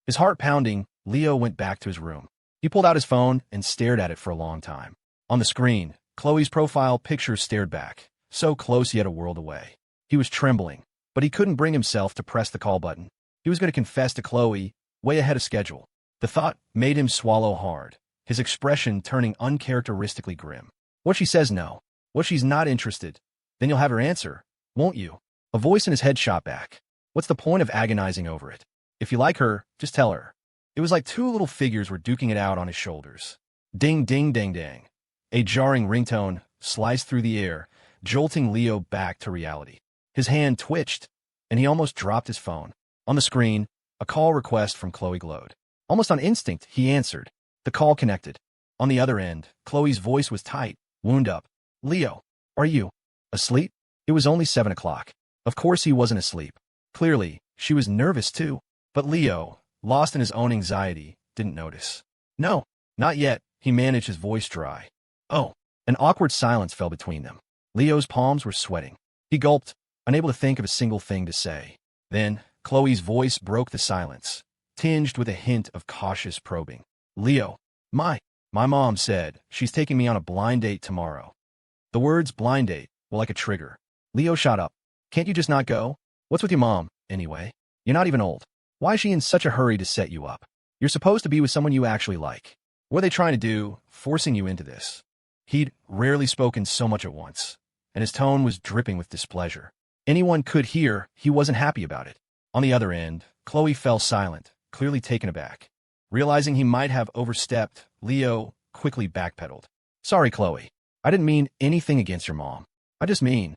His heart pounding, Leo went back to his room. He pulled out his phone and stared at it for a long time. On the screen, Chloe's profile picture stared back, so close yet a world away. He was trembling, but he couldn't bring himself to press the call button. He was going to confess to Chloe, way ahead of schedule. The thought made him swallow hard, his expression turning uncharacteristically grim. What she says no. What she's not interested. Then you'll have her answer, won't you? A voice in his head shot back. What's the point of agonizing over it? If you like her, just tell her. It was like two little figures were duking it out on his shoulders. Ding, ding, ding, ding. A jarring ringtone sliced through the air, jolting Leo back to reality. His hand twitched, and he almost dropped his phone. On the screen, a call request from Chloe glowed. Almost on instinct, he answered. The call connected. On the other end, Chloe's voice was tight, wound up. Leo, are you asleep? It was only 7 o'clock. Of course he wasn't asleep. Clearly, she was nervous too. But Leo, lost in his own anxiety, didn't notice. No, not yet, he managed his voice dry. Oh, an awkward silence fell between them. Leo's palms were sweating. He gulped, unable to think of a single thing to say. Then, Chloe's voice broke the silence, tinged with a hint of cautious probing. Leo, my mom said she's taking me on a blind date tomorrow. The words blind date were like a trigger. Leo shot up. Can't you just not go? What's with your mom, anyway? You're not even old. Why is she in such a hurry to set you up? You're supposed to be with someone you actually like. What are they trying to do, forcing you into this? He'd rarely spoken so much at once, and his tone was dripping with displeasure. Anyone could hear he wasn't happy about it. On the other end, Chloe fell silent, clearly taken aback. Realizing he might have overstepped, Leo quickly backpedaled. Sorry, Chloe. I didn't mean anything against your mom. I just mean.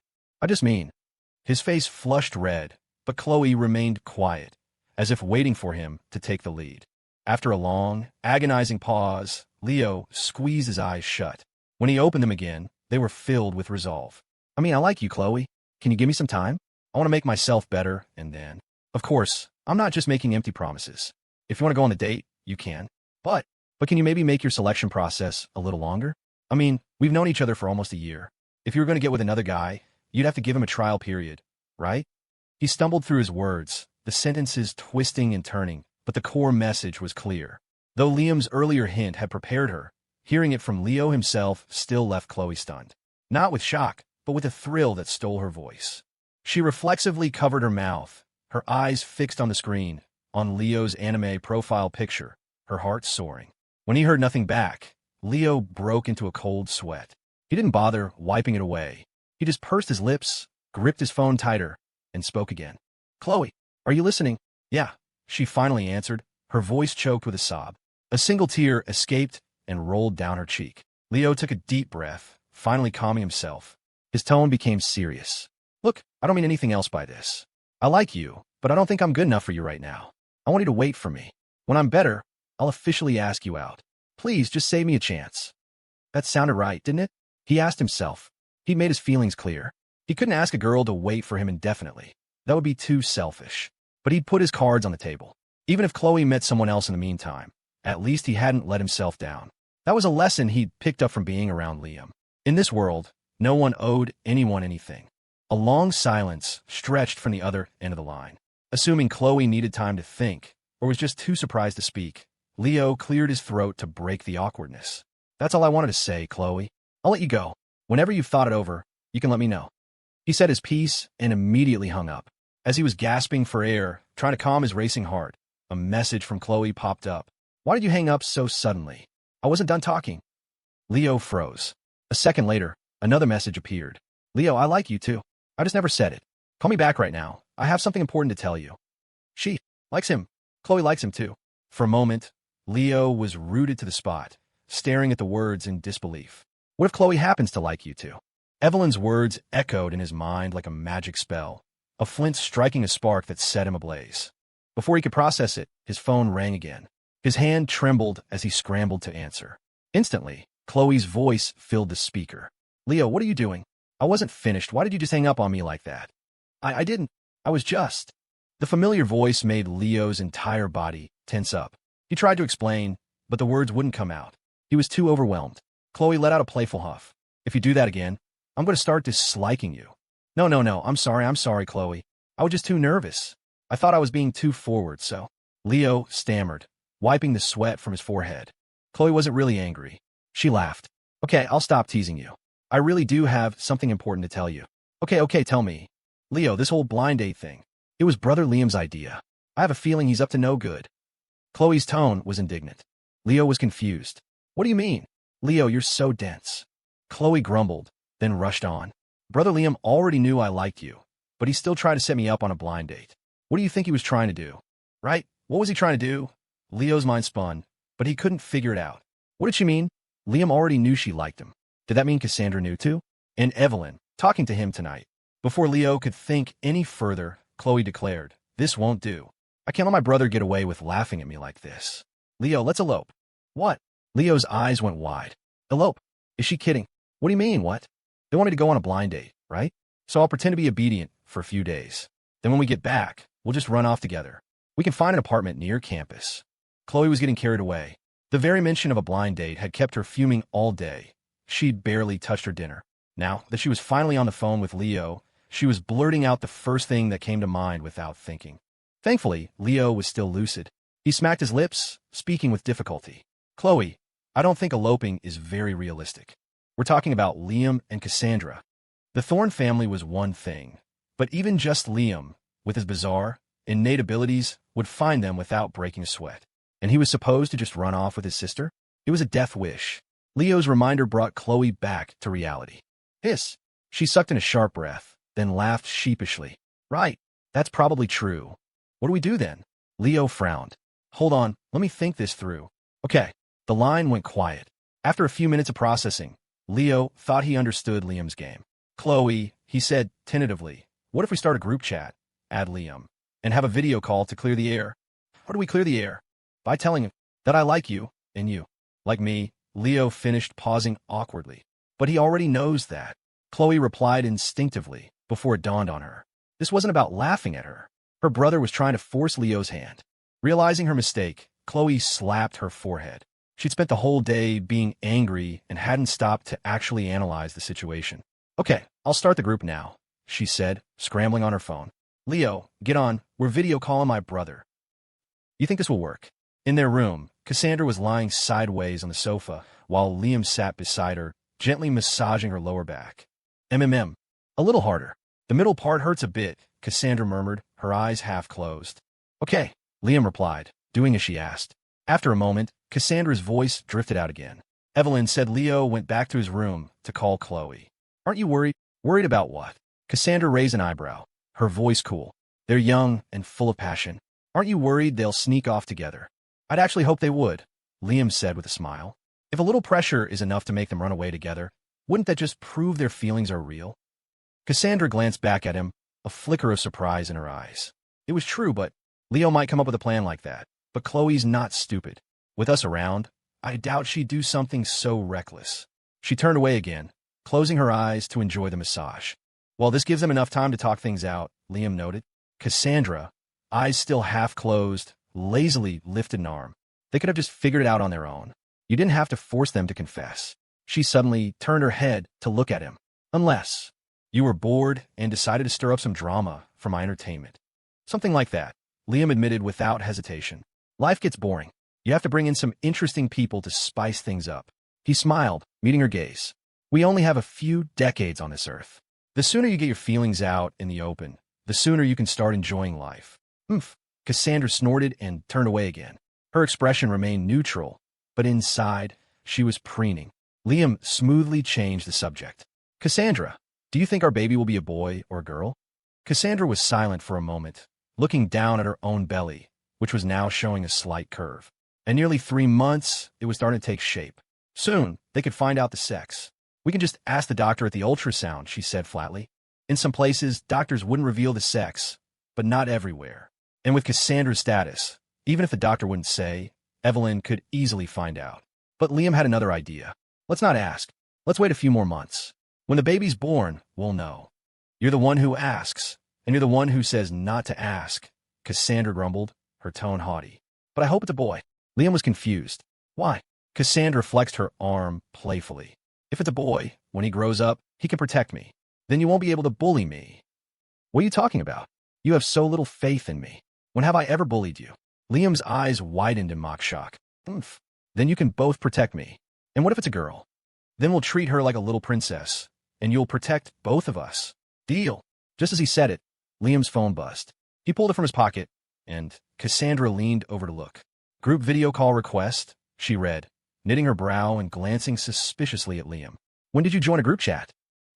His face flushed red, but Chloe remained quiet, as if waiting for him to take the lead. After a long, agonizing pause, Leo squeezed his eyes shut. When he opened them again, they were filled with resolve. I like you, Chloe. Can you give me some time? I want to make myself better, and then. Of course, I'm not just making empty promises. If you want to go on the date, you can. But can you maybe make your selection process a little longer? We've known each other for almost a year. If you were going to get with another guy, you'd have to give him a trial period, right? He stumbled through his words, the sentences twisting and turning, but the core message was clear. Though Liam's earlier hint had prepared her, hearing it from Leo himself still left Chloe stunned. Not with shock, but with a thrill that stole her voice. She reflexively covered her mouth, her eyes fixed on the screen, on Leo's anime profile picture, her heart soaring. When he heard nothing back, Leo broke into a cold sweat. He didn't bother wiping it away. He just pursed his lips, gripped his phone tighter, and spoke again. Chloe, are you listening? Yeah, she finally answered, her voice choked with a sob. A single tear escaped and rolled down her cheek. Leo took a deep breath, finally calming himself. His tone became serious. Look, I don't mean anything else by this. I like you, but I don't think I'm good enough for you right now. I want you to wait for me. When I'm better, I'll officially ask you out. Please, just save me a chance. That sounded right, didn't it? He asked himself. He made his feelings clear. He couldn't ask a girl to wait for him indefinitely. That would be too selfish. But he'd put his cards on the table. Even if Chloe met someone else in the meantime, at least he hadn't let himself down. That was a lesson he'd picked up from being around Liam. In this world, no one owed anyone anything. A long silence stretched from the other end of the line. Assuming Chloe needed time to think, or was just too surprised to speak, Leo cleared his throat to break the awkwardness. That's all I wanted to say, Chloe. I'll let you go. Whenever you've thought it over, you can let me know. He said his piece and immediately hung up. As he was gasping for air, trying to calm his racing heart, a message from Chloe popped up. Why did you hang up so suddenly? I wasn't done talking. Leo froze. A second later, another message appeared. Leo, I like you too. I just never said it. Call me back right now. I have something important to tell you. She likes him. Chloe likes him too. For a moment, Leo was rooted to the spot, staring at the words in disbelief. What if Chloe happens to like you too? Evelyn's words echoed in his mind like a magic spell, a flint striking a spark that set him ablaze. Before he could process it, his phone rang again. His hand trembled as he scrambled to answer. Instantly, Chloe's voice filled the speaker. Leo, what are you doing? I wasn't finished. Why did you just hang up on me like that? I didn't. I was just. The familiar voice made Leo's entire body tense up. He tried to explain, but the words wouldn't come out. He was too overwhelmed. Chloe let out a playful huff. If you do that again, I'm going to start disliking you. No. I'm sorry, Chloe. I was just too nervous. I thought I was being too forward, so. Leo stammered, wiping the sweat from his forehead. Chloe wasn't really angry. She laughed. Okay, I'll stop teasing you. I really do have something important to tell you. Okay, tell me. Leo, this whole blind date thing. It was brother Liam's idea. I have a feeling he's up to no good. Chloe's tone was indignant. Leo was confused. What do you mean? Leo, you're so dense. Chloe grumbled, then rushed on. Brother Liam already knew I liked you, but he still tried to set me up on a blind date. What do you think he was trying to do? Right? What was he trying to do? Leo's mind spun, but he couldn't figure it out. What did she mean? Liam already knew she liked him. Did that mean Cassandra knew too? And Evelyn, talking to him tonight. Before Leo could think any further, Chloe declared, this won't do. I can't let my brother get away with laughing at me like this. Leo, let's elope. What? Leo's eyes went wide. Elope? Is she kidding? What do you mean, what? They want me to go on a blind date, right? So I'll pretend to be obedient for a few days. Then when we get back, we'll just run off together. We can find an apartment near campus. Chloe was getting carried away. The very mention of a blind date had kept her fuming all day. She'd barely touched her dinner. Now that she was finally on the phone with Leo, she was blurting out the first thing that came to mind without thinking. Thankfully, Leo was still lucid. He smacked his lips, speaking with difficulty. Chloe, I don't think eloping is very realistic. We're talking about Liam and Cassandra. The Thorne family was one thing, but even just Liam, with his bizarre, innate abilities, would find them without breaking a sweat. And he was supposed to just run off with his sister? It was a death wish. Leo's reminder brought Chloe back to reality. Hiss. She sucked in a sharp breath, then laughed sheepishly. Right, that's probably true. What do we do then? Leo frowned. Hold on, let me think this through. Okay. The line went quiet. After a few minutes of processing, Leo thought he understood Liam's game. Chloe, he said tentatively, what if we start a group chat, add Liam, and have a video call to clear the air? How do we clear the air? By telling him that I like you, and you like me. Leo finished, pausing awkwardly. But he already knows that. Chloe replied instinctively before it dawned on her. This wasn't about laughing at her. Her brother was trying to force Leo's hand. Realizing her mistake, Chloe slapped her forehead. She'd spent the whole day being angry and hadn't stopped to actually analyze the situation. Okay, I'll start the group now, she said, scrambling on her phone. Leo, get on. We're video calling my brother. You think this will work? In their room, Cassandra was lying sideways on the sofa while Liam sat beside her, gently massaging her lower back. A little harder. The middle part hurts a bit, Cassandra murmured, her eyes half closed. Okay, Liam replied, doing as she asked. After a moment, Cassandra's voice drifted out again. Evelyn said Leo went back to his room to call Chloe. Aren't you worried? Worried about what? Cassandra raised an eyebrow, her voice cool. They're young and full of passion. Aren't you worried they'll sneak off together? I'd actually hope they would, Liam said with a smile. If a little pressure is enough to make them run away together, wouldn't that just prove their feelings are real? Cassandra glanced back at him, a flicker of surprise in her eyes. It was true, but Leo might come up with a plan like that. But Chloe's not stupid. With us around, I doubt she'd do something so reckless. She turned away again, closing her eyes to enjoy the massage. While this gives them enough time to talk things out, Liam noted. Cassandra, eyes still half closed, lazily lifted an arm. They could have just figured it out on their own. You didn't have to force them to confess. She suddenly turned her head to look at him. Unless you were bored and decided to stir up some drama for my entertainment. Something like that, Liam admitted without hesitation. Life gets boring. You have to bring in some interesting people to spice things up. He smiled, meeting her gaze. We only have a few decades on this earth. The sooner you get your feelings out in the open, the sooner you can start enjoying life. Cassandra snorted and turned away again. Her expression remained neutral, but inside, she was preening. Liam smoothly changed the subject. Cassandra, do you think our baby will be a boy or a girl? Cassandra was silent for a moment, looking down at her own belly, which was now showing a slight curve. In nearly 3 months, it was starting to take shape. Soon, they could find out the sex. We can just ask the doctor at the ultrasound, she said flatly. In some places, doctors wouldn't reveal the sex, but not everywhere. And with Cassandra's status, even if the doctor wouldn't say, Evelyn could easily find out. But Liam had another idea. Let's not ask. Let's wait a few more months. When the baby's born, we'll know. You're the one who asks, and you're the one who says not to ask, Cassandra grumbled, her tone haughty. But I hope it's a boy. Liam was confused. Why? Cassandra flexed her arm playfully. If it's a boy, when he grows up, he can protect me. Then you won't be able to bully me. What are you talking about? You have so little faith in me. When have I ever bullied you? Liam's eyes widened in mock shock. Oomph. Then you can both protect me. And what if it's a girl? Then we'll treat her like a little princess, and you'll protect both of us. Deal. Just as he said it, Liam's phone buzzed. He pulled it from his pocket, and Cassandra leaned over to look. Group video call request, she read, knitting her brow and glancing suspiciously at Liam. When did you join a group chat?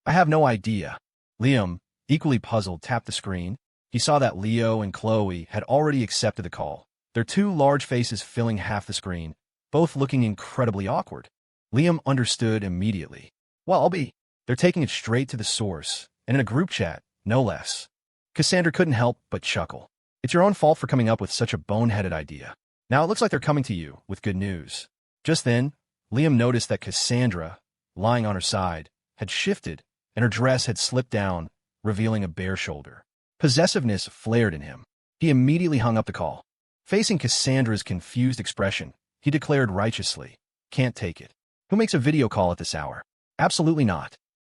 I have no idea. Liam, equally puzzled, tapped the screen. He saw that Leo and Chloe had already accepted the call, their two large faces filling half the screen, both looking incredibly awkward. Liam understood immediately. Well, I'll be. They're taking it straight to the source, and in a group chat, no less. Cassandra couldn't help but chuckle. It's your own fault for coming up with such a boneheaded idea. Now it looks like they're coming to you with good news. Just then, Liam noticed that Cassandra, lying on her side, had shifted, and her dress had slipped down, revealing a bare shoulder. Possessiveness flared in him. He immediately hung up the call. Facing Cassandra's confused expression, he declared righteously, "Can't take it. Who makes a video call at this hour? Absolutely not."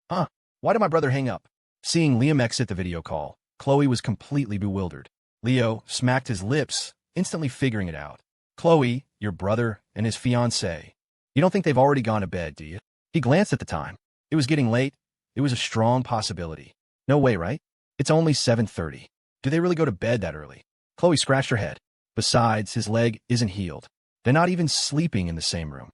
Huh? Why did my brother hang up? Seeing Liam exit the video call, Chloe was completely bewildered. Leo smacked his lips, instantly figuring it out. Chloe, your brother, and his fiancée. You don't think they've already gone to bed, do you? He glanced at the time. It was getting late. It was a strong possibility. No way, right? It's only 7:30. Do they really go to bed that early? Chloe scratched her head. Besides, his leg isn't healed. They're not even sleeping in the same room.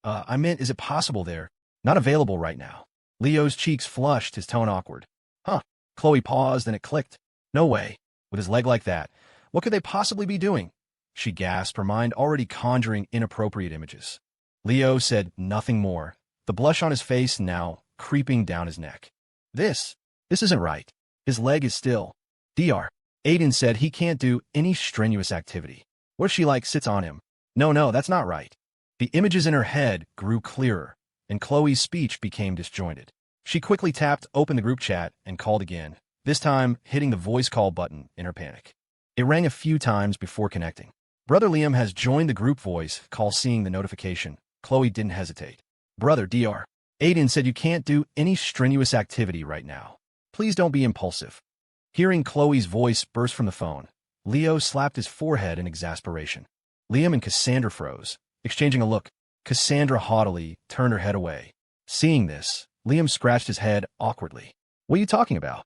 I meant, is it possible they're not available right now? Leo's cheeks flushed, his tone awkward. Huh. Chloe paused, and it clicked. No way. With his leg like that, what could they possibly be doing? She gasped, her mind already conjuring inappropriate images. Leo said nothing more, the blush on his face now creeping down his neck. This isn't right. His leg is still. Dr. Aiden said he can't do any strenuous activity. What if she, sits on him? No, that's not right. The images in her head grew clearer, and Chloe's speech became disjointed. She quickly tapped open the group chat and called again, this time hitting the voice call button in her panic. It rang a few times before connecting. Brother Liam has joined the group voice call. Seeing the notification, Chloe didn't hesitate. Brother Dr. Aiden said you can't do any strenuous activity right now. Please don't be impulsive. Hearing Chloe's voice burst from the phone, Leo slapped his forehead in exasperation. Liam and Cassandra froze, exchanging a look. Cassandra haughtily turned her head away. Seeing this, Liam scratched his head awkwardly. What are you talking about?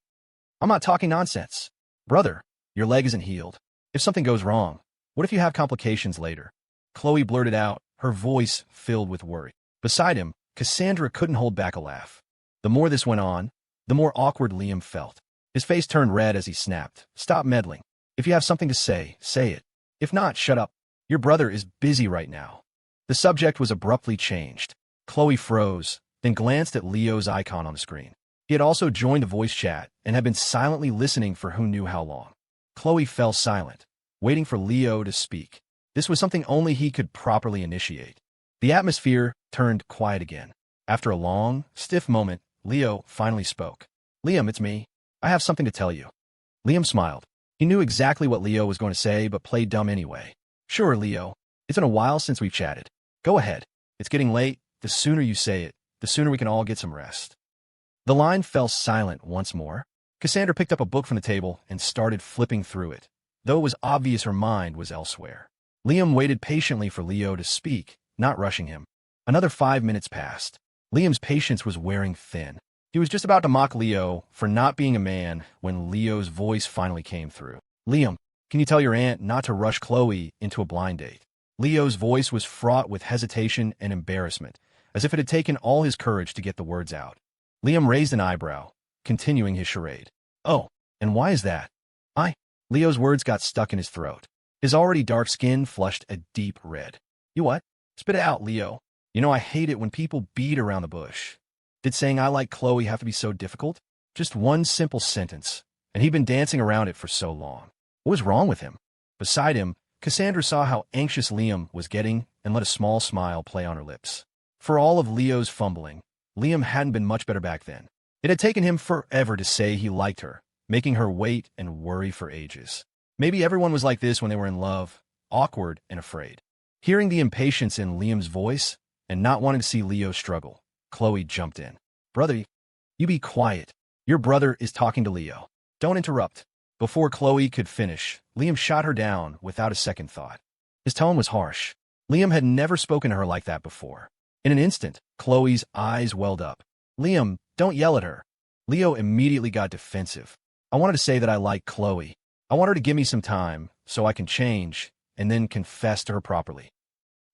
I'm not talking nonsense. Brother, your leg isn't healed. If something goes wrong, what if you have complications later? Chloe blurted out, her voice filled with worry. Beside him, Cassandra couldn't hold back a laugh. The more this went on, the more awkward Liam felt. His face turned red as he snapped, "Stop meddling. If you have something to say, say it. If not, shut up. Your brother is busy right now." The subject was abruptly changed. Chloe froze, then glanced at Leo's icon on the screen. He had also joined the voice chat and had been silently listening for who knew how long. Chloe fell silent, waiting for Leo to speak. This was something only he could properly initiate. The atmosphere turned quiet again. After a long, stiff moment, Leo finally spoke. "Liam, it's me. I have something to tell you." Liam smiled. He knew exactly what Leo was going to say, but played dumb anyway. "Sure, Leo. It's been a while since we've chatted. Go ahead. It's getting late. The sooner you say it, the sooner we can all get some rest." The line fell silent once more. Cassandra picked up a book from the table and started flipping through it, though it was obvious her mind was elsewhere. Liam waited patiently for Leo to speak, not rushing him. Another 5 minutes passed. Liam's patience was wearing thin. He was just about to mock Leo for not being a man when Leo's voice finally came through. "Liam, can you tell your aunt not to rush Chloe into a blind date?" Leo's voice was fraught with hesitation and embarrassment, as if it had taken all his courage to get the words out. Liam raised an eyebrow, continuing his charade. "Oh, and why is that?" Leo's words got stuck in his throat. His already dark skin flushed a deep red. "You what? Spit it out, Leo. You know I hate it when people beat around the bush. Did saying I like Chloe have to be so difficult? Just one simple sentence, and he'd been dancing around it for so long. What was wrong with him?" Beside him, Cassandra saw how anxious Liam was getting and let a small smile play on her lips. For all of Leo's fumbling, Liam hadn't been much better back then. It had taken him forever to say he liked her, making her wait and worry for ages. Maybe everyone was like this when they were in love, awkward and afraid. Hearing the impatience in Liam's voice and not wanting to see Leo struggle, Chloe jumped in. "Brother, you be quiet. Your brother is talking to Leo. Don't interrupt." Before Chloe could finish, Liam shot her down without a second thought. His tone was harsh. Liam had never spoken to her like that before. In an instant, Chloe's eyes welled up. Liam, don't yell at her. Leo immediately got defensive. I wanted to say that I like Chloe. I want her to give me some time so I can change and then confess to her properly.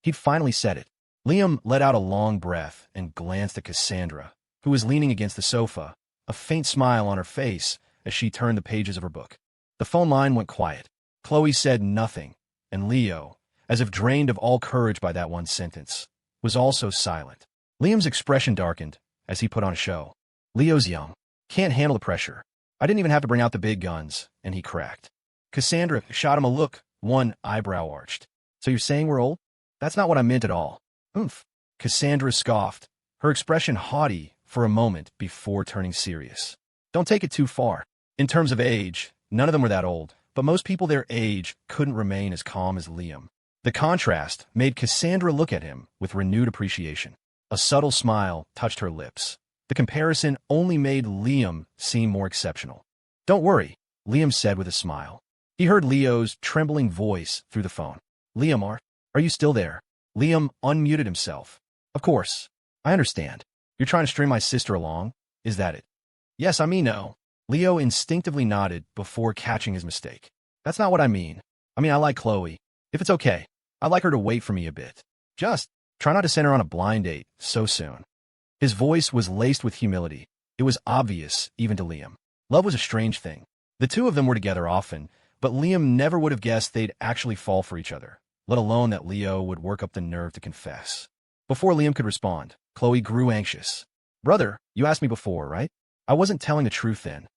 He'd finally said it. Liam let out a long breath and glanced at Cassandra, who was leaning against the sofa, a faint smile on her face as she turned the pages of her book. The phone line went quiet. Chloe said nothing, and Leo, as if drained of all courage by that one sentence, was also silent. Liam's expression darkened as he put on a show. Leo's young, can't handle the pressure. I didn't even have to bring out the big guns, and he cracked. Cassandra shot him a look, one eyebrow arched. So you're saying we're old? That's not what I meant at all. Oomph. Cassandra scoffed, her expression haughty for a moment before turning serious. Don't take it too far. In terms of age, none of them were that old, but most people their age couldn't remain as calm as Liam. The contrast made Cassandra look at him with renewed appreciation. A subtle smile touched her lips. The comparison only made Liam seem more exceptional. Don't worry, Liam said with a smile. He heard Leo's trembling voice through the phone. Liam, are you still there? Liam unmuted himself. Of course. I understand. You're trying to string my sister along? Is that it? Yes, I mean no. Leo instinctively nodded before catching his mistake. That's not what I mean. I like Chloe. If it's okay, I'd like her to wait for me a bit. Just try not to send her on a blind date so soon. His voice was laced with humility. It was obvious, even to Liam. Love was a strange thing. The two of them were together often, but Liam never would have guessed they'd actually fall for each other, let alone that Leo would work up the nerve to confess. Before Liam could respond, Chloe grew anxious. Brother, you asked me before, right? I wasn't telling the truth then.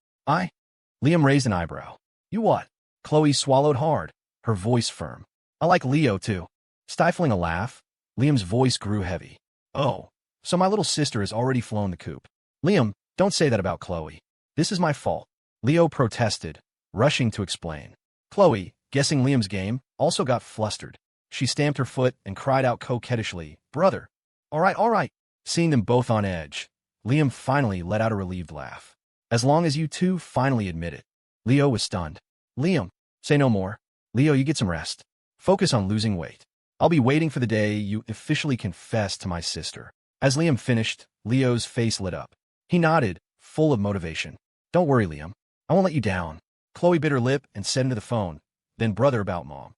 Liam raised an eyebrow. You what? Chloe swallowed hard, her voice firm. I like Leo, too. Stifling a laugh, Liam's voice grew heavy. Oh, so my little sister has already flown the coop. Liam, don't say that about Chloe. This is my fault. Leo protested, rushing to explain. Chloe, guessing Liam's game, also got flustered. She stamped her foot and cried out coquettishly, Brother. All right. Seeing them both on edge, Liam finally let out a relieved laugh. As long as you two finally admit it. Leo was stunned. Liam, say no more. Leo, you get some rest. Focus on losing weight. I'll be waiting for the day you officially confess to my sister. As Liam finished, Leo's face lit up. He nodded, full of motivation. Don't worry, Liam. I won't let you down. Chloe bit her lip and said into the phone, then brother about Mom.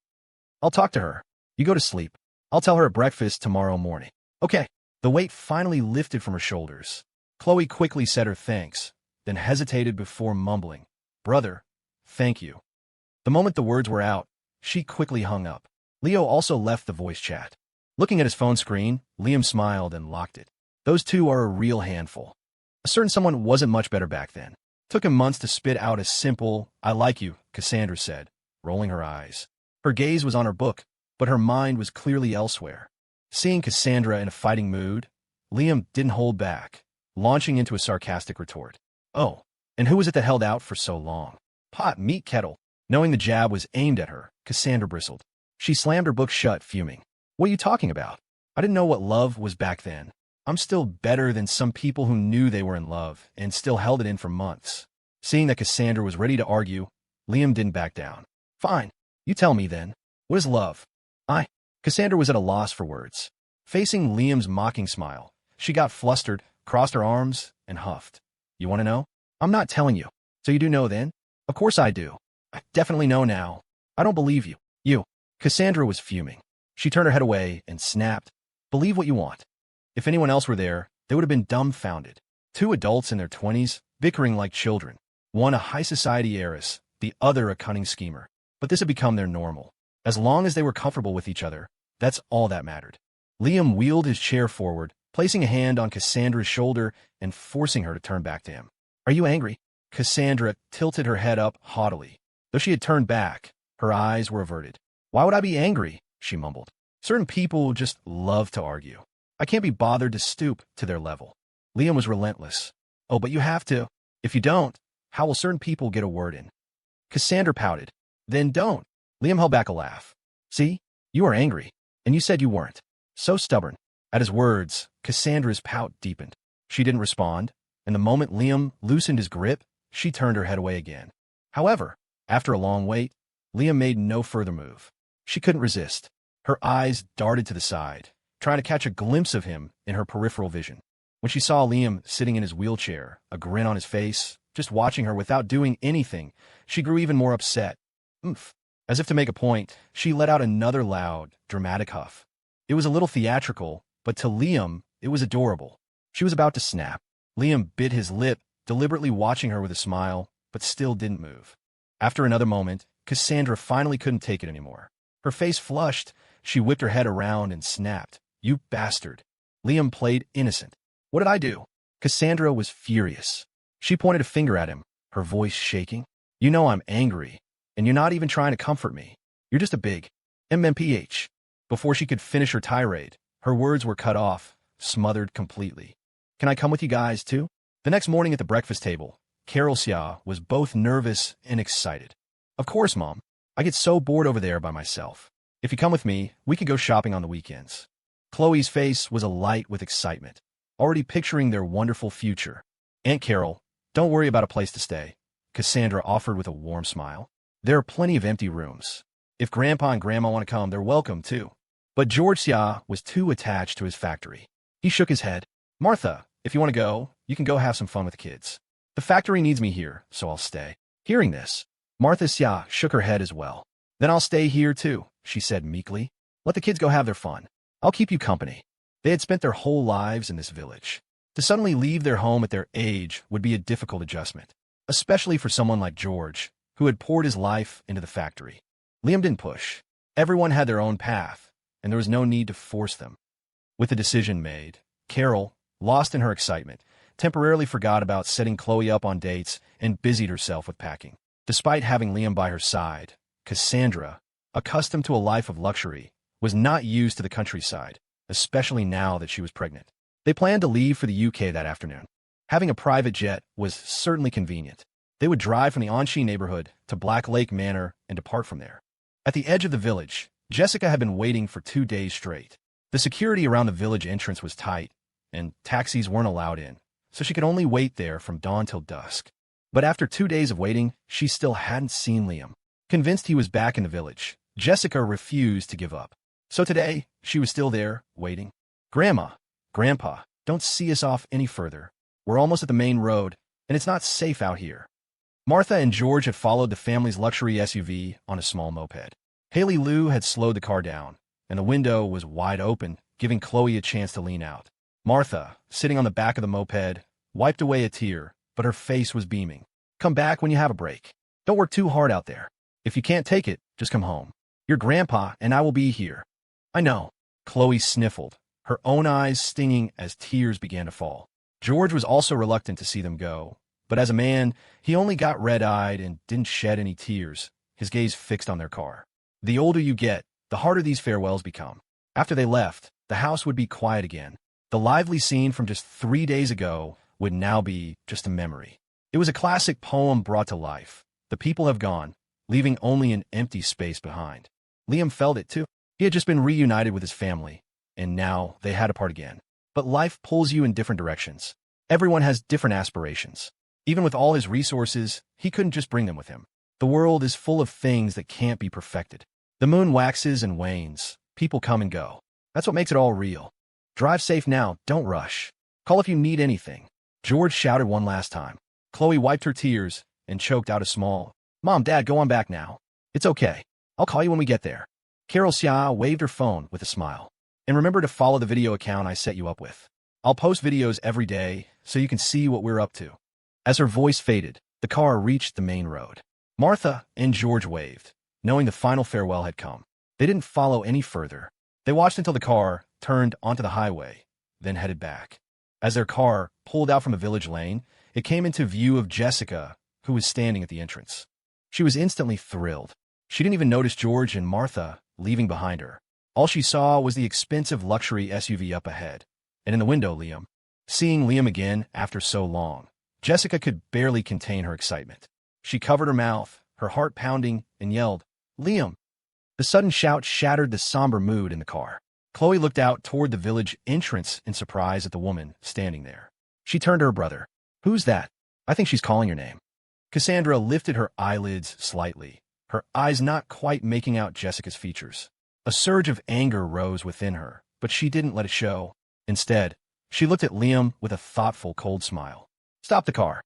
I'll talk to her. You go to sleep. I'll tell her at breakfast tomorrow morning. Okay. The weight finally lifted from her shoulders. Chloe quickly said her thanks, then hesitated before mumbling, Brother, thank you. The moment the words were out, she quickly hung up. Leo also left the voice chat. Looking at his phone screen, Liam smiled and locked it. Those two are a real handful. A certain someone wasn't much better back then. Took him months to spit out a simple, I like you, Cassandra said, rolling her eyes. Her gaze was on her book, but her mind was clearly elsewhere. Seeing Cassandra in a fighting mood, Liam didn't hold back, launching into a sarcastic retort. Oh, and who was it that held out for so long? Pot, meat kettle. Knowing the jab was aimed at her, Cassandra bristled. She slammed her book shut, fuming. What are you talking about? I didn't know what love was back then. I'm still better than some people who knew they were in love and still held it in for months. Seeing that Cassandra was ready to argue, Liam didn't back down. Fine, you tell me then. What is love? Cassandra was at a loss for words. Facing Liam's mocking smile, she got flustered, crossed her arms, and huffed. You want to know? I'm not telling you. So you do know then? Of course I do. I definitely know now. I don't believe you. Cassandra was fuming. She turned her head away and snapped, Believe what you want. If anyone else were there, they would have been dumbfounded. Two adults in their 20s, bickering like children. One a high society heiress, the other a cunning schemer. But this had become their normal. As long as they were comfortable with each other, that's all that mattered. Liam wheeled his chair forward, placing a hand on Cassandra's shoulder and forcing her to turn back to him. Are you angry? Cassandra tilted her head up haughtily. Though she had turned back, her eyes were averted. Why would I be angry? She mumbled. Certain people just love to argue. I can't be bothered to stoop to their level. Liam was relentless. Oh, but you have to. If you don't, how will certain people get a word in? Cassandra pouted. Then don't. Liam held back a laugh. See? You are angry. And you said you weren't. So stubborn. At his words, Cassandra's pout deepened. She didn't respond, and the moment Liam loosened his grip, she turned her head away again. However, After a long wait, Liam made no further move. She couldn't resist. Her eyes darted to the side, trying to catch a glimpse of him in her peripheral vision. When she saw Liam sitting in his wheelchair, a grin on his face, just watching her without doing anything, she grew even more upset. Oomph. As if to make a point, she let out another loud, dramatic huff. It was a little theatrical, but to Liam, it was adorable. She was about to snap. Liam bit his lip, deliberately watching her with a smile, but still didn't move. After another moment, Cassandra finally couldn't take it anymore. Her face flushed, she whipped her head around and snapped. "You bastard." Liam played innocent. "What did I do?" Cassandra was furious. She pointed a finger at him, her voice shaking. "You know I'm angry, and you're not even trying to comfort me. You're just a big MMPH." Before she could finish her tirade, her words were cut off, smothered completely. "Can I come with you guys, too?" The next morning at the breakfast table, Cassandra was both nervous and excited. "Of course, Mom. I get so bored over there by myself. If you come with me, we could go shopping on the weekends." Chloe's face was alight with excitement, already picturing their wonderful future. "Aunt Carol, don't worry about a place to stay," Cassandra offered with a warm smile. "There are plenty of empty rooms. If Grandpa and Grandma want to come, they're welcome, too." But George was too attached to his factory. He shook his head. "Martha, if you want to go, you can go have some fun with the kids. The factory needs me here, so I'll stay." Hearing this, Martha shook her head as well. "Then I'll stay here, too," she said meekly. "Let the kids go have their fun. I'll keep you company." They had spent their whole lives in this village. To suddenly leave their home at their age would be a difficult adjustment, especially for someone like George, who had poured his life into the factory. Liam didn't push. Everyone had their own path, and there was no need to force them. With the decision made, Carol, lost in her excitement, temporarily forgot about setting Chloe up on dates and busied herself with packing. Despite having Liam by her side, Cassandra, accustomed to a life of luxury, was not used to the countryside, especially now that she was pregnant. They planned to leave for the UK that afternoon. Having a private jet was certainly convenient. They would drive from the P14.She neighborhood to Black Lake Manor and depart from there. At the edge of the village, Jessica had been waiting for 2 days straight. The security around the village entrance was tight, and taxis weren't allowed in, so she could only wait there from dawn till dusk. But after 2 days of waiting, she still hadn't seen Liam. Convinced he was back in the village, Jessica refused to give up. So today, she was still there, waiting. "Grandma, Grandpa, don't see us off any further. We're almost at the main road, and it's not safe out here." Martha and George had followed the family's luxury SUV on a small moped. Haley Lou had slowed the car down, and the window was wide open, giving Chloe a chance to lean out. Martha, sitting on the back of the moped, wiped away a tear, but her face was beaming. "Come back when you have a break. Don't work too hard out there. If you can't take it, just come home. Your grandpa and I will be here." "I know," Chloe sniffled, her own eyes stinging as tears began to fall. George was also reluctant to see them go, but as a man, he only got red-eyed and didn't shed any tears, his gaze fixed on their car. The older you get, the harder these farewells become. After they left, the house would be quiet again. The lively scene from just 3 days ago would now be just a memory. It was a classic poem brought to life. The people have gone, leaving only an empty space behind. Liam felt it too. He had just been reunited with his family, and now they had to part again. But life pulls you in different directions. Everyone has different aspirations. Even with all his resources, he couldn't just bring them with him. The world is full of things that can't be perfected. The moon waxes and wanes. People come and go. That's what makes it all real. Drive safe now, don't rush. Call if you need anything. George shouted one last time. Chloe wiped her tears and choked out a small, "Mom, Dad, go on back now. It's okay. I'll call you when we get there." Cassandra waved her phone with a smile. "And remember to follow the video account I set you up with. I'll post videos every day so you can see what we're up to." As her voice faded, the car reached the main road. Martha and George waved, knowing the final farewell had come. They didn't follow any further. They watched until the car turned onto the highway, then headed back. As their car pulled out from a village lane, it came into view of Jessica, who was standing at the entrance. She was instantly thrilled. She didn't even notice George and Martha leaving behind her. All she saw was the expensive luxury SUV up ahead, and in the window, Liam. Seeing Liam again after so long, Jessica could barely contain her excitement. She covered her mouth, her heart pounding, and yelled, "Liam!" The sudden shout shattered the somber mood in the car. Chloe looked out toward the village entrance in surprise at the woman standing there. She turned to her brother. "Who's that? I think she's calling your name." Cassandra lifted her eyelids slightly, her eyes not quite making out Jessica's features. A surge of anger rose within her, but she didn't let it show. Instead, she looked at Liam with a thoughtful, cold smile. "Stop the car."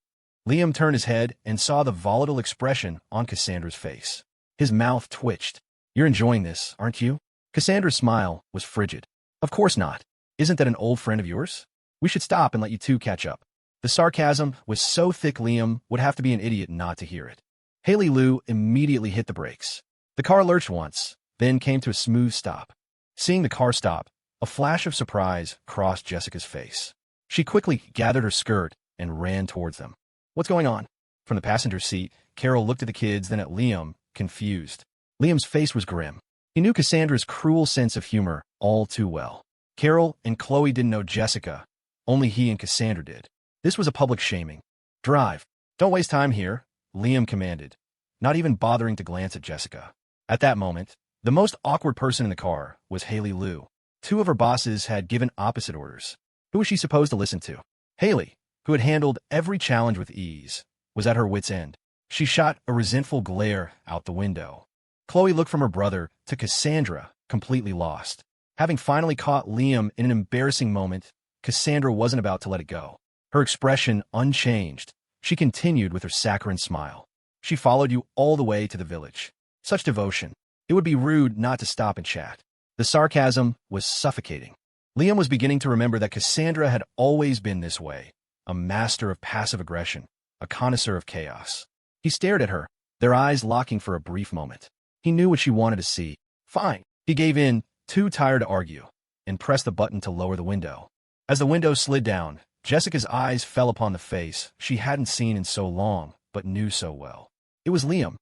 Liam turned his head and saw the volatile expression on Cassandra's face. His mouth twitched. "You're enjoying this, aren't you?" Cassandra's smile was frigid. "Of course not. Isn't that an old friend of yours? We should stop and let you two catch up." The sarcasm was so thick Liam would have to be an idiot not to hear it. Haley Lou immediately hit the brakes. The car lurched once, then came to a smooth stop. Seeing the car stop, a flash of surprise crossed Jessica's face. She quickly gathered her skirt and ran towards them. "What's going on?" From the passenger seat, Carol looked at the kids, then at Liam, confused. Liam's face was grim. He knew Cassandra's cruel sense of humor all too well. Carol and Chloe didn't know Jessica. Only he and Cassandra did. This was a public shaming. "Drive. Don't waste time here," Liam commanded, not even bothering to glance at Jessica. At that moment, the most awkward person in the car was Haley Lou. Two of her bosses had given opposite orders. Who was she supposed to listen to? Haley, who had handled every challenge with ease, was at her wit's end. She shot a resentful glare out the window. Chloe looked from her brother to Cassandra, completely lost. Having finally caught Liam in an embarrassing moment, Cassandra wasn't about to let it go. Her expression unchanged, she continued with her saccharine smile. "She followed you all the way to the village. Such devotion. It would be rude not to stop and chat." The sarcasm was suffocating. Liam was beginning to remember that Cassandra had always been this way, a master of passive aggression, a connoisseur of chaos. He stared at her, their eyes locking for a brief moment. He knew what she wanted to see. Fine. He gave in, too tired to argue, and pressed the button to lower the window. As the window slid down, Jessica's eyes fell upon the face she hadn't seen in so long, but knew so well. It was Liam.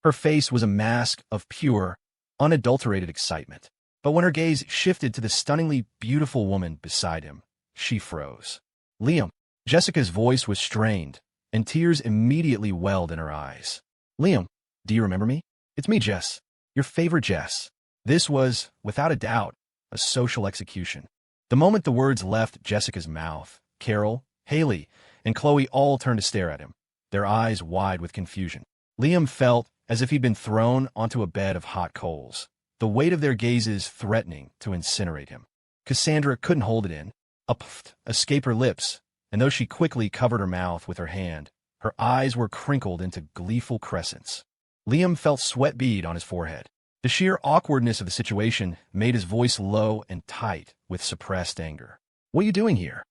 Her face was a mask of pure, unadulterated excitement. But when her gaze shifted to the stunningly beautiful woman beside him, she froze. "Liam." Jessica's voice was strained, and tears immediately welled in her eyes. "Liam, do you remember me? It's me, Jess. Your favorite Jess." This was, without a doubt, a social execution. The moment the words left Jessica's mouth, Carol, Haley, and Chloe all turned to stare at him, their eyes wide with confusion. Liam felt as if he'd been thrown onto a bed of hot coals, the weight of their gazes threatening to incinerate him. Cassandra couldn't hold it in. A puff escaped her lips, and though she quickly covered her mouth with her hand, her eyes were crinkled into gleeful crescents. Liam felt sweat bead on his forehead. The sheer awkwardness of the situation made his voice low and tight with suppressed anger. "What are you doing here?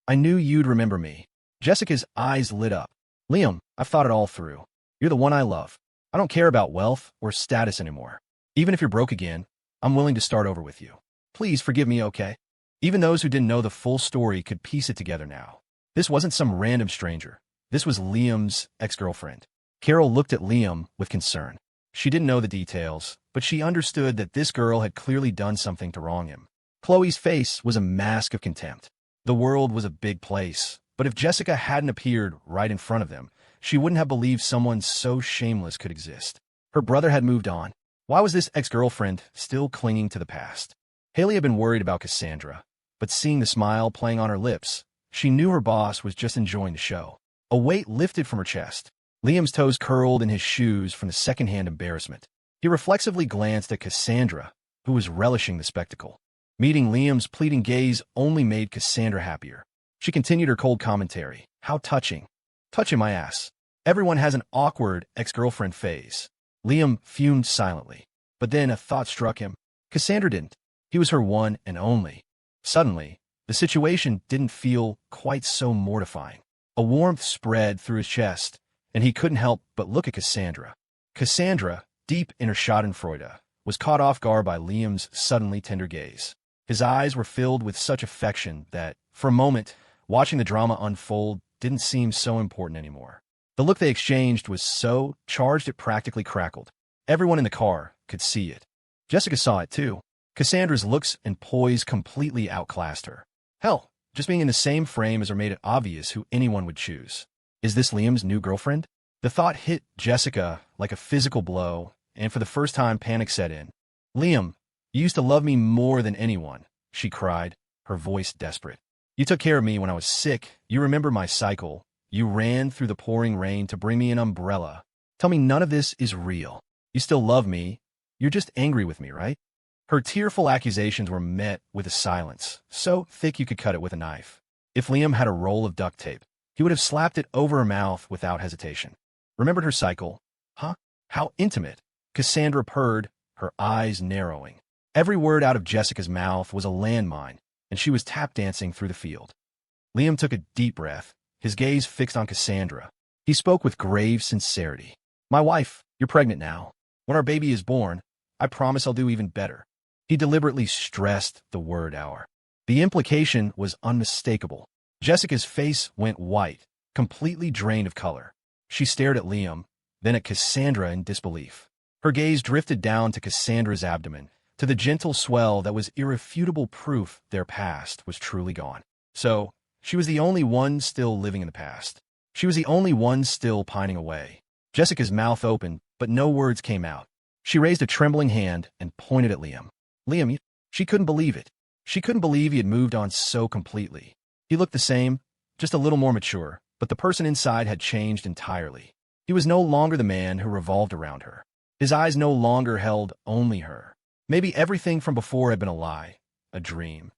I knew you'd remember me." Jessica's eyes lit up. "Liam, I've thought it all through. You're the one I love. I don't care about wealth or status anymore. Even if you're broke again, I'm willing to start over with you. Please forgive me, okay?" Even those who didn't know the full story could piece it together now. This wasn't some random stranger. This was Liam's ex-girlfriend. Carol looked at Liam with concern. She didn't know the details, but she understood that this girl had clearly done something to wrong him. Chloe's face was a mask of contempt. The world was a big place, but if Jessica hadn't appeared right in front of them, she wouldn't have believed someone so shameless could exist. Her brother had moved on. Why was this ex-girlfriend still clinging to the past? Haley had been worried about Cassandra, but seeing the smile playing on her lips, she knew her boss was just enjoying the show. A weight lifted from her chest. Liam's toes curled in his shoes from the secondhand embarrassment. He reflexively glanced at Cassandra, who was relishing the spectacle. Meeting Liam's pleading gaze only made Cassandra happier. She continued her cold commentary. "How touching. Touching my ass. Everyone has an awkward ex-girlfriend phase." Liam fumed silently. But then a thought struck him. Cassandra didn't. He was her one and only. Suddenly, the situation didn't feel quite so mortifying. A warmth spread through his chest, and he couldn't help but look at Cassandra. Cassandra, deep in her schadenfreude, was caught off guard by Liam's suddenly tender gaze. His eyes were filled with such affection that, for a moment, watching the drama unfold didn't seem so important anymore. The look they exchanged was so charged it practically crackled. Everyone in the car could see it. Jessica saw it too. Cassandra's looks and poise completely outclassed her. Hell, just being in the same frame as her made it obvious who anyone would choose. Is this Liam's new girlfriend? The thought hit Jessica like a physical blow, and for the first time panic set in. "Liam, you used to love me more than anyone," she cried, her voice desperate. "You took care of me when I was sick. You remember my cycle. You ran through the pouring rain to bring me an umbrella. Tell me none of this is real. You still love me. You're just angry with me, right? Her tearful accusations were met with a silence, so thick you could cut it with a knife. If Liam had a roll of duct tape, he would have slapped it over her mouth without hesitation. Remembered her cycle? Huh? How intimate. Cassandra purred, her eyes narrowing. Every word out of Jessica's mouth was a landmine, and she was tap dancing through the field. Liam took a deep breath, his gaze fixed on Cassandra. He spoke with grave sincerity. My wife, you're pregnant now. When our baby is born, I promise I'll do even better. He deliberately stressed the word our. The implication was unmistakable. Jessica's face went white, completely drained of color. She stared at Liam, then at Cassandra in disbelief. Her gaze drifted down to Cassandra's abdomen, to the gentle swell that was irrefutable proof their past was truly gone. So, she was the only one still living in the past. She was the only one still pining away. Jessica's mouth opened, but no words came out. She raised a trembling hand and pointed at Liam. Liam, she couldn't believe it. She couldn't believe he had moved on so completely. He looked the same, just a little more mature, but the person inside had changed entirely. He was no longer the man who revolved around her. His eyes no longer held only her. Maybe everything from before had been a lie, a dream.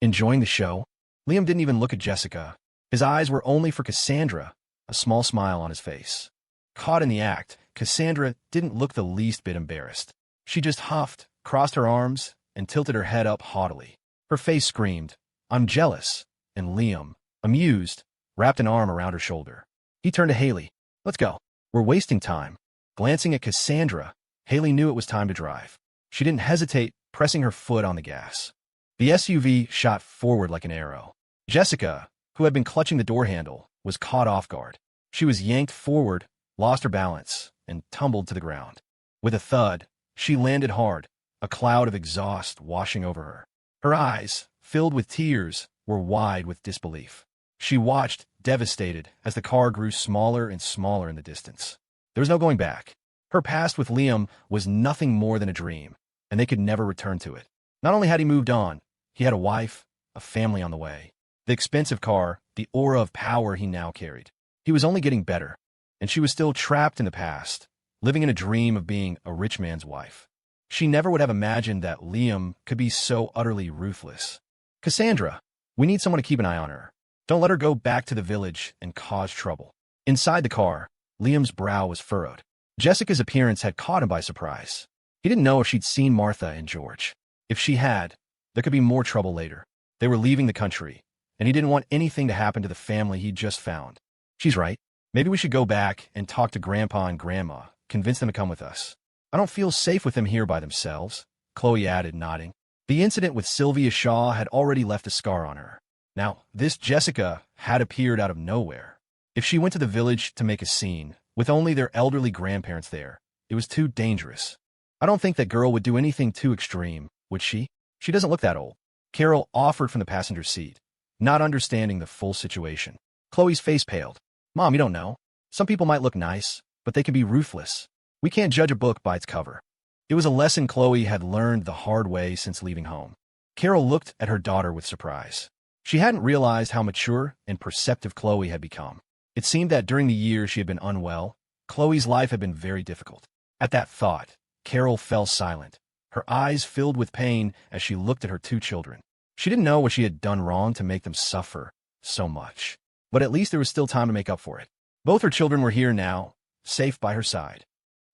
Enjoying the show? Liam didn't even look at Jessica. His eyes were only for Cassandra, a small smile on his face. Caught in the act, Cassandra didn't look the least bit embarrassed. She just huffed, crossed her arms, and tilted her head up haughtily. Her face screamed, I'm jealous, and Liam, amused, wrapped an arm around her shoulder. He turned to Haley. Let's go. We're wasting time. Glancing at Cassandra, Haley knew it was time to drive. She didn't hesitate, pressing her foot on the gas. The SUV shot forward like an arrow. Jessica, who had been clutching the door handle, was caught off guard. She was yanked forward, lost her balance, and tumbled to the ground. With a thud, she landed hard, a cloud of exhaust washing over her. Her eyes, filled with tears, were wide with disbelief. She watched, devastated, as the car grew smaller and smaller in the distance. There was no going back. Her past with Liam was nothing more than a dream, and they could never return to it. Not only had he moved on, he had a wife, a family on the way. The expensive car, the aura of power he now carried. He was only getting better, and she was still trapped in the past, living in a dream of being a rich man's wife. She never would have imagined that Liam could be so utterly ruthless. Cassandra, we need someone to keep an eye on her. Don't let her go back to the village and cause trouble. Inside the car, Liam's brow was furrowed. Jessica's appearance had caught him by surprise. He didn't know if she'd seen Martha and George. If she had, there could be more trouble later. They were leaving the country, and he didn't want anything to happen to the family he'd just found. She's right. Maybe we should go back and talk to Grandpa and Grandma, convince them to come with us. I don't feel safe with them here by themselves, Chloe added, nodding. The incident with Sylvia Shaw had already left a scar on her. Now, this Jessica had appeared out of nowhere. If she went to the village to make a scene, with only their elderly grandparents there, it was too dangerous. I don't think that girl would do anything too extreme, would she? She doesn't look that old. Carol offered from the passenger seat, not understanding the full situation. Chloe's face paled. Mom, you don't know. Some people might look nice, but they can be ruthless. We can't judge a book by its cover. It was a lesson Chloe had learned the hard way since leaving home. Carol looked at her daughter with surprise. She hadn't realized how mature and perceptive Chloe had become. It seemed that during the years she had been unwell, Chloe's life had been very difficult. At that thought, Carol fell silent, her eyes filled with pain as she looked at her two children. She didn't know what she had done wrong to make them suffer so much. But at least there was still time to make up for it. Both her children were here now, safe by her side.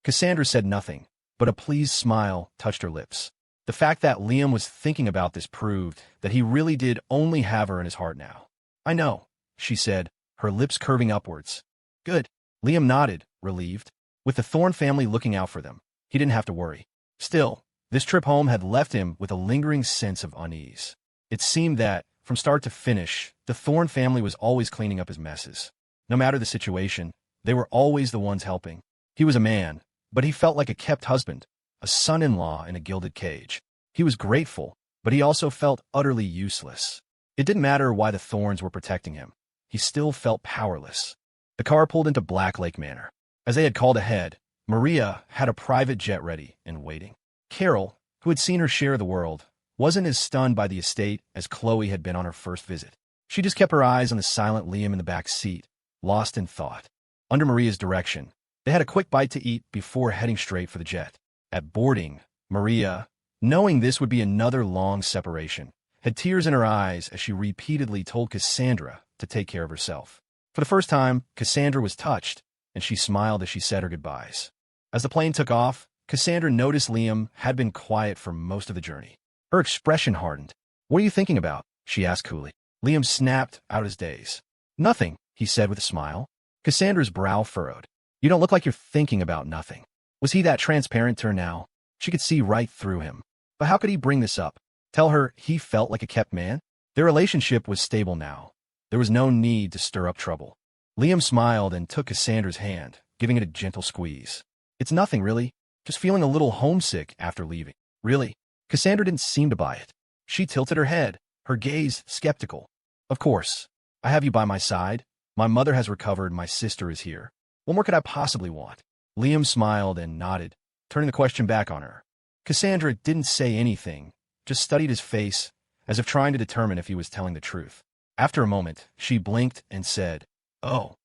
Cassandra said nothing, but a pleased smile touched her lips. The fact that Liam was thinking about this proved that he really did only have her in his heart now. I know, she said, her lips curving upwards. Good. Liam nodded, relieved. With the Thorne family looking out for them, he didn't have to worry. Still, this trip home had left him with a lingering sense of unease. It seemed that, from start to finish, the Thorne family was always cleaning up his messes. No matter the situation, they were always the ones helping. He was a man, but he felt like a kept husband, a son-in-law in a gilded cage. He was grateful, but he also felt utterly useless. It didn't matter why the Thornes were protecting him. He still felt powerless. The car pulled into Black Lake Manor. As they had called ahead, Maria had a private jet ready and waiting. Carol, who had seen her share of the world, wasn't as stunned by the estate as Chloe had been on her first visit. She just kept her eyes on the silent Liam in the back seat, lost in thought. Under Maria's direction, they had a quick bite to eat before heading straight for the jet. At boarding, Maria, knowing this would be another long separation, had tears in her eyes as she repeatedly told Cassandra to take care of herself. For the first time, Cassandra was touched, and she smiled as she said her goodbyes. As the plane took off, Cassandra noticed Liam had been quiet for most of the journey. Her expression hardened. "What are you thinking about?" she asked coolly. Liam snapped out his daze. "Nothing," he said with a smile. Cassandra's brow furrowed. "You don't look like you're thinking about nothing." Was he that transparent to her now? She could see right through him. But how could he bring this up? Tell her he felt like a kept man? Their relationship was stable now. There was no need to stir up trouble. Liam smiled and took Cassandra's hand, giving it a gentle squeeze. "It's nothing, really. Just feeling a little homesick after leaving." "Really?" Cassandra didn't seem to buy it. She tilted her head, her gaze skeptical. "Of course. I have you by my side. My mother has recovered. My sister is here. What more could I possibly want?" Liam smiled and nodded, turning the question back on her. Cassandra didn't say anything, just studied his face, as if trying to determine if he was telling the truth. After a moment, she blinked and said, "Oh."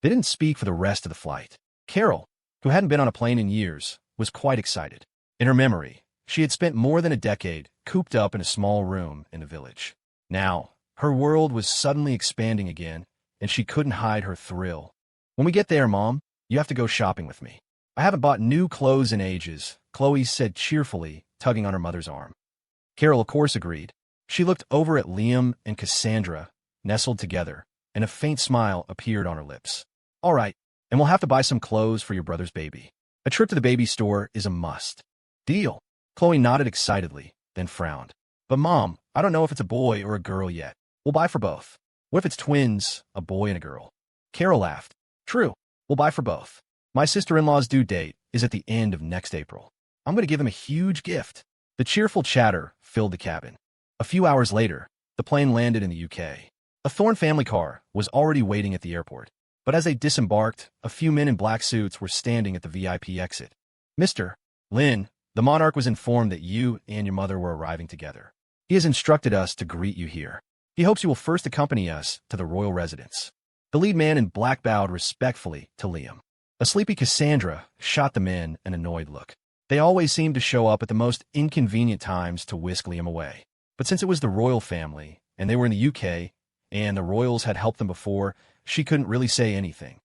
They didn't speak for the rest of the flight. Carol, who hadn't been on a plane in years, was quite excited. In her memory, she had spent more than a decade cooped up in a small room in the village. Now, her world was suddenly expanding again, and she couldn't hide her thrill. "When we get there, Mom, you have to go shopping with me." "I haven't bought new clothes in ages," Chloe said cheerfully, tugging on her mother's arm. Carol, of course, agreed. She looked over at Liam and Cassandra, nestled together, and a faint smile appeared on her lips. "All right, and we'll have to buy some clothes for your brother's baby. A trip to the baby store is a must." "Deal." Chloe nodded excitedly, then frowned. "But Mom, I don't know if it's a boy or a girl yet. We'll buy for both." "What if it's twins, a boy and a girl?" Carol laughed. "True, we'll buy for both. My sister-in-law's due date is at the end of next April. I'm going to give him a huge gift." The cheerful chatter filled the cabin. A few hours later, the plane landed in the UK. A Thorne family car was already waiting at the airport, but as they disembarked, a few men in black suits were standing at the VIP exit. "Mr. Lynn, the monarch was informed that you and your mother were arriving together. He has instructed us to greet you here. He hopes you will first accompany us to the royal residence." The lead man in black bowed respectfully to Liam. A sleepy Cassandra shot the men an annoyed look. They always seemed to show up at the most inconvenient times to whisk Liam away. But since it was the royal family, and they were in the UK, and the royals had helped them before, she couldn't really say anything.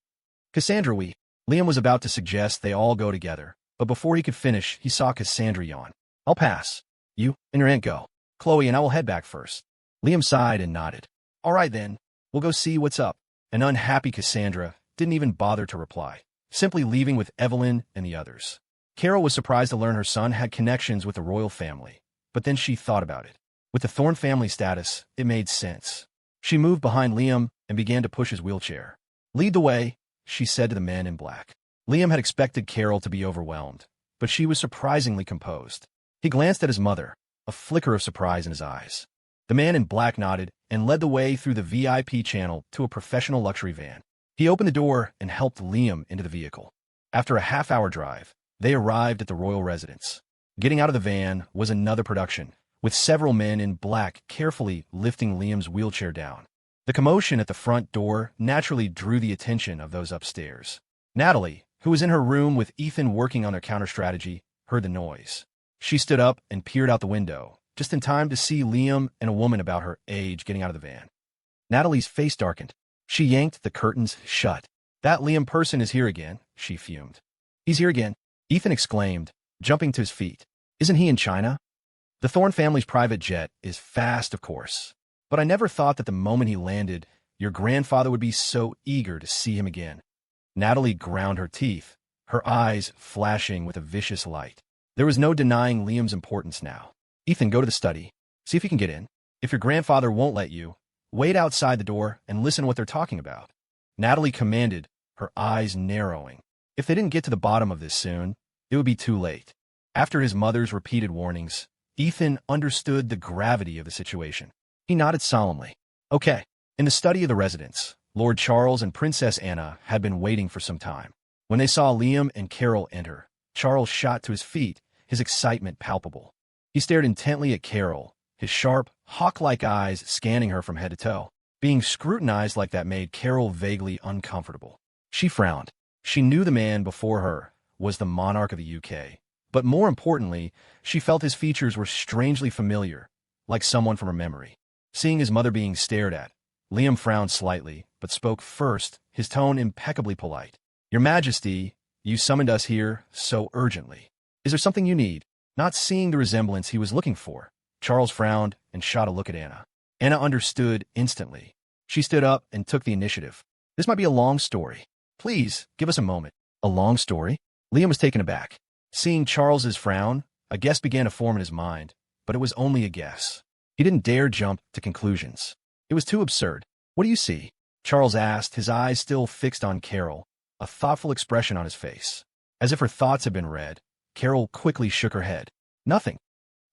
"Cassandra, Liam was about to suggest they all go together, but before he could finish, he saw Cassandra yawn. "I'll pass. You and your aunt go. Chloe and I will head back first." Liam sighed and nodded. "All right then, we'll go see what's up." An unhappy Cassandra didn't even bother to reply, simply leaving with Evelyn and the others. Carol was surprised to learn her son had connections with the royal family, but then she thought about it. With the Thorne family status, it made sense. She moved behind Liam and began to push his wheelchair. "Lead the way," she said to the man in black. Liam had expected Carol to be overwhelmed, but she was surprisingly composed. He glanced at his mother, a flicker of surprise in his eyes. The man in black nodded and led the way through the VIP channel to a professional luxury van. He opened the door and helped Liam into the vehicle. After a half-hour drive, they arrived at the royal residence. Getting out of the van was another production, with several men in black carefully lifting Liam's wheelchair down. The commotion at the front door naturally drew the attention of those upstairs. Natalie, who was in her room with Ethan working on their counter-strategy, heard the noise. She stood up and peered out the window, just in time to see Liam and a woman about her age getting out of the van. Natalie's face darkened. She yanked the curtains shut. "That Liam person is here again," she fumed. "He's here again," Ethan exclaimed, jumping to his feet. "Isn't he in China?" "The Thorne family's private jet is fast, of course. But I never thought that the moment he landed, your grandfather would be so eager to see him again." Natalie ground her teeth, her eyes flashing with a vicious light. There was no denying Liam's importance now. "Ethan, go to the study. See if you can get in. If your grandfather won't let you, wait outside the door and listen to what they're talking about." Natalie commanded, her eyes narrowing. If they didn't get to the bottom of this soon, it would be too late. After his mother's repeated warnings, Ethan understood the gravity of the situation. He nodded solemnly. "Okay." In the study of the residence, Lord Charles and Princess Anna had been waiting for some time. When they saw Liam and Carol enter, Charles shot to his feet, his excitement palpable. He stared intently at Carol, his sharp, hawk-like eyes scanning her from head to toe. Being scrutinized like that made Carol vaguely uncomfortable. She frowned. She knew the man before her was the monarch of the UK, but more importantly, she felt his features were strangely familiar, like someone from her memory. Seeing his mother being stared at, Liam frowned slightly, but spoke first, his tone impeccably polite. "Your Majesty, you summoned us here so urgently. Is there something you need?" Not seeing the resemblance he was looking for, Charles frowned and shot a look at Anna. Anna understood instantly. She stood up and took the initiative. "This might be a long story. Please, give us a moment." "A long story?" Liam was taken aback. Seeing Charles's frown, a guess began to form in his mind, but it was only a guess. He didn't dare jump to conclusions. It was too absurd. "What do you see?" Charles asked, his eyes still fixed on Carol, a thoughtful expression on his face. As if her thoughts had been read, Carol quickly shook her head. "Nothing.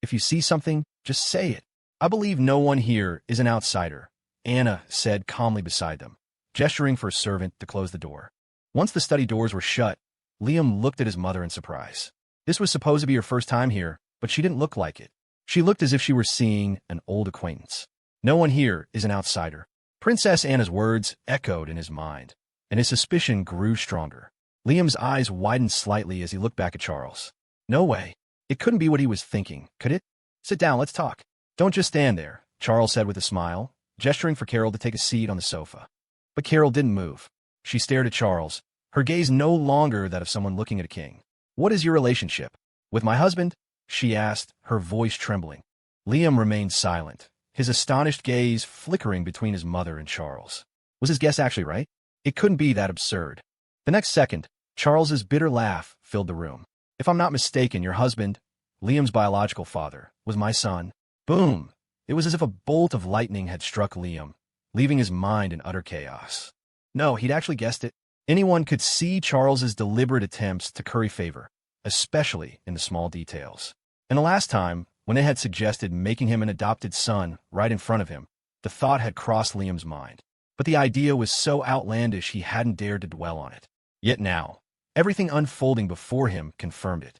If you see something, just say it." "I believe no one here is an outsider," Anna said calmly beside them, gesturing for a servant to close the door. Once the study doors were shut, Liam looked at his mother in surprise. This was supposed to be her first time here, but she didn't look like it. She looked as if she were seeing an old acquaintance. "No one here is an outsider." Princess Anna's words echoed in his mind, and his suspicion grew stronger. Liam's eyes widened slightly as he looked back at Charles. No way. It couldn't be what he was thinking, could it? "Sit down, let's talk." "Don't just stand there," Charles said with a smile, gesturing for Carol to take a seat on the sofa. But Carol didn't move. She stared at Charles, her gaze no longer that of someone looking at a king. "What is your relationship?" "With my husband?" she asked, her voice trembling. Liam remained silent, his astonished gaze flickering between his mother and Charles. Was his guess actually right? It couldn't be that absurd. The next second, Charles's bitter laugh filled the room. "If I'm not mistaken, your husband, Liam's biological father, was my son." Boom! It was as if a bolt of lightning had struck Liam, leaving his mind in utter chaos. No, he'd actually guessed it. Anyone could see Charles's deliberate attempts to curry favor, especially in the small details. And the last time, when they had suggested making him an adopted son right in front of him, the thought had crossed Liam's mind. But the idea was so outlandish he hadn't dared to dwell on it. Yet now, everything unfolding before him confirmed it.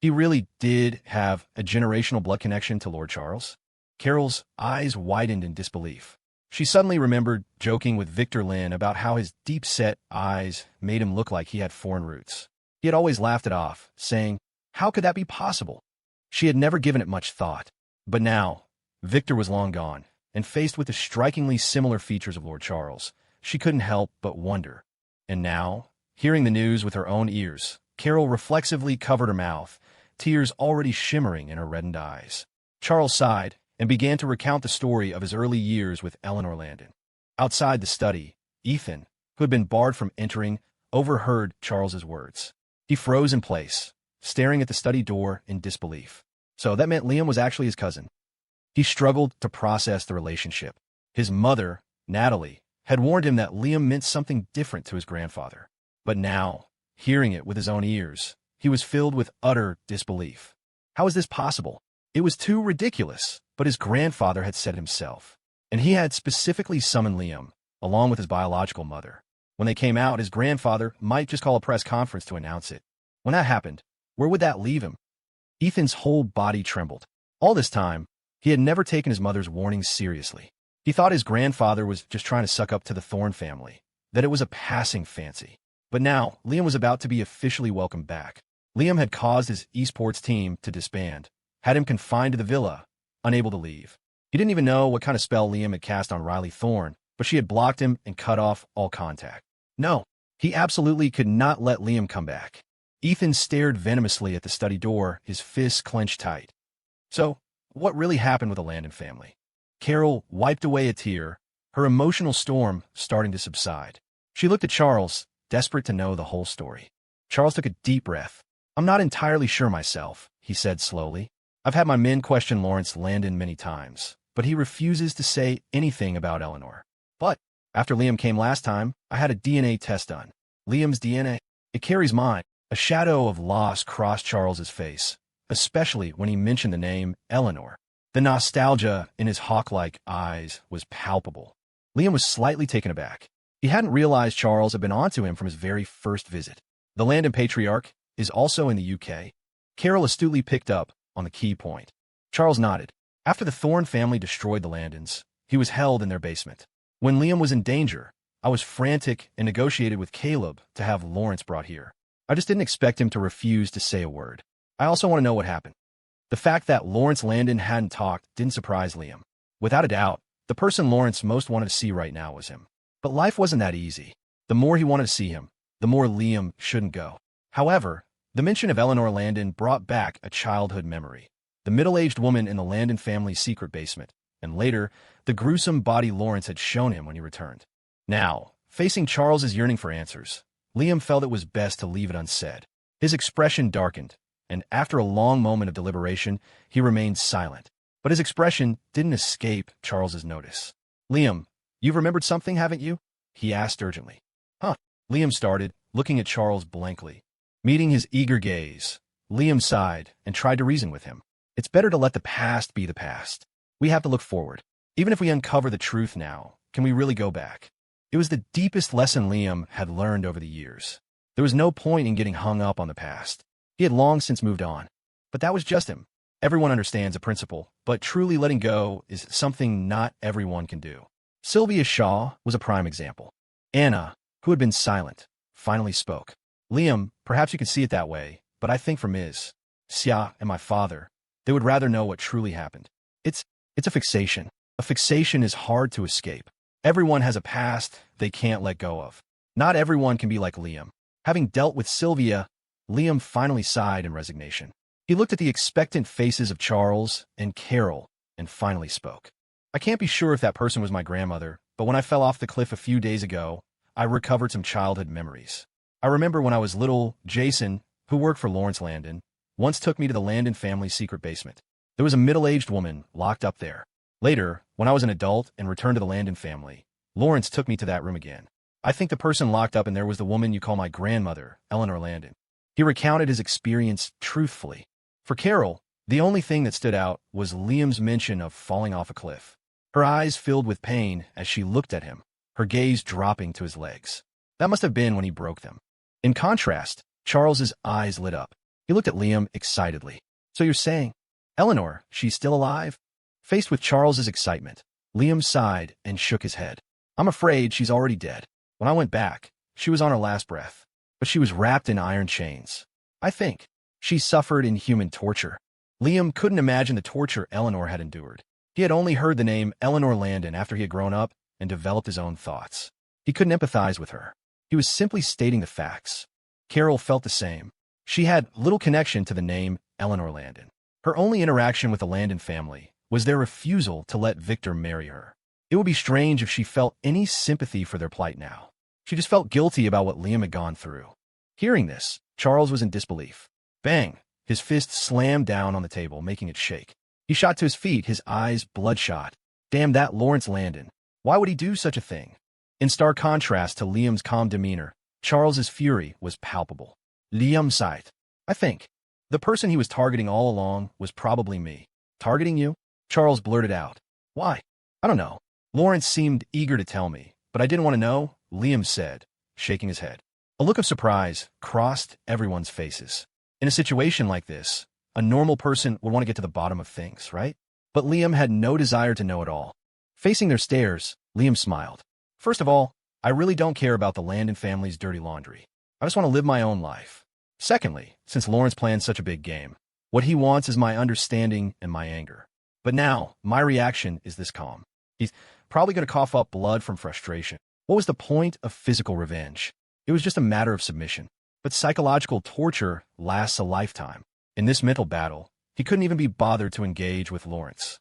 He really did have a generational blood connection to Lord Charles. Carol's eyes widened in disbelief. She suddenly remembered joking with Victor Lynn about how his deep-set eyes made him look like he had foreign roots. He had always laughed it off, saying, "How could that be possible?" She had never given it much thought. But now, Victor was long gone, and faced with the strikingly similar features of Lord Charles, she couldn't help but wonder. And now, hearing the news with her own ears, Carol reflexively covered her mouth, tears already shimmering in her reddened eyes. Charles sighed and began to recount the story of his early years with Eleanor Landon. Outside the study, Ethan, who had been barred from entering, overheard Charles's words. He froze in place, staring at the study door in disbelief. So that meant Liam was actually his cousin. He struggled to process the relationship. His mother, Natalie, had warned him that Liam meant something different to his grandfather. But now, hearing it with his own ears, he was filled with utter disbelief. How was this possible? It was too ridiculous, but his grandfather had said it himself. And he had specifically summoned Liam, along with his biological mother. When they came out, his grandfather might just call a press conference to announce it. When that happened, where would that leave him? Ethan's whole body trembled. All this time, he had never taken his mother's warnings seriously. He thought his grandfather was just trying to suck up to the Thorne family, that it was a passing fancy. But now, Liam was about to be officially welcomed back. Liam had caused his esports team to disband, had him confined to the villa, unable to leave. He didn't even know what kind of spell Liam had cast on Riley Thorne, but she had blocked him and cut off all contact. No, he absolutely could not let Liam come back. Ethan stared venomously at the study door, his fists clenched tight. So, what really happened with the Landon family? Carol wiped away a tear, her emotional storm starting to subside. She looked at Charles, desperate to know the whole story. Charles took a deep breath. "I'm not entirely sure myself," he said slowly. "I've had my men question Lawrence Landon many times, but he refuses to say anything about Eleanor. But after Liam came last time, I had a DNA test done. Liam's DNA, it carries mine." A shadow of loss crossed Charles's face, especially when he mentioned the name Eleanor. The nostalgia in his hawk-like eyes was palpable. Liam was slightly taken aback. He hadn't realized Charles had been onto him from his very first visit. The Landon patriarch is also in the UK. Carol astutely picked up on the key point. Charles nodded. After the Thorne family destroyed the Landons, he was held in their basement. When Liam was in danger, I was frantic and negotiated with Caleb to have Lawrence brought here. I just didn't expect him to refuse to say a word. I also want to know what happened. The fact that Lawrence Landon hadn't talked didn't surprise Liam. Without a doubt, the person Lawrence most wanted to see right now was him. But life wasn't that easy. The more he wanted to see him, the more Liam shouldn't go. However, the mention of Eleanor Landon brought back a childhood memory. The middle-aged woman in the Landon family's secret basement, and later, the gruesome body Lawrence had shown him when he returned. Now, facing Charles's yearning for answers, Liam felt it was best to leave it unsaid. His expression darkened, and after a long moment of deliberation, he remained silent. But his expression didn't escape Charles's notice. "Liam, you've remembered something, haven't you?" he asked urgently. "Huh?" Liam started, looking at Charles blankly. Meeting his eager gaze, Liam sighed and tried to reason with him. "It's better to let the past be the past. We have to look forward. Even if we uncover the truth now, can we really go back?" It was the deepest lesson Liam had learned over the years. There was no point in getting hung up on the past. He had long since moved on. But that was just him. Everyone understands a principle, but truly letting go is something not everyone can do. Sylvia Shaw was a prime example. Anna, who had been silent, finally spoke. "Liam, perhaps you can see it that way, but I think for Ms. Xia and my father, they would rather know what truly happened. It's a fixation. A fixation is hard to escape. Everyone has a past they can't let go of. Not everyone can be like Liam." Having dealt with Sylvia, Liam finally sighed in resignation. He looked at the expectant faces of Charles and Carol and finally spoke. "I can't be sure if that person was my grandmother, but when I fell off the cliff a few days ago, I recovered some childhood memories. I remember when I was little, Jason, who worked for Lawrence Landon, once took me to the Landon family's secret basement. There was a middle-aged woman locked up there. Later, when I was an adult and returned to the Landon family, Lawrence took me to that room again. I think the person locked up in there was the woman you call my grandmother, Eleanor Landon." He recounted his experience truthfully. For Carol, the only thing that stood out was Liam's mention of falling off a cliff. Her eyes filled with pain as she looked at him, her gaze dropping to his legs. That must have been when he broke them. In contrast, Charles's eyes lit up. He looked at Liam excitedly. "So you're saying, Eleanor, she's still alive?" Faced with Charles's excitement, Liam sighed and shook his head. "I'm afraid she's already dead. When I went back, she was on her last breath, but she was wrapped in iron chains. I think she suffered inhuman torture." Liam couldn't imagine the torture Eleanor had endured. He had only heard the name Eleanor Landon after he had grown up and developed his own thoughts. He couldn't empathize with her. He was simply stating the facts. Carol felt the same. She had little connection to the name Eleanor Landon. Her only interaction with the Landon family was their refusal to let Victor marry her. It would be strange if she felt any sympathy for their plight now. She just felt guilty about what Liam had gone through. Hearing this, Charles was in disbelief. Bang! His fist slammed down on the table, making it shake. He shot to his feet, his eyes bloodshot. Damn that Lawrence Landon. Why would he do such a thing? In stark contrast to Liam's calm demeanor, Charles's fury was palpable. Liam sighed. "I think the person he was targeting all along was probably me." "Targeting you?" Charles blurted out. "Why?" "I don't know. Lawrence seemed eager to tell me, but I didn't want to know," Liam said, shaking his head. A look of surprise crossed everyone's faces. In a situation like this, a normal person would want to get to the bottom of things, right? But Liam had no desire to know it all. Facing their stares, Liam smiled. "First of all, I really don't care about the Landon family's dirty laundry. I just want to live my own life. Secondly, since Lawrence plans such a big game, what he wants is my understanding and my anger. But now, my reaction is this calm. He's probably going to cough up blood from frustration. What was the point of physical revenge? It was just a matter of submission. But psychological torture lasts a lifetime. In this mental battle, he couldn't even be bothered to engage with Lawrence.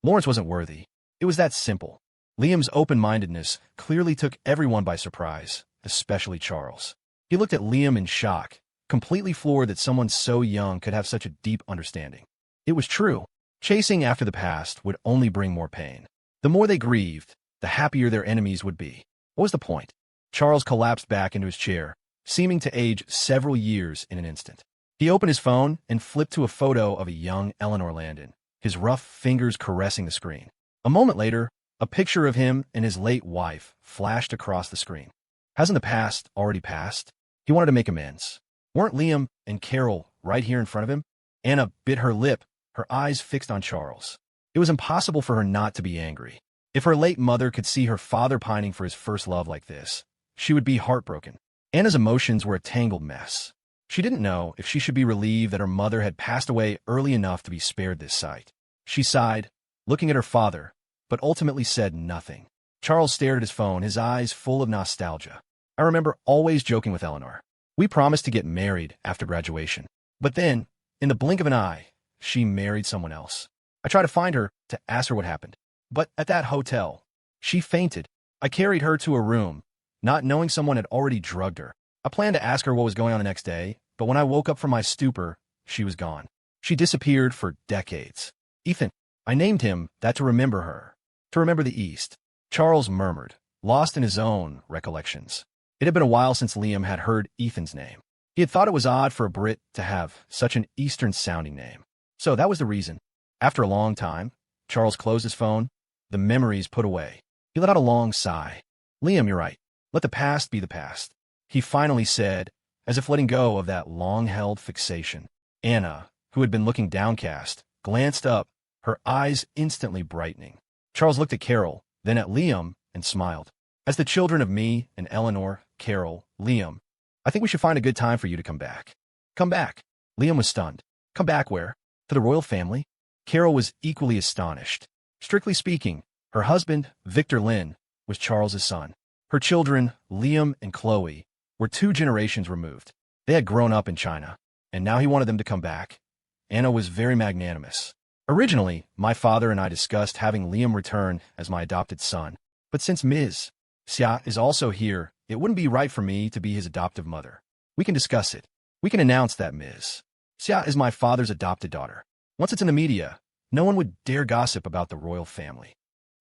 Lawrence wasn't worthy. It was that simple. Liam's open-mindedness clearly took everyone by surprise, especially Charles. He looked at Liam in shock, completely floored that someone so young could have such a deep understanding. It was true. Chasing after the past would only bring more pain. The more they grieved, the happier their enemies would be. What was the point? Charles collapsed back into his chair, seeming to age several years in an instant. He opened his phone and flipped to a photo of a young Eleanor Landon, his rough fingers caressing the screen. A moment later, a picture of him and his late wife flashed across the screen. Hasn't the past already passed? He wanted to make amends. Weren't Liam and Carol right here in front of him? Anna bit her lip, her eyes fixed on Charles. It was impossible for her not to be angry. If her late mother could see her father pining for his first love like this, she would be heartbroken. Anna's emotions were a tangled mess. She didn't know if she should be relieved that her mother had passed away early enough to be spared this sight. She sighed, looking at her father, but ultimately said nothing. Charles stared at his phone, his eyes full of nostalgia. I remember always joking with Eleanor. We promised to get married after graduation. But then, in the blink of an eye, she married someone else. I tried to find her to ask her what happened. But at that hotel, she fainted. I carried her to a room, not knowing someone had already drugged her. I planned to ask her what was going on the next day, but when I woke up from my stupor, she was gone. She disappeared for decades. Ethan, I named him that to remember her, to remember the East. Charles murmured, lost in his own recollections. It had been a while since Liam had heard Ethan's name. He had thought it was odd for a Brit to have such an Eastern-sounding name. So that was the reason. After a long time, Charles closed his phone, the memories put away. He let out a long sigh. Liam, you're right. Let the past be the past. He finally said, as if letting go of that long-held fixation. Anna, who had been looking downcast, glanced up, her eyes instantly brightening. Charles looked at Carol, then at Liam, and smiled. As the children of me and Eleanor, Carol, Liam, I think we should find a good time for you to come back. Come back. Liam was stunned. Come back where? To the royal family? Carol was equally astonished. Strictly speaking, her husband, Victor Lynn, was Charles's son. Her children, Liam and Chloe, were 2 generations removed. They had grown up in China, and now he wanted them to come back. Anna was very magnanimous. Originally, my father and I discussed having Liam return as my adopted son, but since Ms. Xia is also here, it wouldn't be right for me to be his adoptive mother. We can discuss it. We can announce that Ms. Xia is my father's adopted daughter. Once it's in the media, no one would dare gossip about the royal family.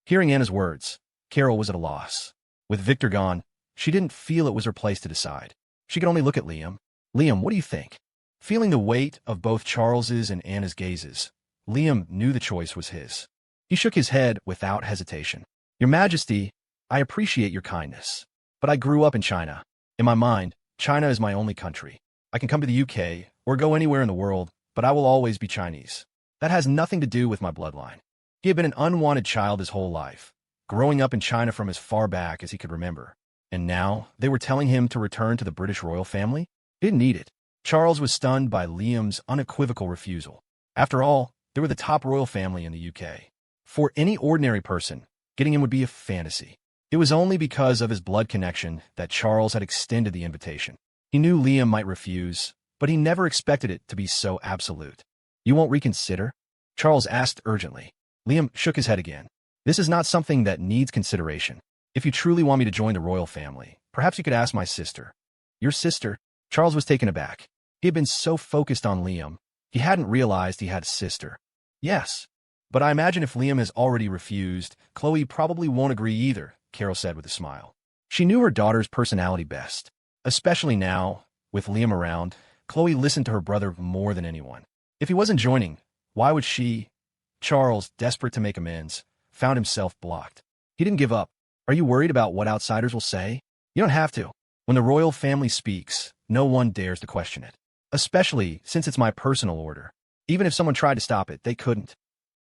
Hearing Anna's words, Carol was at a loss. With Victor gone, she didn't feel it was her place to decide. She could only look at Liam. Liam, what do you think? Feeling the weight of both Charles's and Anna's gazes, Liam knew the choice was his. He shook his head without hesitation. Your Majesty, I appreciate your kindness, but I grew up in China. In my mind, China is my only country. I can come to the UK or go anywhere in the world, but I will always be Chinese. That has nothing to do with my bloodline. He had been an unwanted child his whole life, growing up in China from as far back as he could remember. And now they were telling him to return to the British royal family? He didn't need it. Charles was stunned by Liam's unequivocal refusal. After all, they were the top royal family in the UK. For any ordinary person, getting him would be a fantasy. It was only because of his blood connection that Charles had extended the invitation. He knew Liam might refuse, but he never expected it to be so absolute. You won't reconsider? Charles asked urgently. Liam shook his head again. This is not something that needs consideration. If you truly want me to join the royal family, perhaps you could ask my sister. Your sister? Charles was taken aback. He had been so focused on Liam, he hadn't realized he had a sister. Yes, but I imagine if Liam has already refused, Chloe probably won't agree either, Carol said with a smile. She knew her daughter's personality best. Especially now, with Liam around, Chloe listened to her brother more than anyone. If he wasn't joining, why would she? Charles, desperate to make amends, found himself blocked. He didn't give up. Are you worried about what outsiders will say? You don't have to. When the royal family speaks, no one dares to question it. Especially since it's my personal order. Even if someone tried to stop it, they couldn't.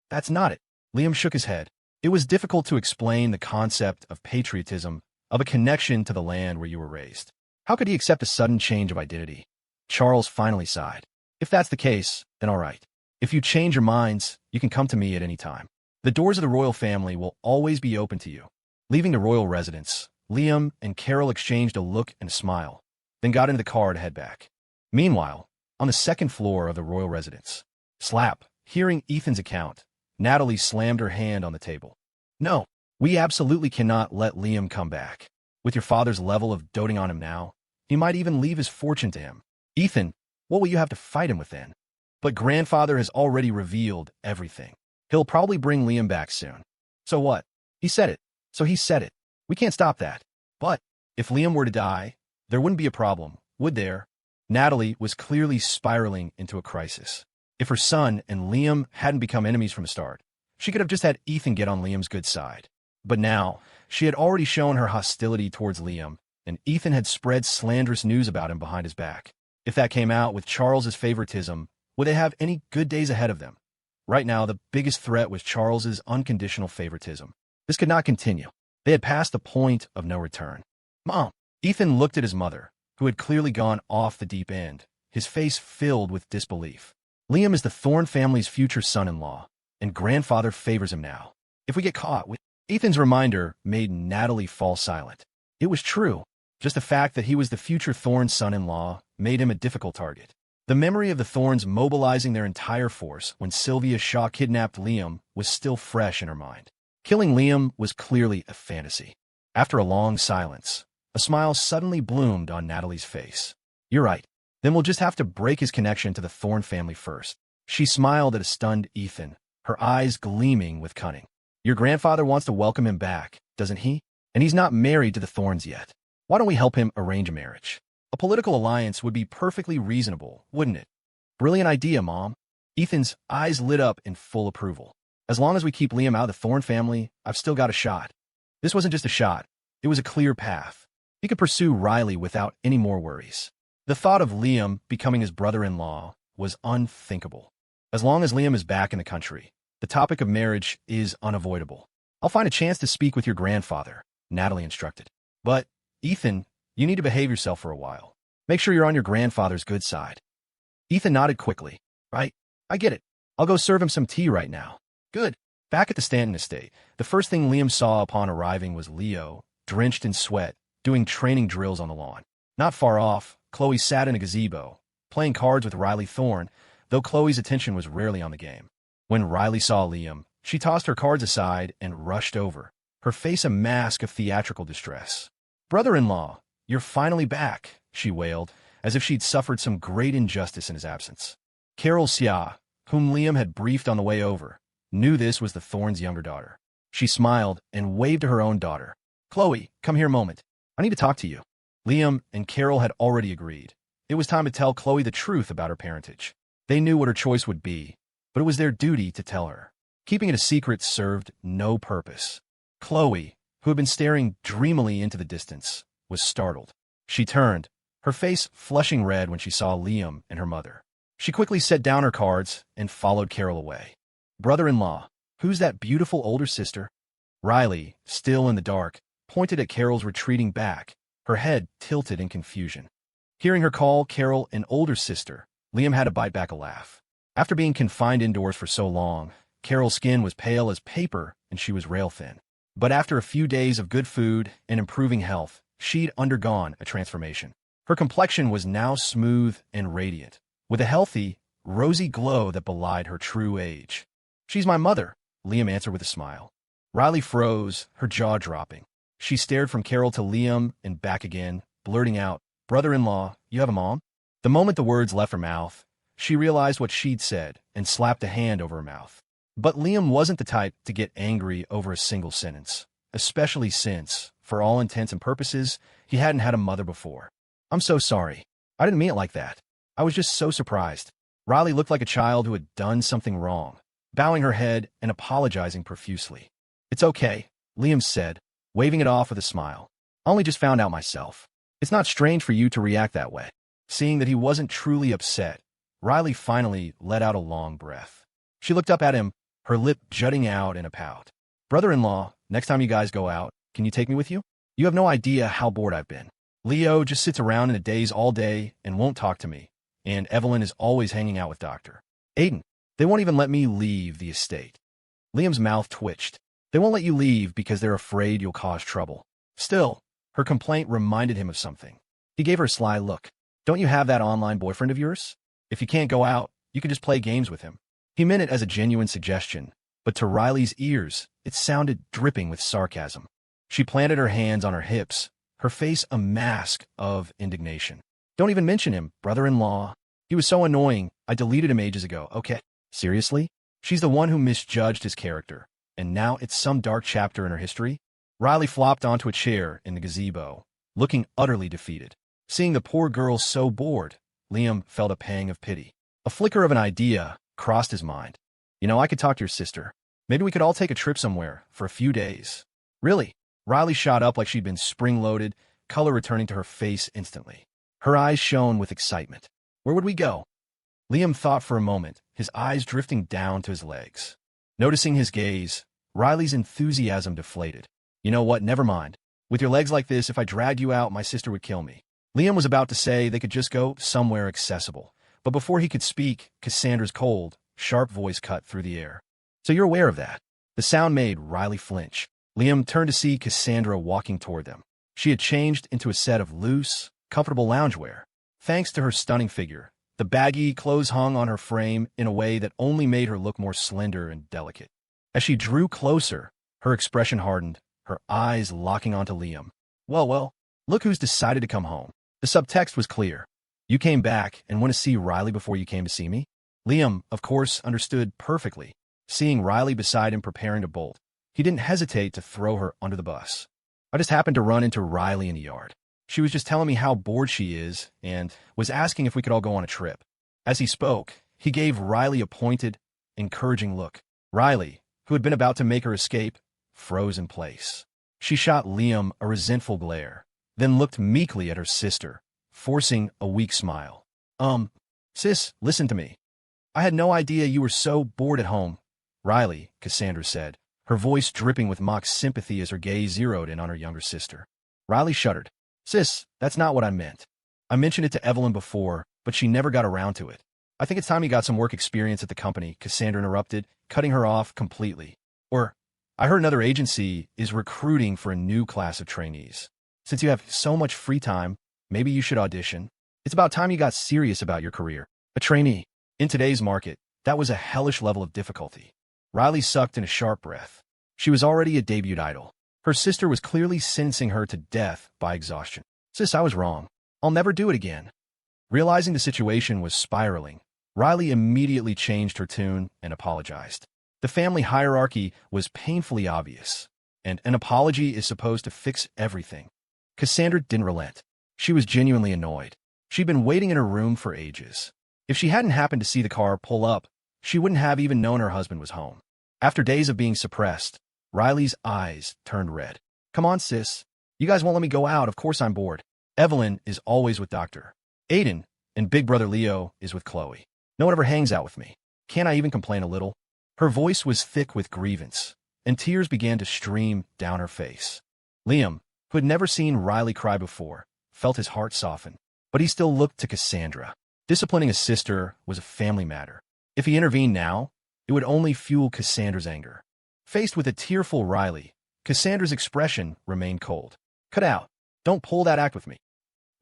That's not it. Liam shook his head. It was difficult to explain the concept of patriotism, of a connection to the land where you were raised. How could he accept a sudden change of identity? Charles finally sighed. If that's the case, then all right. If you change your minds, you can come to me at any time. The doors of the royal family will always be open to you. Leaving the royal residence, Liam and Carol exchanged a look and a smile, then got into the car to head back. Meanwhile, on the second floor of the royal residence, slap, hearing Ethan's account, Natalie slammed her hand on the table. No, we absolutely cannot let Liam come back. With your father's level of doting on him now, he might even leave his fortune to him. Ethan, what will you have to fight him with then? But grandfather has already revealed everything. He'll probably bring Liam back soon. So what? He said it. So he said it. We can't stop that. But if Liam were to die, there wouldn't be a problem, would there? Natalie was clearly spiraling into a crisis. If her son and Liam hadn't become enemies from the start, she could have just had Ethan get on Liam's good side. But now, she had already shown her hostility towards Liam, and Ethan had spread slanderous news about him behind his back. If that came out with Charles's favoritism, would they have any good days ahead of them? Right now, the biggest threat was Charles's unconditional favoritism. This could not continue. They had passed the point of no return. Mom! Ethan looked at his mother, who had clearly gone off the deep end, his face filled with disbelief. Liam is the Thorne family's future son-in-law, and grandfather favors him now. If we get caught with... Ethan's reminder made Natalie fall silent. It was true. Just the fact that he was the future Thorne son-in-law made him a difficult target. The memory of the Thornes mobilizing their entire force when Sylvia Shaw kidnapped Liam was still fresh in her mind. Killing Liam was clearly a fantasy. After a long silence, a smile suddenly bloomed on Natalie's face. You're right. Then we'll just have to break his connection to the Thorne family first. She smiled at a stunned Ethan, her eyes gleaming with cunning. Your grandfather wants to welcome him back, doesn't he? And he's not married to the Thornes yet. Why don't we help him arrange a marriage? A political alliance would be perfectly reasonable, wouldn't it? Brilliant idea, Mom. Ethan's eyes lit up in full approval. As long as we keep Liam out of the Thorne family, I've still got a shot. This wasn't just a shot. It was a clear path. He could pursue Riley without any more worries. The thought of Liam becoming his brother-in-law was unthinkable. As long as Liam is back in the country, the topic of marriage is unavoidable. I'll find a chance to speak with your grandfather, Natalie instructed. But, Ethan, you need to behave yourself for a while. Make sure you're on your grandfather's good side. Ethan nodded quickly. Right, I get it. I'll go serve him some tea right now. Good. Back at the Stanton estate, the first thing Liam saw upon arriving was Leo, drenched in sweat, doing training drills on the lawn. Not far off, Chloe sat in a gazebo, playing cards with Riley Thorne, though Chloe's attention was rarely on the game. When Riley saw Liam, she tossed her cards aside and rushed over, her face a mask of theatrical distress. Brother-in-law, you're finally back, she wailed, as if she'd suffered some great injustice in his absence. Carol Xia, whom Liam had briefed on the way over, knew this was the Thorne's younger daughter. She smiled and waved to her own daughter. Chloe, come here a moment. I need to talk to you. Liam and Carol had already agreed. It was time to tell Chloe the truth about her parentage. They knew what her choice would be, but it was their duty to tell her. Keeping it a secret served no purpose. Chloe, who had been staring dreamily into the distance, was startled. She turned, her face flushing red when she saw Liam and her mother. She quickly set down her cards and followed Carol away. Brother-in-law, who's that beautiful older sister? Riley, still in the dark, pointed at Carol's retreating back, her head tilted in confusion. Hearing her call Carol an older sister, Liam had to bite back a laugh. After being confined indoors for so long, Carol's skin was pale as paper and she was rail-thin. But after a few days of good food and improving health, she'd undergone a transformation. Her complexion was now smooth and radiant, with a healthy, rosy glow that belied her true age. She's my mother, Liam answered with a smile. Riley froze, her jaw dropping. She stared from Carol to Liam and back again, blurting out, Brother-in-law, you have a mom? The moment the words left her mouth, she realized what she'd said and slapped a hand over her mouth. But Liam wasn't the type to get angry over a single sentence, especially since, for all intents and purposes, he hadn't had a mother before. I'm so sorry. I didn't mean it like that. I was just so surprised. Riley looked like a child who had done something wrong, bowing her head and apologizing profusely. It's okay, Liam said, waving it off with a smile. I only just found out myself. It's not strange for you to react that way. Seeing that he wasn't truly upset, Riley finally let out a long breath. She looked up at him, her lip jutting out in a pout. Brother-in-law, next time you guys go out, can you take me with you? You have no idea how bored I've been. Leo just sits around in a daze all day and won't talk to me, and Evelyn is always hanging out with Dr. Aiden. They won't even let me leave the estate. Liam's mouth twitched. They won't let you leave because they're afraid you'll cause trouble. Still, her complaint reminded him of something. He gave her a sly look. Don't you have that online boyfriend of yours? If you can't go out, you can just play games with him. He meant it as a genuine suggestion, but to Riley's ears, it sounded dripping with sarcasm. She planted her hands on her hips, her face a mask of indignation. Don't even mention him, brother-in-law. He was so annoying, I deleted him ages ago. Okay, seriously? She's the one who misjudged his character, and now it's some dark chapter in her history? Riley flopped onto a chair in the gazebo, looking utterly defeated. Seeing the poor girl so bored, Liam felt a pang of pity. A flicker of an idea crossed his mind. You know, I could talk to your sister. Maybe we could all take a trip somewhere for a few days. Really? Riley shot up like she'd been spring-loaded, color returning to her face instantly. Her eyes shone with excitement. Where would we go? Liam thought for a moment, his eyes drifting down to his legs. Noticing his gaze, Riley's enthusiasm deflated. You know what? Never mind. With your legs like this, if I dragged you out, my sister would kill me. Liam was about to say they could just go somewhere accessible. But before he could speak, Cassandra's cold, sharp voice cut through the air. So you're aware of that? The sound made Riley flinch. Liam turned to see Cassandra walking toward them. She had changed into a set of loose, comfortable loungewear. Thanks to her stunning figure, the baggy clothes hung on her frame in a way that only made her look more slender and delicate. As she drew closer, her expression hardened, her eyes locking onto Liam. Well, look who's decided to come home. The subtext was clear. You came back and want to see Riley before you came to see me? Liam, of course, understood perfectly. Seeing Riley beside him preparing to bolt, he didn't hesitate to throw her under the bus. I just happened to run into Riley in the yard. She was just telling me how bored she is and was asking if we could all go on a trip. As he spoke, he gave Riley a pointed, encouraging look. Riley, who had been about to make her escape, froze in place. She shot Liam a resentful glare, then looked meekly at her sister, forcing a weak smile. Sis, listen to me. I had no idea you were so bored at home. Riley, Cassandra said, her voice dripping with mock sympathy as her gaze zeroed in on her younger sister. Riley shuddered. Sis, that's not what I meant. I mentioned it to Evelyn before, but she never got around to it. I think it's time you got some work experience at the company, Cassandra interrupted, cutting her off completely. Or, I heard another agency is recruiting for a new class of trainees. Since you have so much free time, maybe you should audition. It's about time you got serious about your career. A trainee. In today's market, that was a hellish level of difficulty. Riley sucked in a sharp breath. She was already a debut idol. Her sister was clearly sentencing her to death by exhaustion. Sis, I was wrong. I'll never do it again. Realizing the situation was spiraling, Riley immediately changed her tune and apologized. The family hierarchy was painfully obvious, and an apology is supposed to fix everything. Cassandra didn't relent. She was genuinely annoyed. She'd been waiting in her room for ages. If she hadn't happened to see the car pull up, she wouldn't have even known her husband was home. After days of being suppressed, Riley's eyes turned red. Come on, sis. You guys won't let me go out. Of course I'm bored. Evelyn is always with Dr. Aiden, and big brother Leo is with Chloe. No one ever hangs out with me. Can't I even complain a little? Her voice was thick with grievance, and tears began to stream down her face. Liam, who had never seen Riley cry before, felt his heart soften, but he still looked to Cassandra. Disciplining a sister was a family matter. If he intervened now, it would only fuel Cassandra's anger. Faced with a tearful Riley, Cassandra's expression remained cold. Cut out. Don't pull that act with me.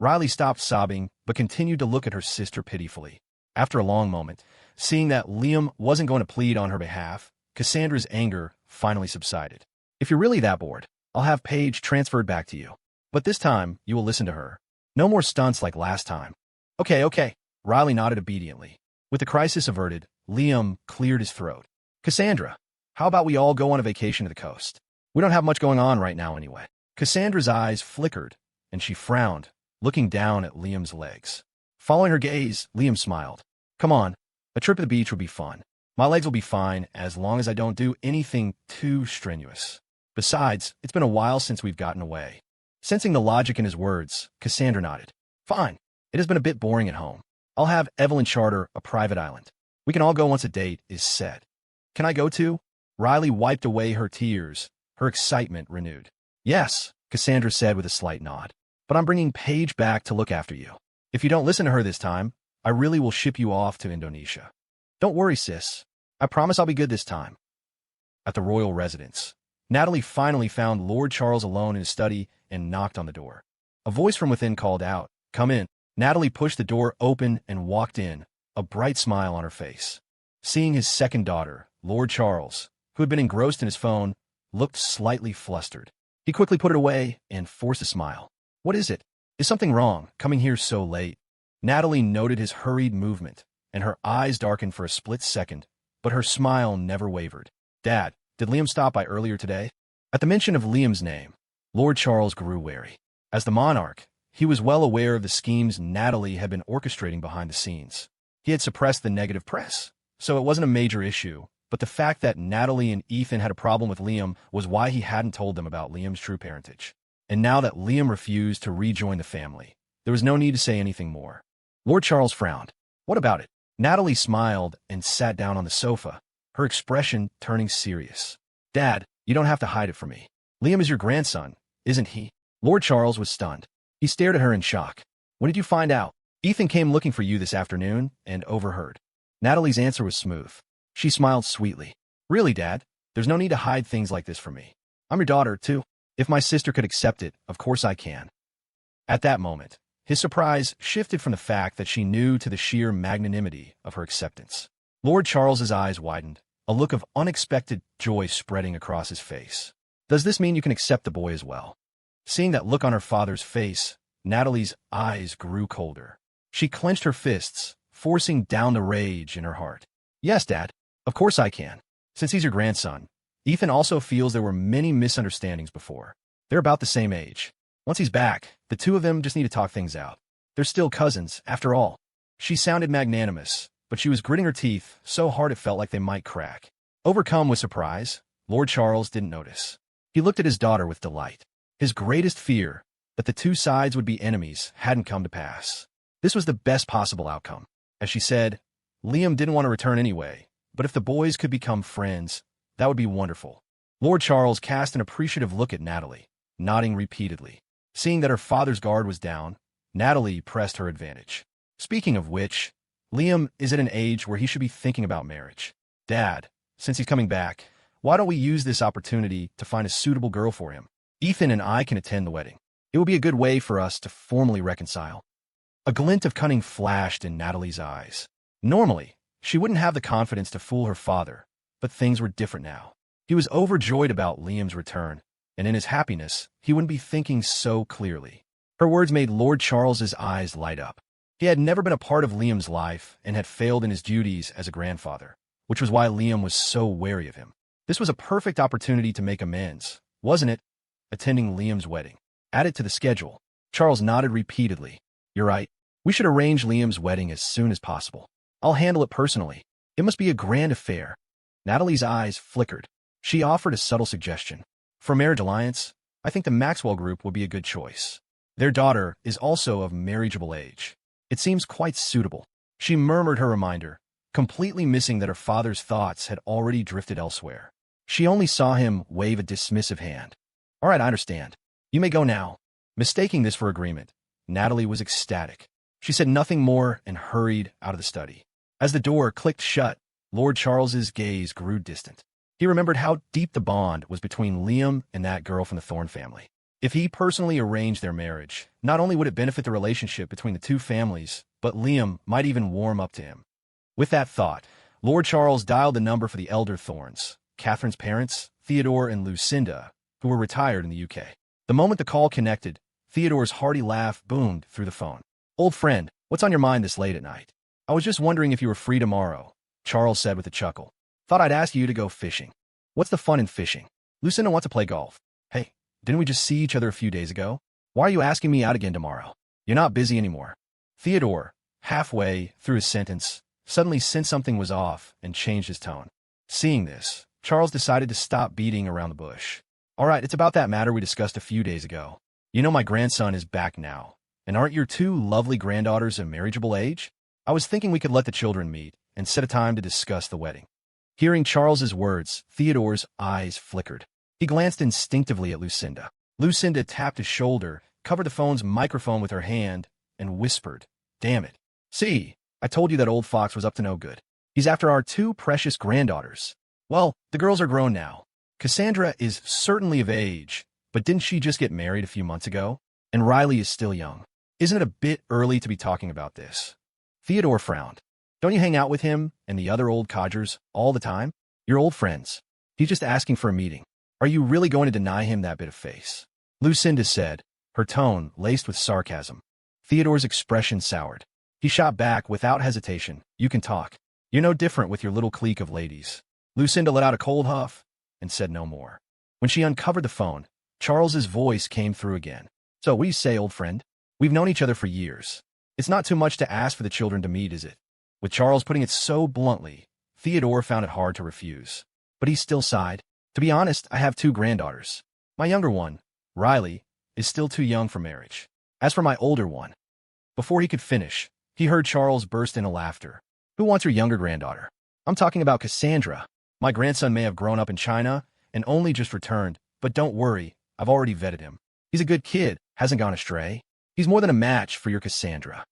Riley stopped sobbing, but continued to look at her sister pitifully. After a long moment, seeing that Liam wasn't going to plead on her behalf, Cassandra's anger finally subsided. If you're really that bored, I'll have Paige transferred back to you. But this time, you will listen to her. No more stunts like last time. Okay. Riley nodded obediently. With the crisis averted, Liam cleared his throat. Cassandra, how about we all go on a vacation to the coast? We don't have much going on right now anyway. Cassandra's eyes flickered, and she frowned, looking down at Liam's legs. Following her gaze, Liam smiled. Come on, a trip to the beach would be fun. My legs will be fine as long as I don't do anything too strenuous. Besides, it's been a while since we've gotten away. Sensing the logic in his words, Cassandra nodded. Fine. It has been a bit boring at home. I'll have Evelyn charter a private island. We can all go once a date is set. Can I go too? Riley wiped away her tears, her excitement renewed. Yes, Cassandra said with a slight nod. But I'm bringing Paige back to look after you. If you don't listen to her this time, I really will ship you off to Indonesia. Don't worry, sis. I promise I'll be good this time. At the royal residence, Natalie finally found Lord Charles alone in his study and knocked on the door. A voice from within called out, Come in. Natalie pushed the door open and walked in, a bright smile on her face. Seeing his second daughter, Lord Charles, who had been engrossed in his phone, looked slightly flustered. He quickly put it away and forced a smile. What is it? Is something wrong, coming here so late? Natalie noted his hurried movement, and her eyes darkened for a split second, but her smile never wavered. Dad, did Liam stop by earlier today? At the mention of Liam's name, Lord Charles grew wary. As the monarch, he was well aware of the schemes Natalie had been orchestrating behind the scenes. He had suppressed the negative press, so it wasn't a major issue, but the fact that Natalie and Ethan had a problem with Liam was why he hadn't told them about Liam's true parentage. And now that Liam refused to rejoin the family, there was no need to say anything more. Lord Charles frowned. What about it? Natalie smiled and sat down on the sofa, her expression turning serious. Dad, you don't have to hide it from me. Liam is your grandson, isn't he? Lord Charles was stunned. He stared at her in shock. When did you find out? Ethan came looking for you this afternoon and overheard. Natalie's answer was smooth. She smiled sweetly. Really, Dad? There's no need to hide things like this from me. I'm your daughter, too. If my sister could accept it, of course I can. At that moment, his surprise shifted from the fact that she knew to the sheer magnanimity of her acceptance. Lord Charles's eyes widened, a look of unexpected joy spreading across his face. Does this mean you can accept the boy as well? Seeing that look on her father's face, Natalie's eyes grew colder. She clenched her fists, forcing down the rage in her heart. Yes, Dad. Of course I can. Since he's your grandson, Ethan also feels there were many misunderstandings before. They're about the same age. Once he's back, the two of them just need to talk things out. They're still cousins, after all. She sounded magnanimous, but she was gritting her teeth so hard it felt like they might crack. Overcome with surprise, Lord Charles didn't notice. He looked at his daughter with delight. His greatest fear, that the two sides would be enemies, hadn't come to pass. This was the best possible outcome. As she said, Liam didn't want to return anyway, but if the boys could become friends, that would be wonderful. Lord Charles cast an appreciative look at Natalie, nodding repeatedly. Seeing that her father's guard was down, Natalie pressed her advantage. Speaking of which, Liam is at an age where he should be thinking about marriage. Dad, since he's coming back, why don't we use this opportunity to find a suitable girl for him? Ethan and I can attend the wedding. It will be a good way for us to formally reconcile. A glint of cunning flashed in Natalie's eyes. Normally, she wouldn't have the confidence to fool her father, but things were different now. He was overjoyed about Liam's return, and in his happiness, he wouldn't be thinking so clearly. Her words made Lord Charles's eyes light up. He had never been a part of Liam's life and had failed in his duties as a grandfather, which was why Liam was so wary of him. This was a perfect opportunity to make amends, wasn't it? Attending Liam's wedding. Add it to the schedule. Charles nodded repeatedly. You're right. We should arrange Liam's wedding as soon as possible. I'll handle it personally. It must be a grand affair. Natalie's eyes flickered. She offered a subtle suggestion. For marriage alliance, I think the Maxwell group would be a good choice. Their daughter is also of marriageable age. It seems quite suitable. She murmured her reminder, completely missing that her father's thoughts had already drifted elsewhere. She only saw him wave a dismissive hand. All right, I understand. You may go now. Mistaking this for agreement, Natalie was ecstatic. She said nothing more and hurried out of the study. As the door clicked shut, Lord Charles's gaze grew distant. He remembered how deep the bond was between Liam and that girl from the Thorne family. If he personally arranged their marriage, not only would it benefit the relationship between the two families, but Liam might even warm up to him. With that thought, Lord Charles dialed the number for the elder Thornes, Catherine's parents, Theodore and Lucinda, who were retired in the UK. The moment the call connected, Theodore's hearty laugh boomed through the phone. Old friend, what's on your mind this late at night? I was just wondering if you were free tomorrow, Charles said with a chuckle. Thought I'd ask you to go fishing. What's the fun in fishing? Lucinda wants to play golf. Hey, didn't we just see each other a few days ago? Why are you asking me out again tomorrow? You're not busy anymore. Theodore, halfway through his sentence, suddenly sensed something was off and changed his tone. Seeing this, Charles decided to stop beating around the bush. All right, it's about that matter we discussed a few days ago. You know my grandson is back now, and aren't your two lovely granddaughters of marriageable age? I was thinking we could let the children meet and set a time to discuss the wedding. Hearing Charles's words, Theodore's eyes flickered. He glanced instinctively at Lucinda. Lucinda tapped his shoulder, covered the phone's microphone with her hand, and whispered, Damn it. See, I told you that old fox was up to no good. He's after our two precious granddaughters. Well, the girls are grown now. Cassandra is certainly of age, but didn't she just get married a few months ago? And Riley is still young. Isn't it a bit early to be talking about this? Theodore frowned. Don't you hang out with him and the other old codgers all the time? You're old friends. He's just asking for a meeting. Are you really going to deny him that bit of face? Lucinda said, her tone laced with sarcasm. Theodore's expression soured. He shot back without hesitation. You can talk. You're no different with your little clique of ladies. Lucinda let out a cold huff and said no more. When she uncovered the phone, Charles's voice came through again. So what do you say, old friend? We've known each other for years. It's not too much to ask for the children to meet, is it? With Charles putting it so bluntly, Theodore found it hard to refuse. But he still sighed. To be honest, I have two granddaughters. My younger one, Riley, is still too young for marriage. As for my older one... Before he could finish, he heard Charles burst into laughter. Who wants your younger granddaughter? I'm talking about Cassandra. My grandson may have grown up in China and only just returned, but don't worry, I've already vetted him. He's a good kid, hasn't gone astray. He's more than a match for your Cassandra.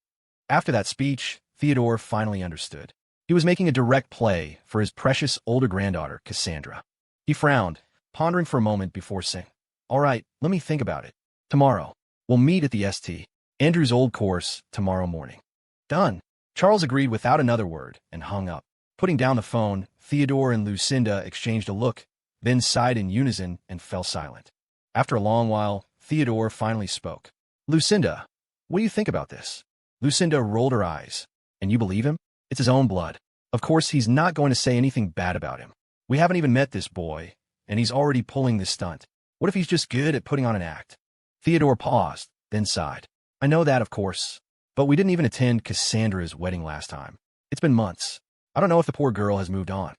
After that speech, Theodore finally understood. He was making a direct play for his precious older granddaughter, Cassandra. He frowned, pondering for a moment before saying, "All right, let me think about it. Tomorrow, we'll meet at the St. Andrew's Old Course tomorrow morning." Done. Charles agreed without another word and hung up. Putting down the phone, Theodore and Lucinda exchanged a look, then sighed in unison and fell silent. After a long while, Theodore finally spoke. "Lucinda, what do you think about this?" Lucinda rolled her eyes. "And you believe him? It's his own blood. Of course he's not going to say anything bad about him. We haven't even met this boy, and he's already pulling this stunt. What if he's just good at putting on an act?" Theodore paused, then sighed. "I know that, of course. But we didn't even attend Cassandra's wedding last time. It's been months. I don't know if the poor girl has moved on."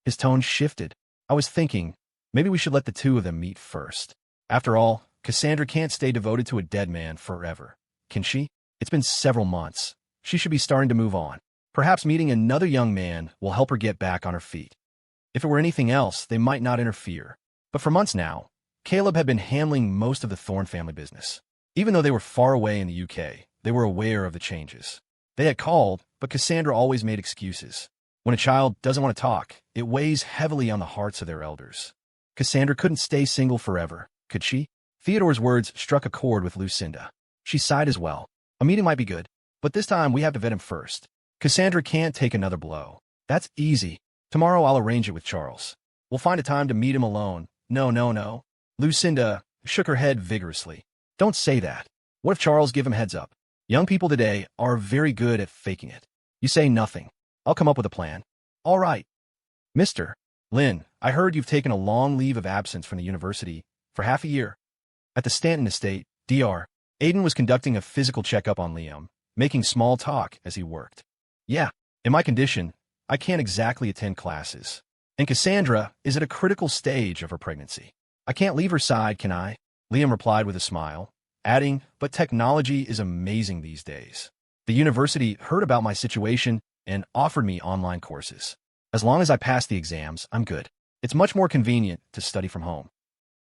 His tone shifted. "I was thinking, maybe we should let the two of them meet first. After all, Cassandra can't stay devoted to a dead man forever, can she? It's been several months. She should be starting to move on. Perhaps meeting another young man will help her get back on her feet. If it were anything else, they might not interfere. But for months now, Caleb had been handling most of the Thorne family business. Even though they were far away in the UK, they were aware of the changes. They had called, but Cassandra always made excuses. When a child doesn't want to talk, it weighs heavily on the hearts of their elders. Cassandra couldn't stay single forever, could she? Theodore's words struck a chord with Lucinda. She sighed as well. "A meeting might be good, but this time we have to vet him first. Cassandra can't take another blow." "That's easy. Tomorrow I'll arrange it with Charles. We'll find a time to meet him alone." No. Lucinda shook her head vigorously. "Don't say that. What if Charles give him heads up? Young people today are very good at faking it. You say nothing. I'll come up with a plan." "All right." "Mr. Lynn, I heard you've taken a long leave of absence from the university for half a year." At the Stanton estate, Dr. Aiden was conducting a physical checkup on Liam, making small talk as he worked. "Yeah, in my condition, I can't exactly attend classes. And Cassandra is at a critical stage of her pregnancy. I can't leave her side, can I?" Liam replied with a smile, adding, "But technology is amazing these days. The university heard about my situation and offered me online courses. As long as I pass the exams, I'm good. It's much more convenient to study from home."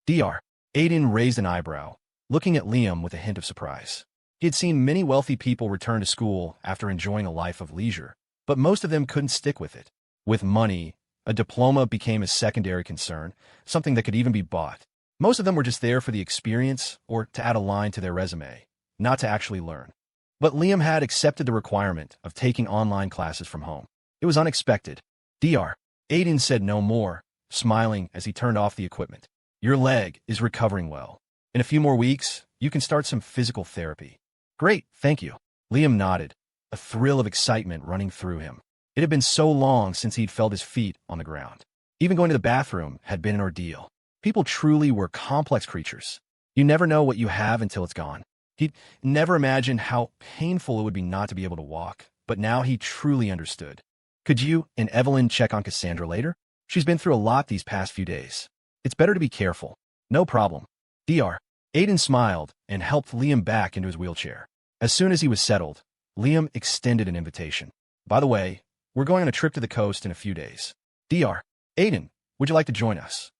Dr. Aiden raised an eyebrow, looking at Liam with a hint of surprise. He had seen many wealthy people return to school after enjoying a life of leisure, but most of them couldn't stick with it. With money, a diploma became a secondary concern, something that could even be bought. Most of them were just there for the experience or to add a line to their resume, not to actually learn. But Liam had accepted the requirement of taking online classes from home. It was unexpected. Dr. Aiden said no more, smiling as he turned off the equipment. "Your leg is recovering well. In a few more weeks, you can start some physical therapy." "Great, thank you." Liam nodded, a thrill of excitement running through him. It had been so long since he'd felt his feet on the ground. Even going to the bathroom had been an ordeal. People truly were complex creatures. You never know what you have until it's gone. He'd never imagined how painful it would be not to be able to walk, but now he truly understood. "Could you and Evelyn check on Cassandra later? She's been through a lot these past few days. It's better to be careful." "No problem." Dr. Aiden smiled and helped Liam back into his wheelchair. As soon as he was settled, Liam extended an invitation. "By the way, we're going on a trip to the coast in a few days. Dr. Aiden, would you like to join us?"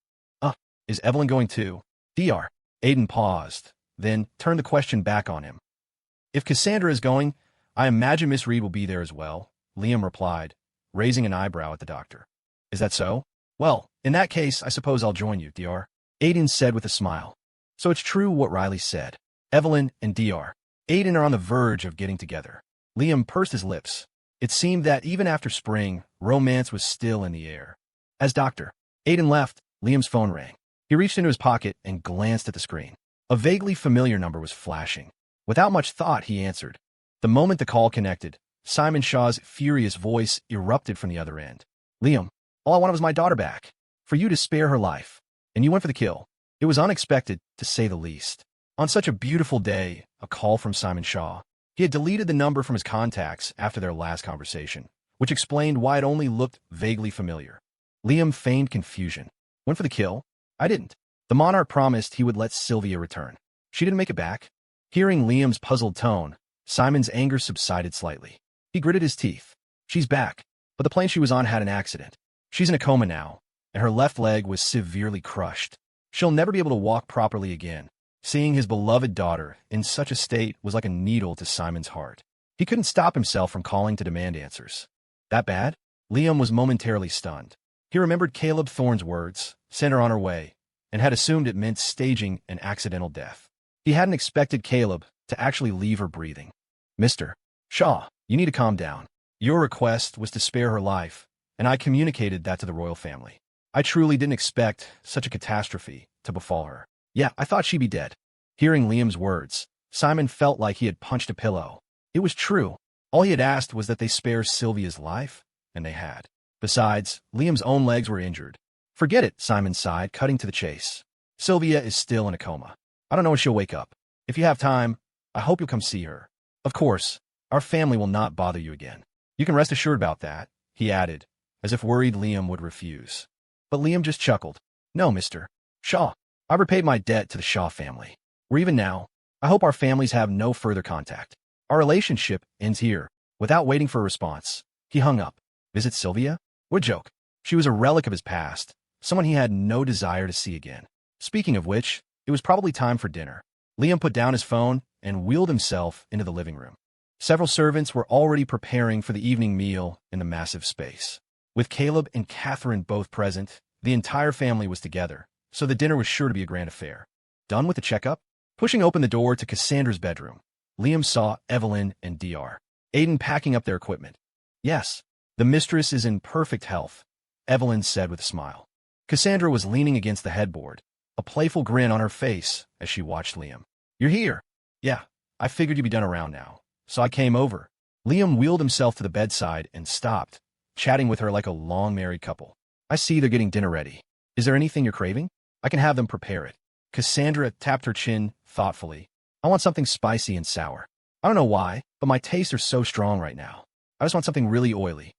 Is Evelyn going too?" Dr. Aiden paused, then turned the question back on him. "If Cassandra is going, I imagine Miss Reed will be there as well," Liam replied, raising an eyebrow at the doctor. "Is that so? Well, in that case, I suppose I'll join you," Dr. Aiden said with a smile. So it's true what Riley said. Evelyn and Dr. Aiden are on the verge of getting together. Liam pursed his lips. It seemed that even after spring, romance was still in the air. As Dr. Aiden left, Liam's phone rang. He reached into his pocket and glanced at the screen. A vaguely familiar number was flashing. Without much thought, he answered. The moment the call connected, Simon Shaw's furious voice erupted from the other end. "Liam, all I wanted was my daughter back. For you to spare her life. And you went for the kill." It was unexpected, to say the least. On such a beautiful day, a call from Simon Shaw. He had deleted the number from his contacts after their last conversation, which explained why it only looked vaguely familiar. Liam feigned confusion. "Went for the kill? I didn't. The monarch promised he would let Sylvia return. She didn't make it back." Hearing Liam's puzzled tone, Simon's anger subsided slightly. He gritted his teeth. "She's back, but the plane she was on had an accident. She's in a coma now. and her left leg was severely crushed. She'll never be able to walk properly again. Seeing his beloved daughter in such a state was like a needle to Simon's heart. He couldn't stop himself from calling to demand answers. That bad? Liam was momentarily stunned. He remembered Caleb Thorne's words, sent her on her way, and had assumed it meant staging an accidental death. He hadn't expected Caleb to actually leave her breathing. Mr. Shaw, you need to calm down. Your request was to spare her life, and I communicated that to the royal family. I truly didn't expect such a catastrophe to befall her. Yeah, I thought she'd be dead. Hearing Liam's words, Simon felt like he had punched a pillow. It was true. All he had asked was that they spare Sylvia's life, and they had. Besides, Liam's own legs were injured. Forget it, Simon sighed, cutting to the chase. Sylvia is still in a coma. I don't know when she'll wake up. If you have time, I hope you'll come see her. Of course, our family will not bother you again. You can rest assured about that, he added, as if worried Liam would refuse. But Liam just chuckled. No, Mr. Shaw. I've repaid my debt to the Shaw family. We're even now. I hope our families have no further contact. Our relationship ends here. Without waiting for a response, he hung up. Visit Sylvia? What a joke. She was a relic of his past, someone he had no desire to see again. Speaking of which, it was probably time for dinner. Liam put down his phone and wheeled himself into the living room. Several servants were already preparing for the evening meal in the massive space. With Caleb and Catherine both present, the entire family was together, so the dinner was sure to be a grand affair. Done with the checkup? Pushing open the door to Cassandra's bedroom, Liam saw Evelyn and Dr. Aiden packing up their equipment. Yes, the mistress is in perfect health, Evelyn said with a smile. Cassandra was leaning against the headboard, a playful grin on her face as she watched Liam. You're here? Yeah, I figured you'd be done around now, so I came over. Liam wheeled himself to the bedside and stopped, chatting with her like a long-married couple. I see they're getting dinner ready. Is there anything you're craving? I can have them prepare it. Cassandra tapped her chin thoughtfully. I want something spicy and sour. I don't know why, but my tastes are so strong right now. I just want something really oily.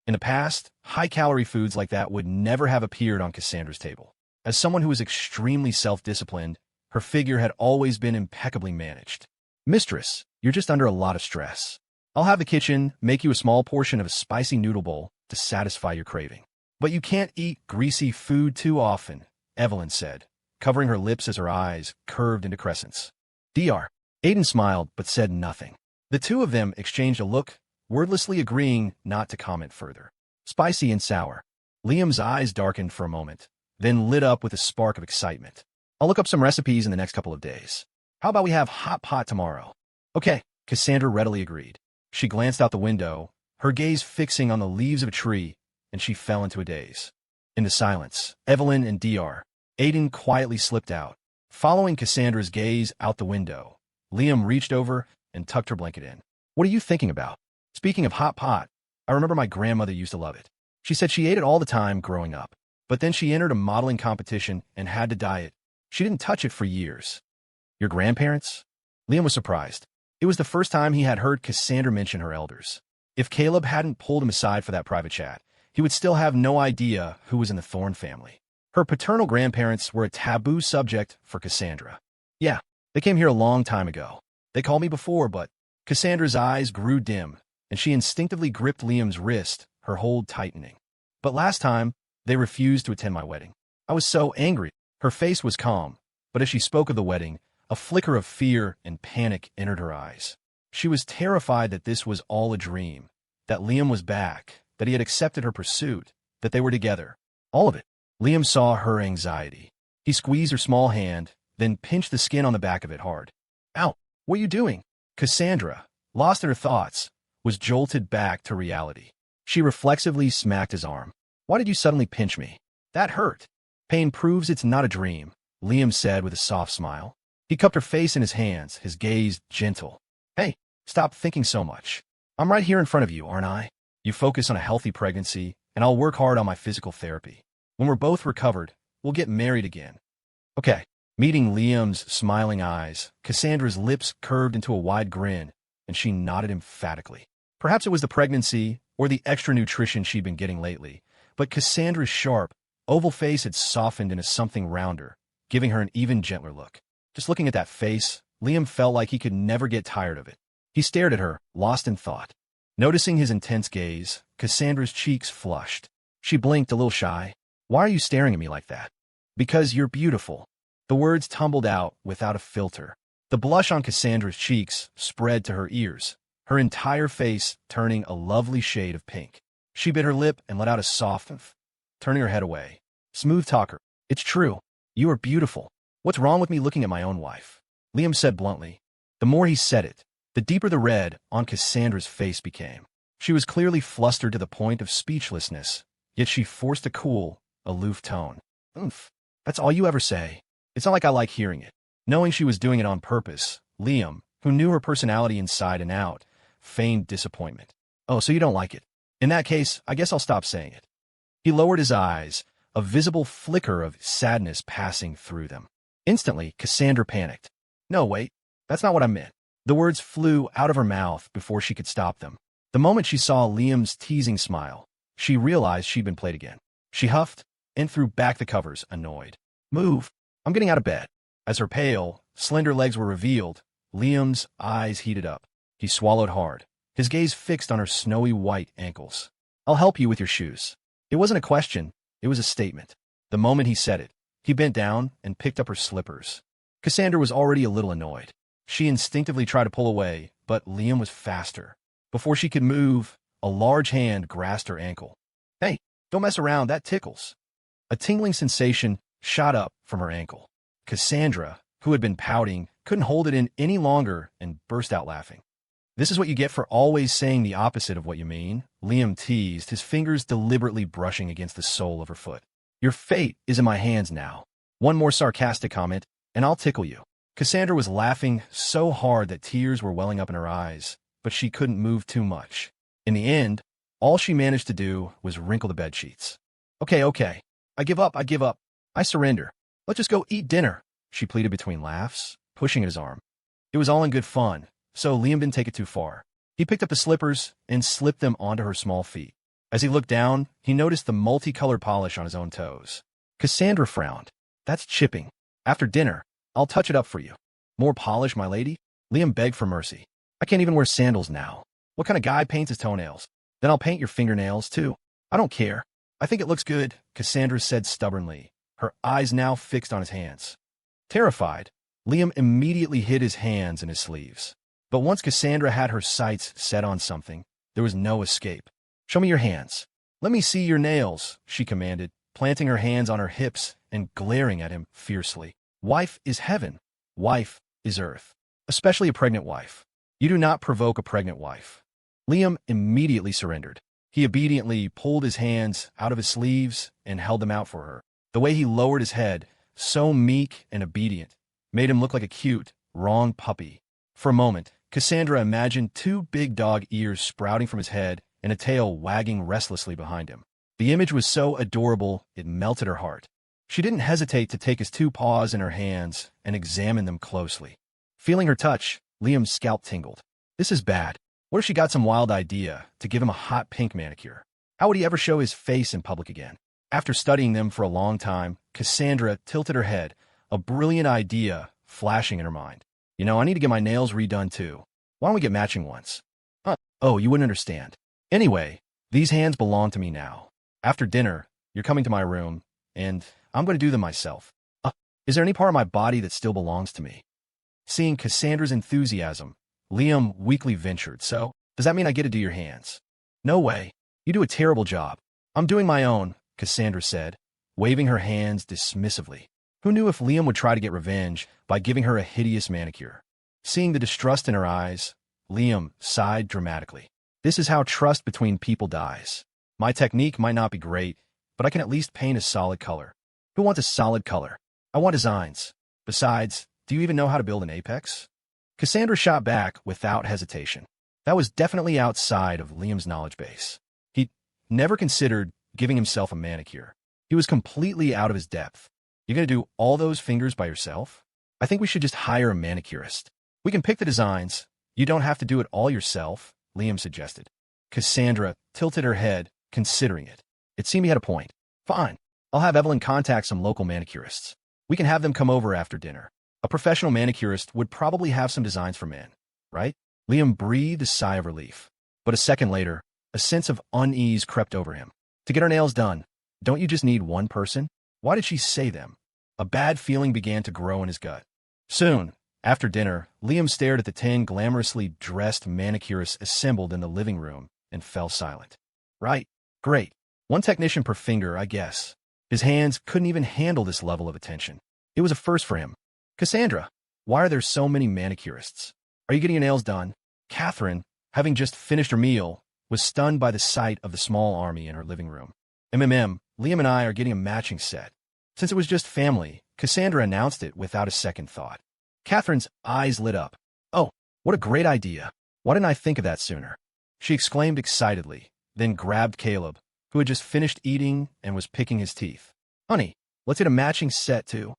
In the past, high-calorie foods like that would never have appeared on Cassandra's table. As someone who was extremely self-disciplined, her figure had always been impeccably managed. Mistress, you're just under a lot of stress. I'll have the kitchen make you a small portion of a spicy noodle bowl to satisfy your craving. But you can't eat greasy food too often, Evelyn said, covering her lips as her eyes curved into crescents. Dr. Aiden smiled but said nothing. The two of them exchanged a look, wordlessly agreeing not to comment further. Spicy and sour. Liam's eyes darkened for a moment, then lit up with a spark of excitement. I'll look up some recipes in the next couple of days. How about we have hot pot tomorrow? Okay, Cassandra readily agreed. She glanced out the window, her gaze fixing on the leaves of a tree, and she fell into a daze. In the silence, Evelyn and Dr. Aiden quietly slipped out. Following Cassandra's gaze out the window, Liam reached over and tucked her blanket in. What are you thinking about? Speaking of hot pot, I remember my grandmother used to love it. She said she ate it all the time growing up, but then she entered a modeling competition and had to diet. She didn't touch it for years. Your grandparents? Liam was surprised. It was the first time he had heard Cassandra mention her elders. If Caleb hadn't pulled him aside for that private chat, he would still have no idea who was in the Thorne family. Her paternal grandparents were a taboo subject for Cassandra. Yeah, they came here a long time ago. They called me before, but Cassandra's eyes grew dim, and she instinctively gripped Liam's wrist, her hold tightening. But last time, they refused to attend my wedding. I was so angry. Her face was calm, but as she spoke of the wedding, a flicker of fear and panic entered her eyes. She was terrified that this was all a dream, that Liam was back, that he had accepted her pursuit, that they were together. All of it. Liam saw her anxiety. He squeezed her small hand, then pinched the skin on the back of it hard. Ow, what are you doing? Cassandra, lost in her thoughts, was jolted back to reality. She reflexively smacked his arm. Why did you suddenly pinch me? That hurt. Pain proves it's not a dream, Liam said with a soft smile. He cupped her face in his hands, his gaze gentle. Hey, stop thinking so much. I'm right here in front of you, aren't I? You focus on a healthy pregnancy, and I'll work hard on my physical therapy. When we're both recovered, we'll get married again. Okay. Meeting Liam's smiling eyes, Cassandra's lips curved into a wide grin, and she nodded emphatically. Perhaps it was the pregnancy or the extra nutrition she'd been getting lately, but Cassandra's sharp, oval face had softened into something rounder, giving her an even gentler look. Just looking at that face, Liam felt like he could never get tired of it. He stared at her, lost in thought. Noticing his intense gaze, Cassandra's cheeks flushed. She blinked a little shy. Why are you staring at me like that? Because you're beautiful. The words tumbled out without a filter. The blush on Cassandra's cheeks spread to her ears, her entire face turning a lovely shade of pink. She bit her lip and let out a soft "Mph," turning her head away. Smooth talker. It's true. You are beautiful. What's wrong with me looking at my own wife? Liam said bluntly. The more he said it, the deeper the red on Cassandra's face became. She was clearly flustered to the point of speechlessness, yet she forced a cool, aloof tone. Oomph. That's all you ever say. It's not like I like hearing it. Knowing she was doing it on purpose, Liam, who knew her personality inside and out, feigned disappointment. Oh, so you don't like it? In that case, I guess I'll stop saying it. He lowered his eyes, a visible flicker of sadness passing through them. Instantly, Cassandra panicked. No, wait, that's not what I meant. The words flew out of her mouth before she could stop them. The moment she saw Liam's teasing smile, she realized she'd been played again. She huffed and threw back the covers, annoyed. Move. I'm getting out of bed. As her pale, slender legs were revealed, Liam's eyes heated up. He swallowed hard, his gaze fixed on her snowy white ankles. I'll help you with your shoes. It wasn't a question, it was a statement. The moment he said it, he bent down and picked up her slippers. Cassandra was already a little annoyed. She instinctively tried to pull away, but Liam was faster. Before she could move, a large hand grasped her ankle. Hey, don't mess around, that tickles. A tingling sensation shot up from her ankle. Cassandra, who had been pouting, couldn't hold it in any longer and burst out laughing. This is what you get for always saying the opposite of what you mean, Liam teased, his fingers deliberately brushing against the sole of her foot. Your fate is in my hands now. One more sarcastic comment, and I'll tickle you. Cassandra was laughing so hard that tears were welling up in her eyes, but she couldn't move too much. In the end, all she managed to do was wrinkle the bedsheets. Okay. I give up. I surrender. Let's just go eat dinner, she pleaded between laughs, pushing at his arm. It was all in good fun, so Liam didn't take it too far. He picked up the slippers and slipped them onto her small feet. As he looked down, he noticed the multicolored polish on his own toes. Cassandra frowned. That's chipping. After dinner, I'll touch it up for you. More polish, my lady? Liam begged for mercy. I can't even wear sandals now. What kind of guy paints his toenails? Then I'll paint your fingernails, too. I don't care. I think it looks good, Cassandra said stubbornly, her eyes now fixed on his hands. Terrified, Liam immediately hid his hands in his sleeves. But once Cassandra had her sights set on something, there was no escape. Show me your hands. Let me see your nails, she commanded, planting her hands on her hips and glaring at him fiercely. Wife is heaven. Wife is earth. Especially a pregnant wife. You do not provoke a pregnant wife. Liam immediately surrendered. He obediently pulled his hands out of his sleeves and held them out for her. The way he lowered his head, so meek and obedient, made him look like a cute, wrong puppy. For a moment, Cassandra imagined two big dog ears sprouting from his head and a tail wagging restlessly behind him. The image was so adorable, it melted her heart. She didn't hesitate to take his two paws in her hands and examine them closely. Feeling her touch, Liam's scalp tingled. This is bad. What if she got some wild idea to give him a hot pink manicure? How would he ever show his face in public again? After studying them for a long time, Cassandra tilted her head, a brilliant idea flashing in her mind. You know, I need to get my nails redone too. Why don't we get matching ones? Oh, you wouldn't understand. Anyway, these hands belong to me now. After dinner, you're coming to my room, and I'm going to do them myself. Is there any part of my body that still belongs to me? Seeing Cassandra's enthusiasm, Liam weakly ventured, so, does that mean I get to do your hands? No way. You do a terrible job. I'm doing my own, Cassandra said, waving her hands dismissively. Who knew if Liam would try to get revenge by giving her a hideous manicure? Seeing the distrust in her eyes, Liam sighed dramatically. This is how trust between people dies. My technique might not be great, but I can at least paint a solid color. Who wants a solid color? I want designs. Besides, do you even know how to build an apex? Cassandra shot back without hesitation. That was definitely outside of Liam's knowledge base. He'd never considered giving himself a manicure. He was completely out of his depth. You're going to do all those fingers by yourself? I think we should just hire a manicurist. We can pick the designs. You don't have to do it all yourself, Liam suggested. Cassandra tilted her head, considering it. It seemed he had a point. Fine. I'll have Evelyn contact some local manicurists. We can have them come over after dinner. A professional manicurist would probably have some designs for men, right? Liam breathed a sigh of relief. But a second later, a sense of unease crept over him. To get our nails done, Don't you just need one person? Why did she say them? A bad feeling began to grow in his gut. Soon, after dinner, Liam stared at the 10 glamorously dressed manicurists assembled in the living room and fell silent. Right. Great. One technician per finger, I guess. His hands couldn't even handle this level of attention. It was a first for him. Cassandra, why are there so many manicurists? Are you getting your nails done? Catherine, having just finished her meal, was stunned by the sight of the small army in her living room. Liam and I are getting a matching set. Since it was just family, Cassandra announced it without a second thought. Catherine's eyes lit up. Oh, what a great idea. Why didn't I think of that sooner? She exclaimed excitedly, then grabbed Caleb, who had just finished eating and was picking his teeth. Honey, let's get a matching set too.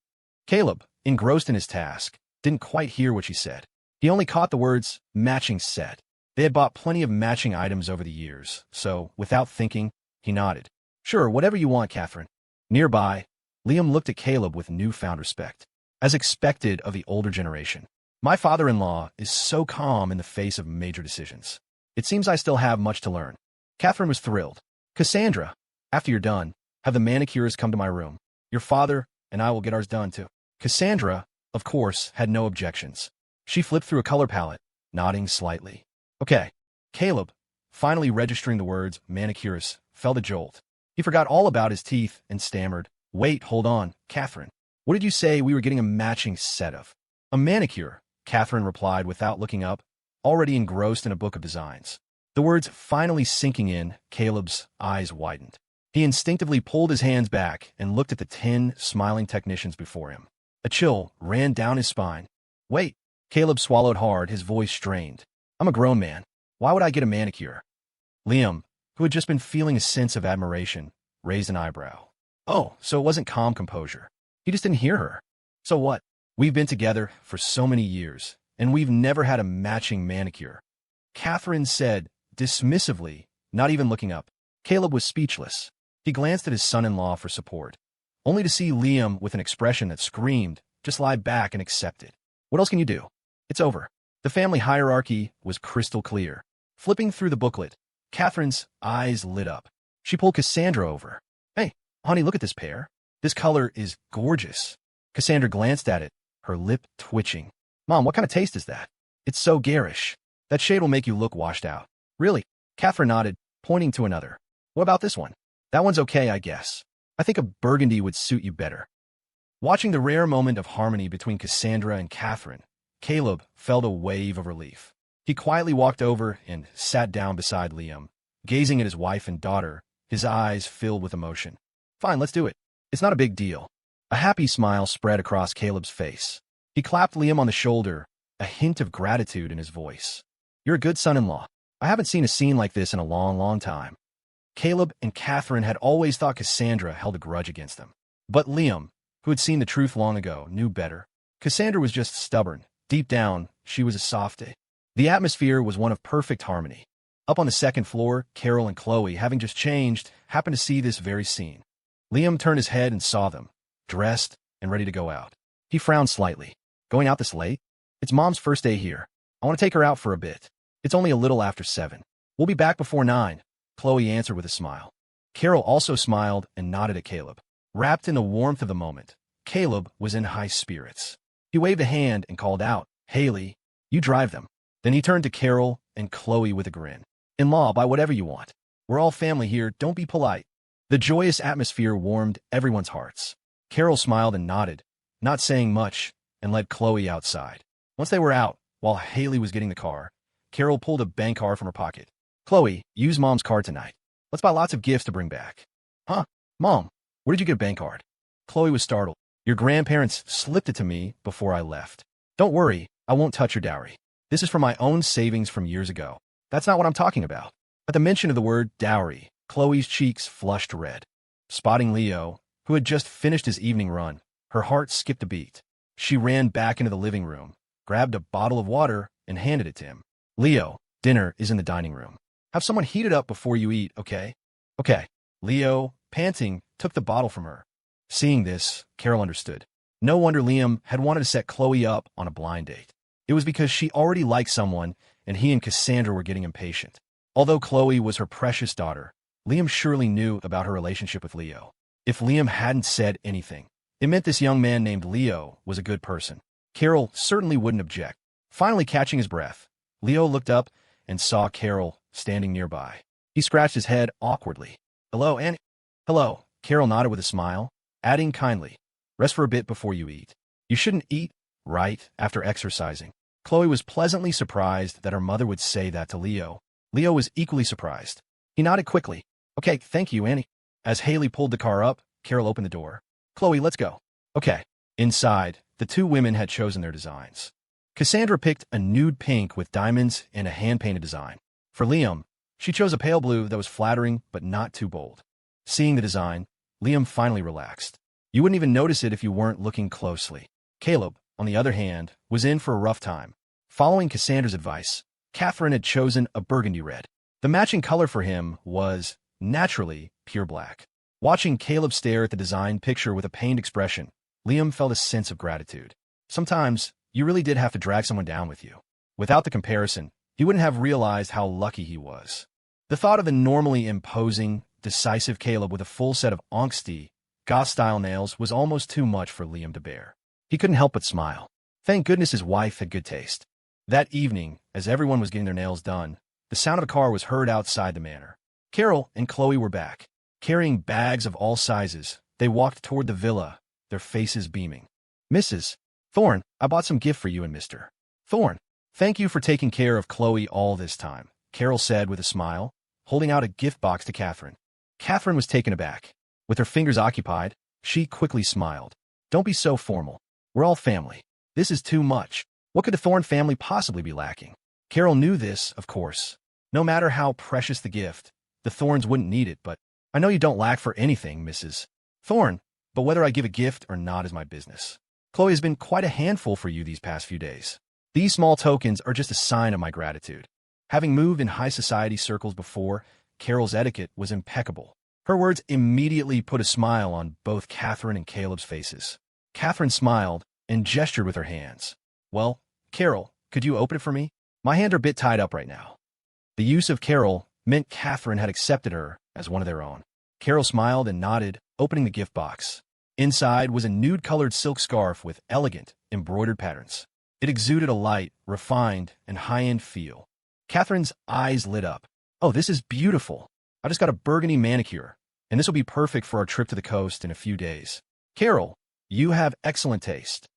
Caleb, engrossed in his task, didn't quite hear what she said. He only caught the words matching set. They had bought plenty of matching items over the years, so, without thinking, he nodded. Sure, whatever you want, Catherine. Nearby, Liam looked at Caleb with newfound respect. As expected of the older generation, my father-in-law is so calm in the face of major decisions. It seems I still have much to learn. Catherine was thrilled. Cassandra, after you're done, have the manicurists come to my room. Your father and I will get ours done too. Cassandra, of course, had no objections. She flipped through a color palette, nodding slightly. Okay. Caleb, finally registering the words manicurist, felt a jolt. He forgot all about his teeth and stammered, Wait, hold on, Catherine. What did you say we were getting a matching set of? A manicure, Catherine replied without looking up, already engrossed in a book of designs. The words finally sinking in, Caleb's eyes widened. He instinctively pulled his hands back and looked at the 10 smiling technicians before him. A chill ran down his spine. Wait, Caleb swallowed hard, his voice strained. I'm a grown man. Why would I get a manicure? Liam, who had just been feeling a sense of admiration, raised an eyebrow. Oh, so it wasn't calm composure. He just didn't hear her. So what? We've been together for so many years, and we've never had a matching manicure. Catherine said, dismissively, not even looking up. Caleb was speechless. He glanced at his son-in-law for support, only to see Liam with an expression that screamed, just lie back and accept it. What else can you do? It's over. The family hierarchy was crystal clear. Flipping through the booklet, Catherine's eyes lit up. She pulled Cassandra over. Hey, honey, look at this pair. This color is gorgeous. Cassandra glanced at it, her lip twitching. Mom, what kind of taste is that? It's so garish. That shade will make you look washed out. Really? Catherine nodded, pointing to another. What about this one? That one's okay, I guess. I think a burgundy would suit you better. Watching the rare moment of harmony between Cassandra and Catherine, Caleb felt a wave of relief. He quietly walked over and sat down beside Liam, gazing at his wife and daughter, his eyes filled with emotion. Fine, let's do it. It's not a big deal. A happy smile spread across Caleb's face. He clapped Liam on the shoulder, a hint of gratitude in his voice. You're a good son-in-law. I haven't seen a scene like this in a long, long time. Caleb and Catherine had always thought Cassandra held a grudge against them. But Liam, who had seen the truth long ago, knew better. Cassandra was just stubborn. Deep down, she was a softie. The atmosphere was one of perfect harmony. Up on the second floor, Carol and Chloe, having just changed, happened to see this very scene. Liam turned his head and saw them, dressed and ready to go out. He frowned slightly. Going out this late? It's Mom's first day here. I want to take her out for a bit. It's only a little after 7. We'll be back before 9, Chloe answered with a smile. Carol also smiled and nodded at Caleb. Wrapped in the warmth of the moment, Caleb was in high spirits. He waved a hand and called out, Haley, you drive them. Then he turned to Carol and Chloe with a grin. In-law, buy whatever you want. We're all family here, don't be polite. The joyous atmosphere warmed everyone's hearts. Carol smiled and nodded, not saying much, and led Chloe outside. Once they were out, while Haley was getting the car, Carol pulled a bank card from her pocket. Chloe, use Mom's card tonight. Let's buy lots of gifts to bring back. Huh? Mom, where did you get a bank card? Chloe was startled. Your grandparents slipped it to me before I left. Don't worry, I won't touch your dowry. This is from my own savings from years ago. That's not what I'm talking about. At the mention of the word dowry, Chloe's cheeks flushed red. Spotting Leo, who had just finished his evening run, her heart skipped a beat. She ran back into the living room, grabbed a bottle of water, and handed it to him. Leo, dinner is in the dining room. Have someone heat it up before you eat, okay? Okay. Leo, panting, took the bottle from her. Seeing this, Carol understood. No wonder Liam had wanted to set Chloe up on a blind date. It was because she already liked someone, and he and Cassandra were getting impatient. Although Chloe was her precious daughter, Liam surely knew about her relationship with Leo. If Liam hadn't said anything, it meant this young man named Leo was a good person. Carol certainly wouldn't object. Finally catching his breath, Leo looked up and saw Carol standing nearby. He scratched his head awkwardly. "Hello, Annie." "Hello." Carol nodded with a smile, adding kindly, "Rest for a bit before you eat. You shouldn't eat, right, after exercising." Chloe was pleasantly surprised that her mother would say that to Leo. Leo was equally surprised. He nodded quickly. "Okay, thank you, Annie." As Haley pulled the car up, Carol opened the door. "Chloe, let's go." "Okay." Inside, the two women had chosen their designs. Cassandra picked a nude pink with diamonds and a hand-painted design. For Liam, she chose a pale blue that was flattering but not too bold. Seeing the design, Liam finally relaxed. You wouldn't even notice it if you weren't looking closely. Caleb, on the other hand, was in for a rough time. Following Cassandra's advice, Catherine had chosen a burgundy red. The matching color for him was, naturally, pure black. Watching Caleb stare at the design picture with a pained expression, Liam felt a sense of gratitude. Sometimes, you really did have to drag someone down with you. Without the comparison, he wouldn't have realized how lucky he was. The thought of the normally imposing, decisive Caleb with a full set of angsty, goth-style nails was almost too much for Liam to bear. He couldn't help but smile. Thank goodness his wife had good taste. That evening, as everyone was getting their nails done, the sound of a car was heard outside the manor. Carol and Chloe were back. Carrying bags of all sizes, they walked toward the villa, their faces beaming. "Mrs. Thorne, I bought some gift for you and Mr. Thorne. Thank you for taking care of Chloe all this time," Carol said with a smile, holding out a gift box to Catherine. Catherine was taken aback. With her fingers occupied, she quickly smiled. "Don't be so formal. We're all family. This is too much. What could the Thorne family possibly be lacking?" Carol knew this, of course. No matter how precious the gift, the Thornes wouldn't need it, but "I know you don't lack for anything, Mrs. Thorne, but whether I give a gift or not is my business. Chloe has been quite a handful for you these past few days. These small tokens are just a sign of my gratitude." Having moved in high society circles before, Carol's etiquette was impeccable. Her words immediately put a smile on both Catherine and Caleb's faces. Catherine smiled and gestured with her hands. "Well, Carol, could you open it for me? My hands are a bit tied up right now." The use of Carol meant Catherine had accepted her as one of their own. Carol smiled and nodded, opening the gift box. Inside was a nude-colored silk scarf with elegant, embroidered patterns. It exuded a light, refined, and high-end feel. Catherine's eyes lit up. "Oh, this is beautiful. I just got a burgundy manicure, and this will be perfect for our trip to the coast in a few days." "Carol, you have excellent taste."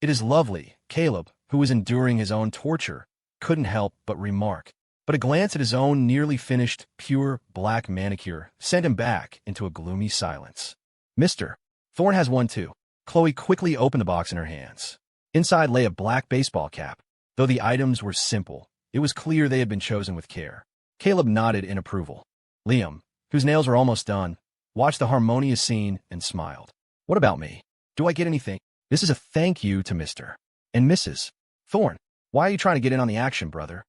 "It is lovely," Caleb, who was enduring his own torture, couldn't help but remark. But a glance at his own nearly finished, pure, black manicure sent him back into a gloomy silence. "Mr. Thorne has one too." Chloe quickly opened the box in her hands. Inside lay a black baseball cap. Though the items were simple, it was clear they had been chosen with care. Caleb nodded in approval. Liam, whose nails were almost done, watched the harmonious scene and smiled. "What about me? Do I get anything?" "This is a thank you to Mr. and Mrs. Thorne. Why are you trying to get in on the action, brother?"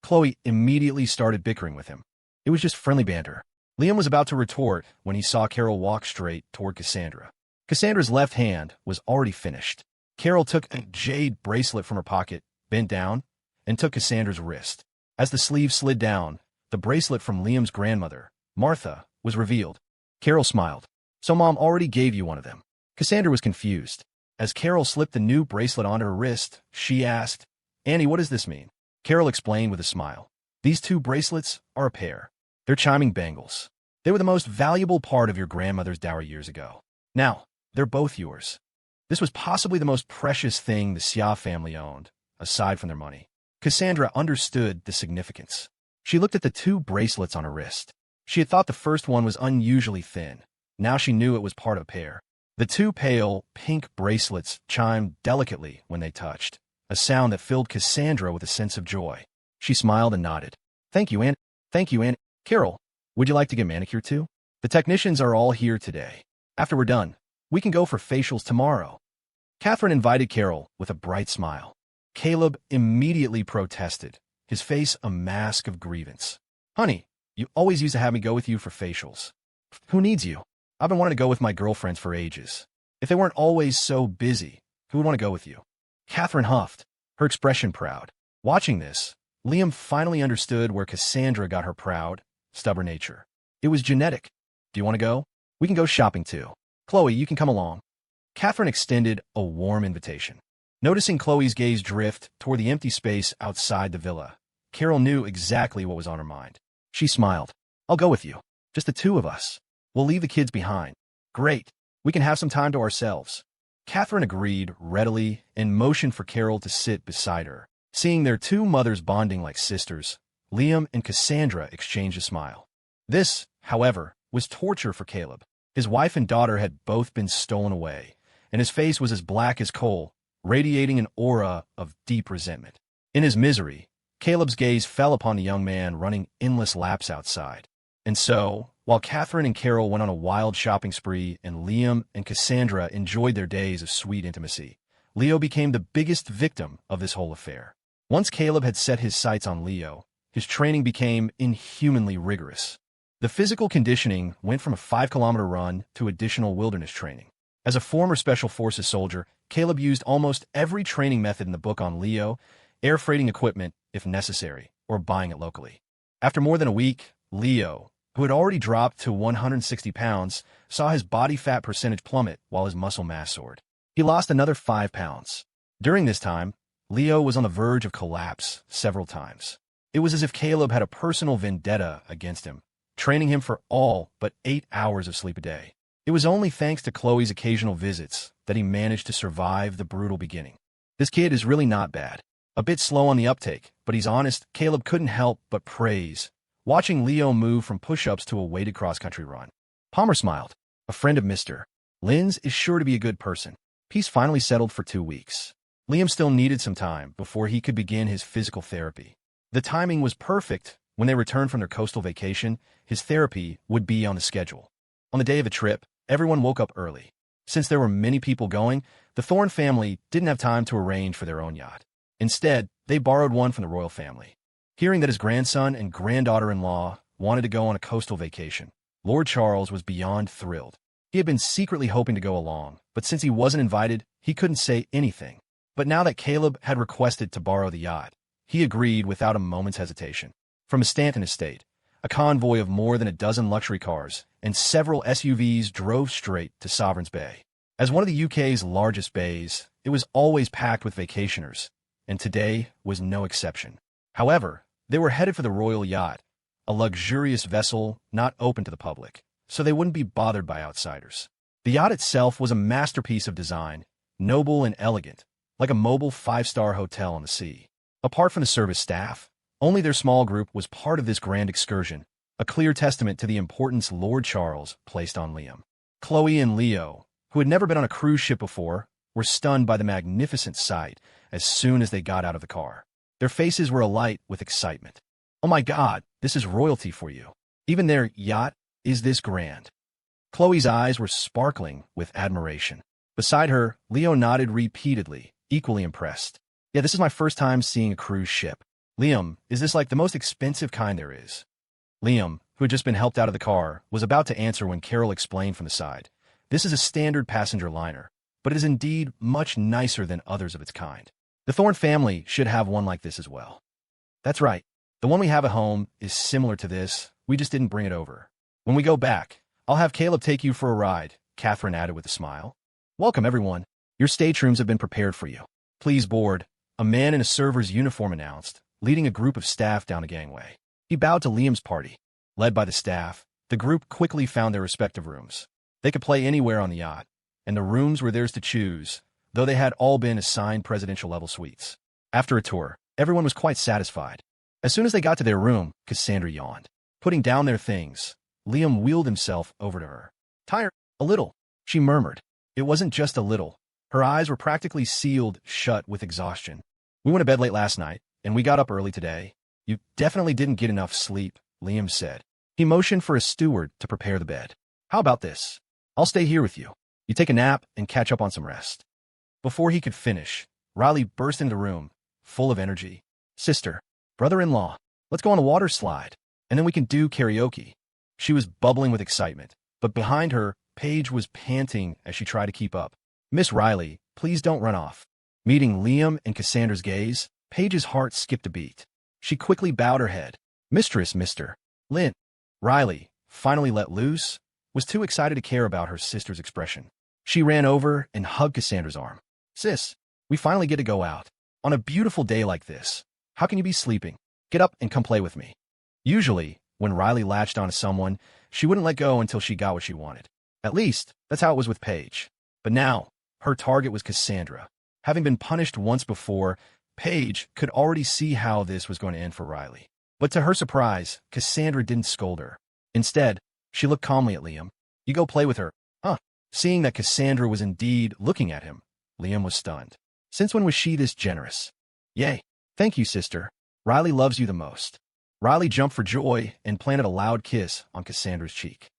Chloe immediately started bickering with him. It was just friendly banter. Liam was about to retort when he saw Carol walk straight toward Cassandra. Cassandra's left hand was already finished. Carol took a jade bracelet from her pocket, bent down, and took Cassandra's wrist. As the sleeve slid down, the bracelet from Liam's grandmother, Martha, was revealed. Carol smiled. "So Mom already gave you one of them." Cassandra was confused. As Carol slipped the new bracelet onto her wrist, she asked, "Annie, what does this mean?" Carol explained with a smile. "These two bracelets are a pair. They're chiming bangles. They were the most valuable part of your grandmother's dowry years ago. Now, they're both yours." This was possibly the most precious thing the Xia family owned, aside from their money. Cassandra understood the significance. She looked at the two bracelets on her wrist. She had thought the first one was unusually thin. Now she knew it was part of a pair. The two pale, pink bracelets chimed delicately when they touched, a sound that filled Cassandra with a sense of joy. She smiled and nodded. "Thank you, Anne. Thank you, Anne. Carol, would you like to get manicured too? The technicians are all here today. After we're done, we can go for facials tomorrow." Catherine invited Carol with a bright smile. Caleb immediately protested, his face a mask of grievance. "Honey, you always used to have me go with you for facials. Who needs you? I've been wanting to go with my girlfriends for ages. If they weren't always so busy, who would want to go with you?" Catherine huffed, her expression proud. Watching this, Liam finally understood where Cassandra got her proud, stubborn nature. It was genetic. Do you want to go? We can go shopping too. Chloe, you can come along. Catherine extended a warm invitation. Noticing Chloe's gaze drift toward the empty space outside the villa, Carol knew exactly what was on her mind. She smiled. I'll go with you. Just the two of us. We'll leave the kids behind. Great. We can have some time to ourselves. Catherine agreed readily and motioned for Carol to sit beside her. Seeing their two mothers bonding like sisters, Liam and Cassandra exchanged a smile. This, however, was torture for Caleb. His wife and daughter had both been stolen away, and his face was as black as coal, radiating an aura of deep resentment. In his misery, Caleb's gaze fell upon the young man running endless laps outside. And so, while Catherine and Carol went on a wild shopping spree and Liam and Cassandra enjoyed their days of sweet intimacy, Leo became the biggest victim of this whole affair. Once Caleb had set his sights on Leo, his training became inhumanly rigorous. The physical conditioning went from a 5-kilometer run to additional wilderness training. As a former Special Forces soldier, Caleb used almost every training method in the book on Leo, air freighting equipment if necessary, or buying it locally. After more than a week, Leo, who had already dropped to 160 pounds, saw his body fat percentage plummet while his muscle mass soared. He lost another 5 pounds. During this time, Leo was on the verge of collapse several times. It was as if Caleb had a personal vendetta against him, training him for all but 8 hours of sleep a day. It was only thanks to Chloe's occasional visits that he managed to survive the brutal beginning. This kid is really not bad. A bit slow on the uptake, but he's honest. Caleb couldn't help but praise, watching Leo move from push-ups to a weighted cross-country run. Palmer smiled. A friend of Mr. Lynn's is sure to be a good person. Peace finally settled for 2 weeks. Liam still needed some time before he could begin his physical therapy. The timing was perfect. When they returned from their coastal vacation, his therapy would be on the schedule. On the day of the trip, everyone woke up early. Since there were many people going, the Thorne family didn't have time to arrange for their own yacht. Instead, they borrowed one from the royal family. Hearing that his grandson and granddaughter-in-law wanted to go on a coastal vacation, Lord Charles was beyond thrilled. He had been secretly hoping to go along, but since he wasn't invited, he couldn't say anything. But now that Caleb had requested to borrow the yacht, he agreed without a moment's hesitation. From a Stanton estate, a convoy of more than a dozen luxury cars and several SUVs drove straight to Sovereign's Bay. As one of the UK's largest bays, it was always packed with vacationers, and today was no exception. However, they were headed for the royal yacht, a luxurious vessel not open to the public, so they wouldn't be bothered by outsiders. The yacht itself was a masterpiece of design, noble and elegant, like a mobile 5-star hotel on the sea. Apart from the service staff, only their small group was part of this grand excursion, a clear testament to the importance Lord Charles placed on Liam. Chloe and Leo, who had never been on a cruise ship before, were stunned by the magnificent sight as soon as they got out of the car. Their faces were alight with excitement. Oh my God, this is royalty for you. Even their yacht is this grand. Chloe's eyes were sparkling with admiration. Beside her, Leo nodded repeatedly, equally impressed. Yeah, this is my first time seeing a cruise ship. Liam, is this like the most expensive kind there is? Liam, who had just been helped out of the car, was about to answer when Carol explained from the side. This is a standard passenger liner, but it is indeed much nicer than others of its kind. The Thorne family should have one like this as well. That's right. The one we have at home is similar to this. We just didn't bring it over. When we go back, I'll have Caleb take you for a ride, Catherine added with a smile. Welcome, everyone. Your staterooms have been prepared for you. Please board, a man in a server's uniform announced, leading a group of staff down a gangway. He bowed to Liam's party. Led by the staff, the group quickly found their respective rooms. They could play anywhere on the yacht, and the rooms were theirs to choose, though they had all been assigned presidential-level suites. After a tour, everyone was quite satisfied. As soon as they got to their room, Cassandra yawned. Putting down their things, Liam wheeled himself over to her. Tired? A little, she murmured. It wasn't just a little. Her eyes were practically sealed shut with exhaustion. We went to bed late last night, and we got up early today. You definitely didn't get enough sleep, Liam said. He motioned for a steward to prepare the bed. How about this? I'll stay here with you. You take a nap and catch up on some rest. Before he could finish, Riley burst into the room, full of energy. Sister, brother-in-law, let's go on a water slide, and then we can do karaoke. She was bubbling with excitement, but behind her, Paige was panting as she tried to keep up. Miss Riley, please don't run off. Meeting Liam and Cassandra's gaze, Paige's heart skipped a beat. She quickly bowed her head. Mistress, Mr. Lynn. Riley, finally let loose, was too excited to care about her sister's expression. She ran over and hugged Cassandra's arm. "Sis, we finally get to go out. On a beautiful day like this. How can you be sleeping? Get up and come play with me." Usually, when Riley latched onto someone, she wouldn't let go until she got what she wanted. At least, that's how it was with Paige. But now, her target was Cassandra. Having been punished once before, Paige could already see how this was going to end for Riley. But to her surprise, Cassandra didn't scold her. Instead, she looked calmly at Liam. "You go play with her, huh?" Seeing that Cassandra was indeed looking at him, Liam was stunned. Since when was she this generous? "Yay. Thank you, sister. Riley loves you the most." Riley jumped for joy and planted a loud kiss on Cassandra's cheek.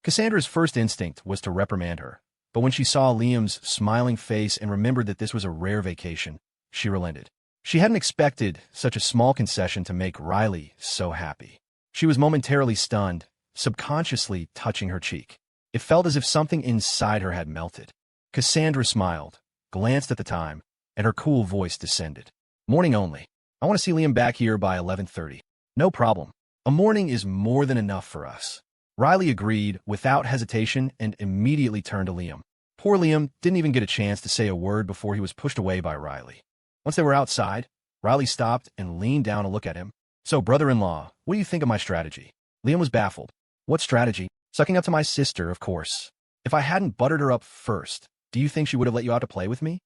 Cassandra's first instinct was to reprimand her, but when she saw Liam's smiling face and remembered that this was a rare vacation, she relented. She hadn't expected such a small concession to make Riley so happy. She was momentarily stunned, subconsciously touching her cheek. It felt as if something inside her had melted. Cassandra smiled, glanced at the time, and her cool voice descended. "Morning only. I want to see Liam back here by 11:30. "No problem. A morning is more than enough for us." Riley agreed without hesitation and immediately turned to Liam. Poor Liam didn't even get a chance to say a word before he was pushed away by Riley. Once they were outside, Riley stopped and leaned down to look at him. "So, brother-in-law, what do you think of my strategy?" Liam was baffled. "What strategy?" "Sucking up to my sister, of course. If I hadn't buttered her up first, do you think she would have let you out to play with me?"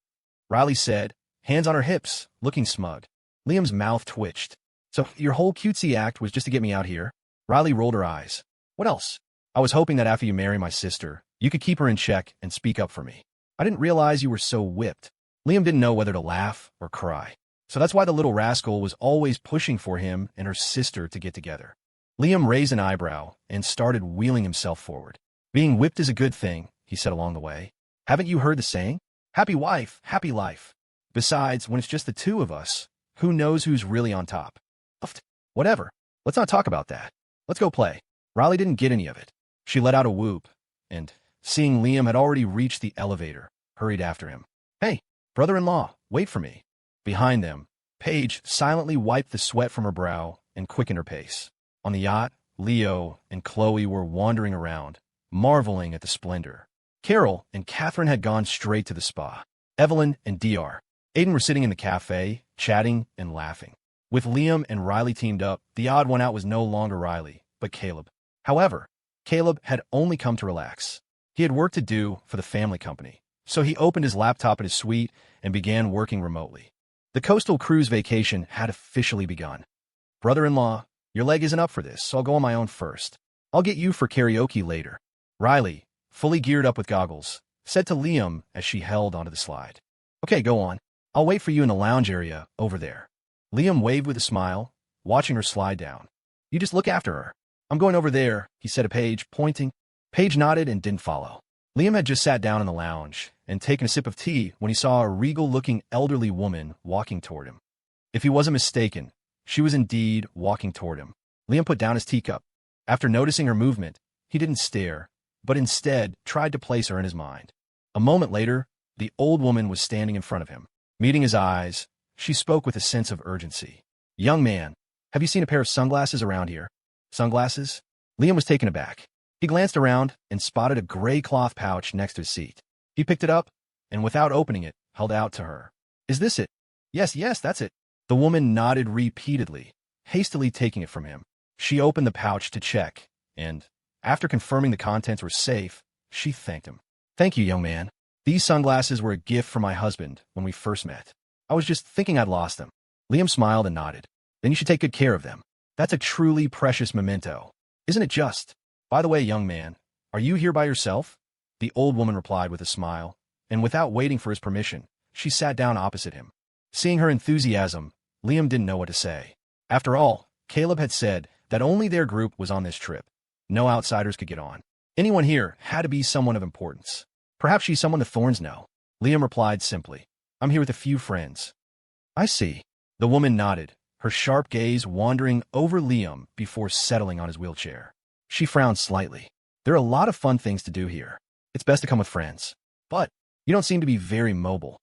Riley said, hands on her hips, looking smug. Liam's mouth twitched. "So your whole cutesy act was just to get me out here?" Riley rolled her eyes. "What else? I was hoping that after you marry my sister, you could keep her in check and speak up for me. I didn't realize you were so whipped." Liam didn't know whether to laugh or cry. So that's why the little rascal was always pushing for him and her sister to get together. Liam raised an eyebrow and started wheeling himself forward. "Being whipped is a good thing," he said along the way. "Haven't you heard the saying? Happy wife, happy life. Besides, when it's just the two of us, who knows who's really on top?" "Whatever. Let's not talk about that. Let's go play." Riley didn't get any of it. She let out a whoop, and, seeing Liam had already reached the elevator, hurried after him. "Hey, brother-in-law, wait for me." Behind them, Paige silently wiped the sweat from her brow and quickened her pace. On the yacht, Leo and Chloe were wandering around, marveling at the splendor. Carol and Catherine had gone straight to the spa. Evelyn and Dr. Aiden were sitting in the cafe, chatting and laughing. With Liam and Riley teamed up, the odd one out was no longer Riley, but Caleb. However, Caleb had only come to relax. He had work to do for the family company, so he opened his laptop at his suite and began working remotely. The coastal cruise vacation had officially begun. "Brother-in-law, your leg isn't up for this, so I'll go on my own first. I'll get you for karaoke later." Riley, fully geared up with goggles, said to Liam as she held onto the slide. "Okay, go on. I'll wait for you in the lounge area over there." Liam waved with a smile, watching her slide down. "You just look after her." "I'm going over there," he said to Paige, pointing. Paige nodded and didn't follow. Liam had just sat down in the lounge and taken a sip of tea when he saw a regal-looking elderly woman walking toward him. If he wasn't mistaken, she was indeed walking toward him. Liam put down his teacup. After noticing her movement, he didn't stare, but instead tried to place her in his mind. A moment later, the old woman was standing in front of him. Meeting his eyes, she spoke with a sense of urgency. "Young man, have you seen a pair of sunglasses around here?" "Sunglasses?" Liam was taken aback. He glanced around and spotted a gray cloth pouch next to his seat. He picked it up, and without opening it, held out to her. "Is this it?" Yes, that's it." The woman nodded repeatedly, hastily taking it from him. She opened the pouch to check, and, after confirming the contents were safe, she thanked him. "Thank you, young man. These sunglasses were a gift from my husband when we first met. I was just thinking I'd lost them." Liam smiled and nodded. "Then you should take good care of them. That's a truly precious memento. Isn't it just? By the way, young man, are you here by yourself?" The old woman replied with a smile, and without waiting for his permission, she sat down opposite him. Seeing her enthusiasm, Liam didn't know what to say. After all, Caleb had said that only their group was on this trip. No outsiders could get on. Anyone here had to be someone of importance. "Perhaps she's someone the Thorns know." Liam replied simply, "I'm here with a few friends." "I see." The woman nodded, her sharp gaze wandering over Liam before settling on his wheelchair. She frowned slightly. "There are a lot of fun things to do here. It's best to come with friends. But you don't seem to be very mobile."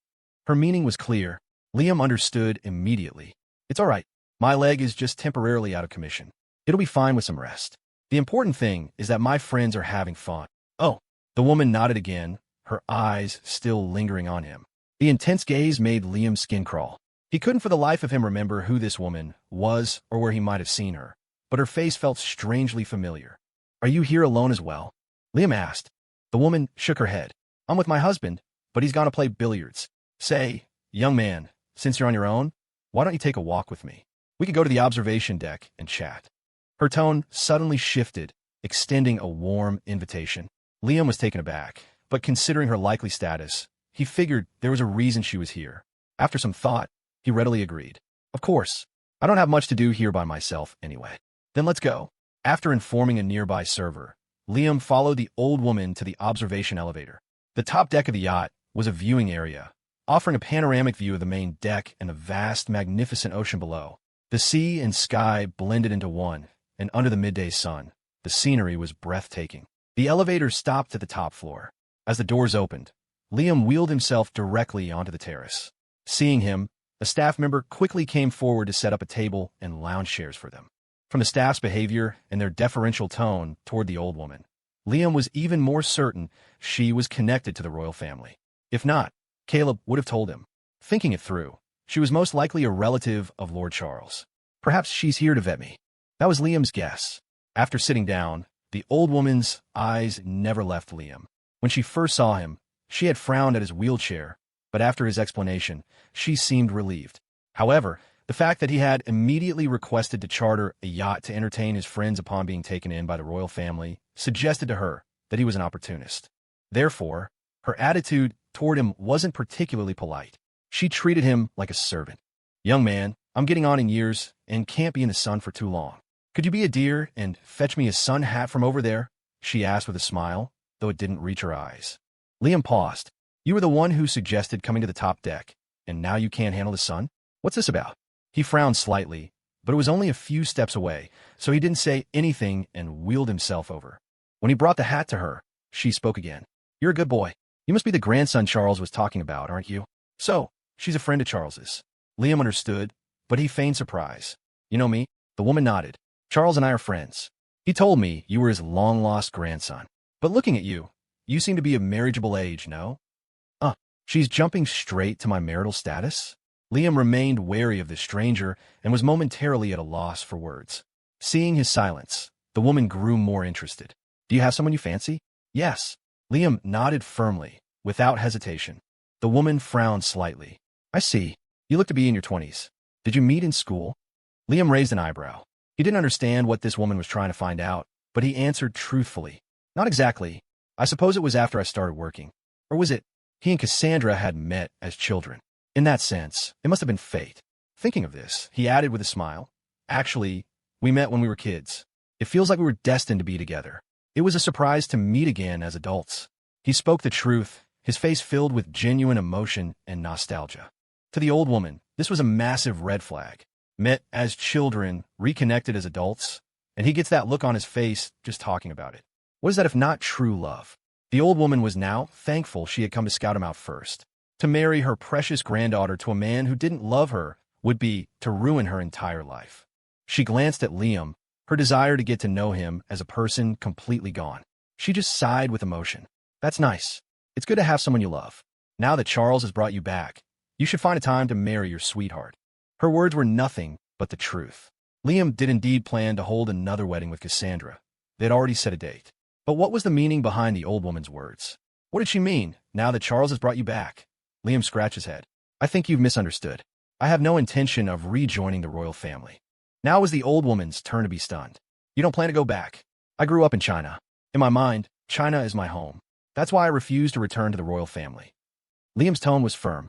Her meaning was clear. Liam understood immediately. "It's all right. My leg is just temporarily out of commission. It'll be fine with some rest." The important thing is that my friends are having fun. Oh, the woman nodded again, her eyes still lingering on him. The intense gaze made Liam's skin crawl. He couldn't for the life of him remember who this woman was or where he might have seen her, but her face felt strangely familiar. Are you here alone as well? Liam asked. The woman shook her head. I'm with my husband, but he's gone to play billiards. Say, young man, since you're on your own, why don't you take a walk with me? We could go to the observation deck and chat. Her tone suddenly shifted, extending a warm invitation. Liam was taken aback, but considering her likely status, he figured there was a reason she was here. After some thought, he readily agreed. Of course, I don't have much to do here by myself anyway. Then let's go. After informing a nearby server, Liam followed the old woman to the observation elevator. The top deck of the yacht was a viewing area, offering a panoramic view of the main deck and the vast, magnificent ocean below. The sea and sky blended into one, and under the midday sun, the scenery was breathtaking. The elevator stopped at the top floor. As the doors opened, Liam wheeled himself directly onto the terrace. Seeing him, a staff member quickly came forward to set up a table and lounge chairs for them. From the staff's behavior and their deferential tone toward the old woman, Liam was even more certain she was connected to the royal family. If not, Caleb would have told him. Thinking it through, she was most likely a relative of Lord Charles. Perhaps she's here to vet me. That was Liam's guess. After sitting down, the old woman's eyes never left Liam. When she first saw him, she had frowned at his wheelchair, but after his explanation, she seemed relieved. However, the fact that he had immediately requested to charter a yacht to entertain his friends upon being taken in by the royal family suggested to her that he was an opportunist. Therefore, her attitude toward him wasn't particularly polite. She treated him like a servant. Young man, I'm getting on in years and can't be in the sun for too long. Could you be a dear and fetch me a sun hat from over there? She asked with a smile, though it didn't reach her eyes. Liam paused. You were the one who suggested coming to the top deck, and now you can't handle the sun? What's this about? He frowned slightly, but it was only a few steps away, so he didn't say anything and wheeled himself over. When he brought the hat to her, she spoke again. You're a good boy. You must be the grandson Charles was talking about, aren't you? So, she's a friend of Charles's. Liam understood, but he feigned surprise. You know me? The woman nodded. Charles and I are friends. He told me you were his long-lost grandson. But looking at you, you seem to be of marriageable age, no? She's jumping straight to my marital status? Liam remained wary of the stranger and was momentarily at a loss for words. Seeing his silence, the woman grew more interested. Do you have someone you fancy? Yes. Liam nodded firmly, without hesitation. The woman frowned slightly. I see. You look to be in your 20s. Did you meet in school? Liam raised an eyebrow. He didn't understand what this woman was trying to find out, but he answered truthfully. Not exactly. I suppose it was after I started working. Or was it? He and Cassandra had met as children. In that sense, it must have been fate. Thinking of this, he added with a smile, actually, we met when we were kids. It feels like we were destined to be together. It was a surprise to meet again as adults. He spoke the truth, his face filled with genuine emotion and nostalgia. To the old woman, this was a massive red flag. Met as children, reconnected as adults, and he gets that look on his face just talking about it. What is that if not true love? The old woman was now thankful she had come to scout him out first. To marry her precious granddaughter to a man who didn't love her would be to ruin her entire life. She glanced at Liam, her desire to get to know him as a person completely gone. She just sighed with emotion. That's nice. It's good to have someone you love. Now that Charles has brought you back, you should find a time to marry your sweetheart. Her words were nothing but the truth. Liam did indeed plan to hold another wedding with Cassandra. They'd already set a date. But what was the meaning behind the old woman's words? What did she mean, now that Charles has brought you back? Liam scratched his head. I think you've misunderstood. I have no intention of rejoining the royal family. Now was the old woman's turn to be stunned. You don't plan to go back. I grew up in China. In my mind, China is my home. That's why I refuse to return to the royal family. Liam's tone was firm.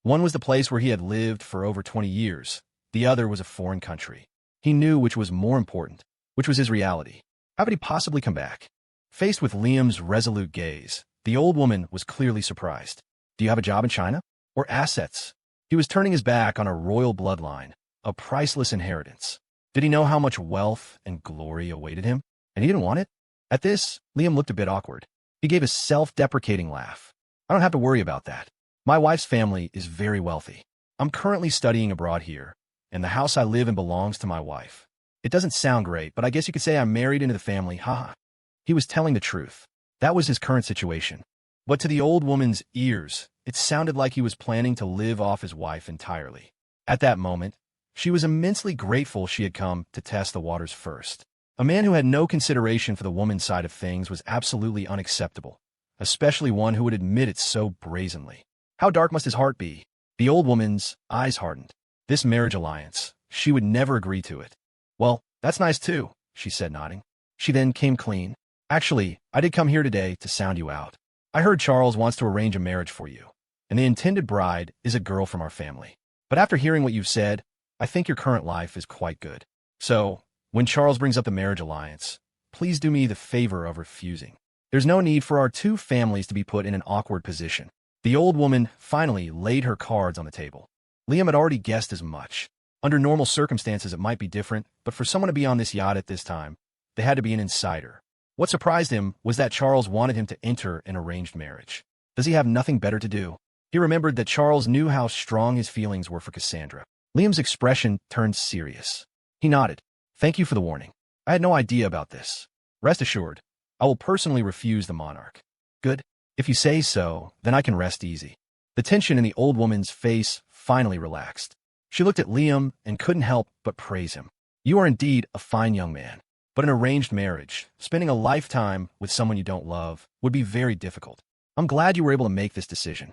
One was the place where he had lived for over 20 years. The other was a foreign country. He knew which was more important, which was his reality. How could he possibly come back? Faced with Liam's resolute gaze, the old woman was clearly surprised. Do you have a job in China? Or assets? He was turning his back on a royal bloodline, a priceless inheritance. Did he know how much wealth and glory awaited him? And he didn't want it? At this, Liam looked a bit awkward. He gave a self-deprecating laugh. I don't have to worry about that. My wife's family is very wealthy. I'm currently studying abroad here, and the house I live in belongs to my wife. It doesn't sound great, but I guess you could say I'm married into the family, haha. He was telling the truth. That was his current situation. But to the old woman's ears, it sounded like he was planning to live off his wife entirely. At that moment, she was immensely grateful she had come to test the waters first. A man who had no consideration for the woman's side of things was absolutely unacceptable, especially one who would admit it so brazenly. How dark must his heart be? The old woman's eyes hardened. This marriage alliance, she would never agree to it. Well, that's nice too, she said, nodding. She then came clean. Actually, I did come here today to sound you out. I heard Charles wants to arrange a marriage for you, and the intended bride is a girl from our family. But after hearing what you've said, I think your current life is quite good. So, when Charles brings up the marriage alliance, please do me the favor of refusing. There's no need for our two families to be put in an awkward position. The old woman finally laid her cards on the table. Liam had already guessed as much. Under normal circumstances, it might be different, but for someone to be on this yacht at this time, they had to be an insider. What surprised him was that Charles wanted him to enter an arranged marriage. Does he have nothing better to do? He remembered that Charles knew how strong his feelings were for Cassandra. Liam's expression turned serious. He nodded. Thank you for the warning. I had no idea about this. Rest assured, I will personally refuse the monarch. Good. If you say so, then I can rest easy. The tension in the old woman's face finally relaxed. She looked at Liam and couldn't help but praise him. You are indeed a fine young man. But an arranged marriage, spending a lifetime with someone you don't love, would be very difficult. I'm glad you were able to make this decision.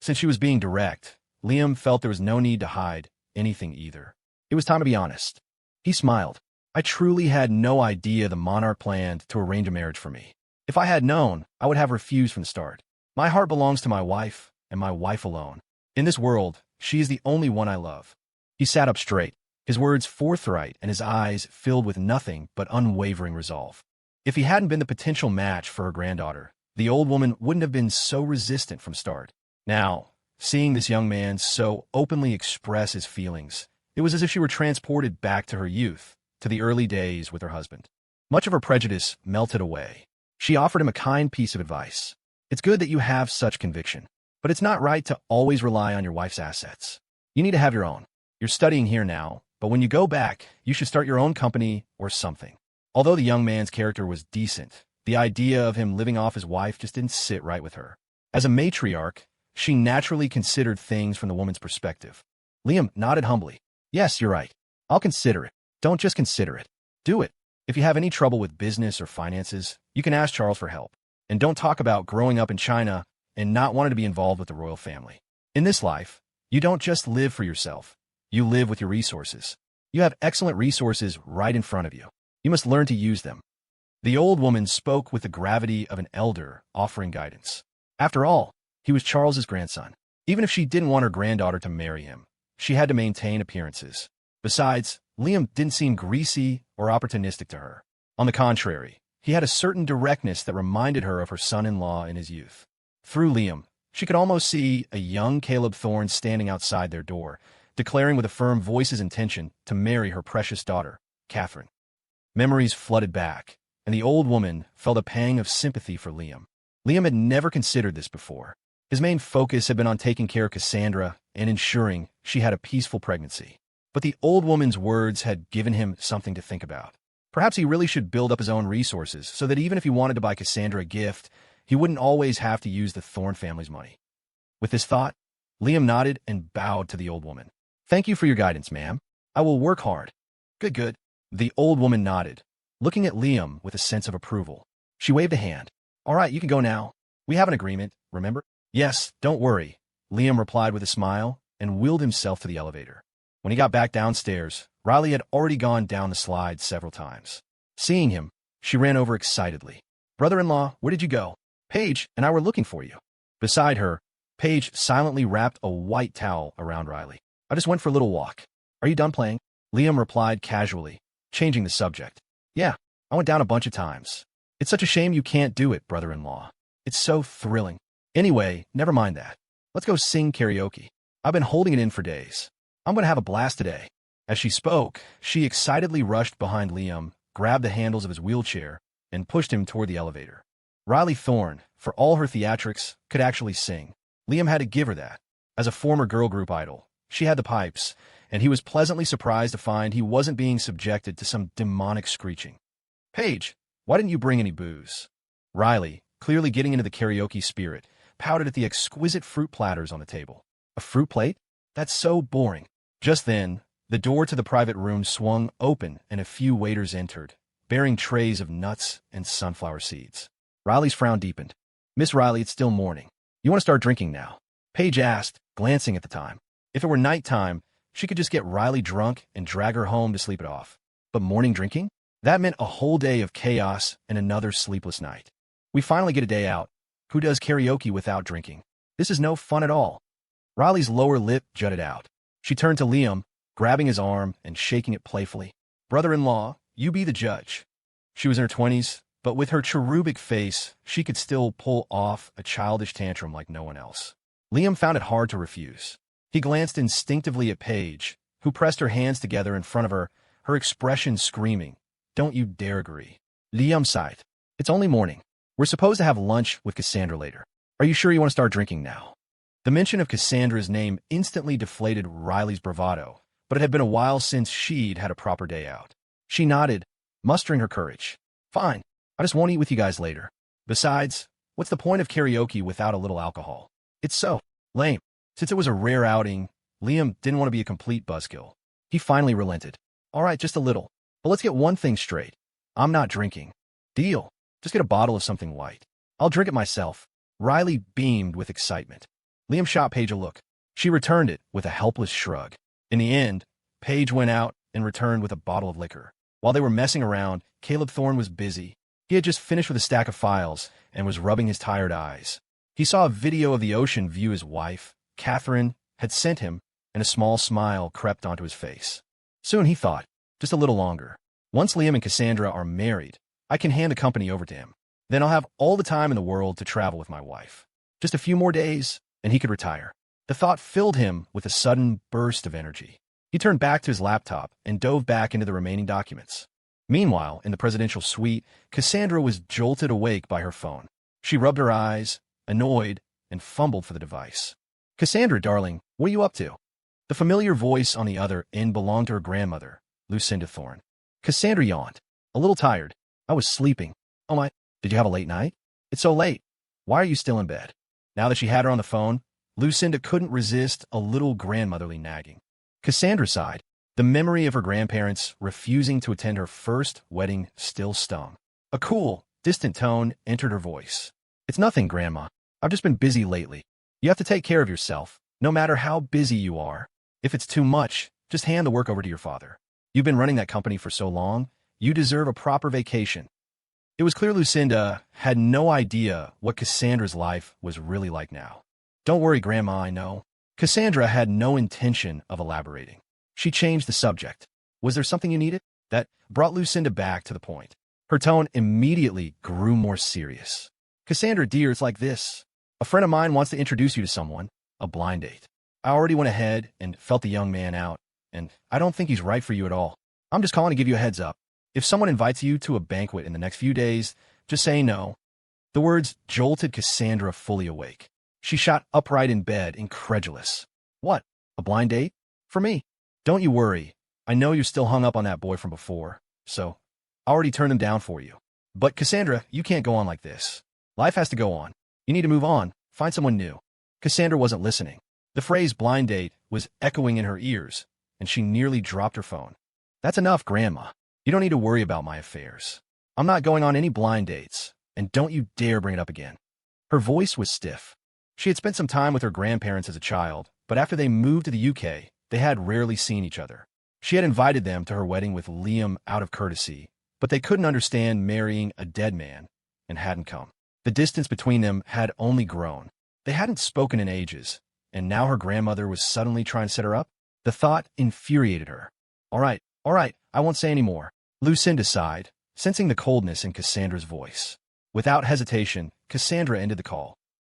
Since she was being direct, Liam felt there was no need to hide anything either. It was time to be honest. He smiled. I truly had no idea the monarch planned to arrange a marriage for me. If I had known, I would have refused from the start. My heart belongs to my wife, and my wife alone. In this world, she is the only one I love. He sat up straight, his words forthright and his eyes filled with nothing but unwavering resolve. If he hadn't been the potential match for her granddaughter, the old woman wouldn't have been so resistant from start. Now, seeing this young man so openly express his feelings, it was as if she were transported back to her youth, to the early days with her husband. Much of her prejudice melted away. She offered him a kind piece of advice. It's good that you have such conviction, but it's not right to always rely on your wife's assets. You need to have your own. You're studying here now, but when you go back, you should start your own company or something. Although the young man's character was decent, the idea of him living off his wife just didn't sit right with her. As a matriarch, she naturally considered things from the woman's perspective. Liam nodded humbly. Yes, you're right. I'll consider it. Don't just consider it. Do it. If you have any trouble with business or finances, you can ask Charles for help. And don't talk about growing up in China and not wanting to be involved with the royal family. In this life, you don't just live for yourself. You live with your resources. You have excellent resources right in front of you. You must learn to use them. The old woman spoke with the gravity of an elder offering guidance. After all, he was Charles's grandson. Even if she didn't want her granddaughter to marry him, she had to maintain appearances. Besides, Liam didn't seem greasy or opportunistic to her. On the contrary, he had a certain directness that reminded her of her son-in-law in his youth. Through Liam, she could almost see a young Caleb Thorne standing outside their door, declaring with a firm voice his intention to marry her precious daughter, Catherine. Memories flooded back, and the old woman felt a pang of sympathy for Liam. Liam had never considered this before. His main focus had been on taking care of Cassandra and ensuring she had a peaceful pregnancy. But the old woman's words had given him something to think about. Perhaps he really should build up his own resources so that even if he wanted to buy Cassandra a gift, he wouldn't always have to use the Thorne family's money. With this thought, Liam nodded and bowed to the old woman. Thank you for your guidance, ma'am. I will work hard. Good, good. The old woman nodded, looking at Liam with a sense of approval. She waved a hand. All right, you can go now. We have an agreement, remember? Yes, don't worry, Liam replied with a smile and wheeled himself to the elevator. When he got back downstairs, Riley had already gone down the slide several times. Seeing him, she ran over excitedly. Brother-in-law, where did you go? Paige and I were looking for you. Beside her, Paige silently wrapped a white towel around Riley. I just went for a little walk. Are you done playing? Liam replied casually, changing the subject. Yeah, I went down a bunch of times. It's such a shame you can't do it, brother-in-law. It's so thrilling. Anyway, never mind that. Let's go sing karaoke. I've been holding it in for days. I'm going to have a blast today. As she spoke, she excitedly rushed behind Liam, grabbed the handles of his wheelchair, and pushed him toward the elevator. Riley Thorne, for all her theatrics, could actually sing. Liam had to give her that. As a former girl group idol, She had the pipes, and he was pleasantly surprised to find he wasn't being subjected to some demonic screeching. "Paige, why didn't you bring any booze?" Riley, clearly getting into the karaoke spirit, pouted at the exquisite fruit platters on the table. "A fruit plate? That's so boring." Just then, the door to the private room swung open and a few waiters entered, bearing trays of nuts and sunflower seeds. Riley's frown deepened. "Miss Riley, it's still morning. You want to start drinking now?" Paige asked, glancing at the time. If it were nighttime, she could just get Riley drunk and drag her home to sleep it off. But morning drinking? That meant a whole day of chaos and another sleepless night. "We finally get a day out. Who does karaoke without drinking? This is no fun at all." Riley's lower lip jutted out. She turned to Liam, grabbing his arm and shaking it playfully. "Brother-in-law, you be the judge." She was in her 20s, but with her cherubic face, she could still pull off a childish tantrum like no one else. Liam found it hard to refuse. He glanced instinctively at Paige, who pressed her hands together in front of her, her expression screaming, "Don't you dare agree." Liam sighed. "It's only morning. We're supposed to have lunch with Cassandra later. Are you sure you want to start drinking now?" The mention of Cassandra's name instantly deflated Riley's bravado, but it had been a while since she'd had a proper day out. She nodded, mustering her courage. "Fine. I just won't eat with you guys later. Besides, what's the point of karaoke without a little alcohol? It's so lame." Since it was a rare outing, Liam didn't want to be a complete buzzkill. He finally relented. "All right, just a little. But let's get one thing straight. I'm not drinking." "Deal. Just get a bottle of something white. I'll drink it myself." Riley beamed with excitement. Liam shot Paige a look. She returned it with a helpless shrug. In the end, Paige went out and returned with a bottle of liquor. While they were messing around, Caleb Thorne was busy. He had just finished with a stack of files and was rubbing his tired eyes. He saw a video of the ocean view his wife, Catherine, had sent him, and a small smile crept onto his face. Soon, he thought, just a little longer. Once Liam and Cassandra are married, I can hand the company over to him. Then I'll have all the time in the world to travel with my wife. Just a few more days, and he could retire. The thought filled him with a sudden burst of energy. He turned back to his laptop and dove back into the remaining documents. Meanwhile, in the presidential suite, Cassandra was jolted awake by her phone. She rubbed her eyes, annoyed, and fumbled for the device. "Cassandra, darling, what are you up to?" The familiar voice on the other end belonged to her grandmother, Lucinda Thorne. Cassandra yawned. "A little tired. I was sleeping." "Oh my, did you have a late night?" "It's so late. Why are you still in bed?" Now that she had her on the phone, Lucinda couldn't resist a little grandmotherly nagging. Cassandra sighed. The memory of her grandparents refusing to attend her first wedding still stung. A cool, distant tone entered her voice. "It's nothing, Grandma. I've just been busy lately. You have to take care of yourself, no matter how busy you are. If it's too much, just hand the work over to your father. You've been running that company for so long, you deserve a proper vacation." It was clear Lucinda had no idea what Cassandra's life was really like now. "Don't worry, Grandma, I know." Cassandra had no intention of elaborating. She changed the subject. "Was there something you needed?" That brought Lucinda back to the point. Her tone immediately grew more serious. "Cassandra, dear, it's like this. A friend of mine wants to introduce you to someone, a blind date. I already went ahead and felt the young man out, and I don't think he's right for you at all. I'm just calling to give you a heads up. If someone invites you to a banquet in the next few days, just say no." The words jolted Cassandra fully awake. She shot upright in bed, incredulous. "What? A blind date? For me?" "Don't you worry. I know you're still hung up on that boy from before, so I already turned him down for you. But Cassandra, you can't go on like this. Life has to go on. You need to move on, find someone new." Cassandra wasn't listening. The phrase blind date was echoing in her ears, and she nearly dropped her phone. "That's enough, Grandma. You don't need to worry about my affairs. I'm not going on any blind dates, and don't you dare bring it up again." Her voice was stiff. She had spent some time with her grandparents as a child, but after they moved to the UK, they had rarely seen each other. She had invited them to her wedding with Liam out of courtesy, but they couldn't understand marrying a dead man and hadn't come. The distance between them had only grown. They hadn't spoken in ages, and now her grandmother was suddenly trying to set her up? The thought infuriated her. All right, I won't say any more." Lucinda sighed, sensing the coldness in Cassandra's voice. Without hesitation, Cassandra ended the call.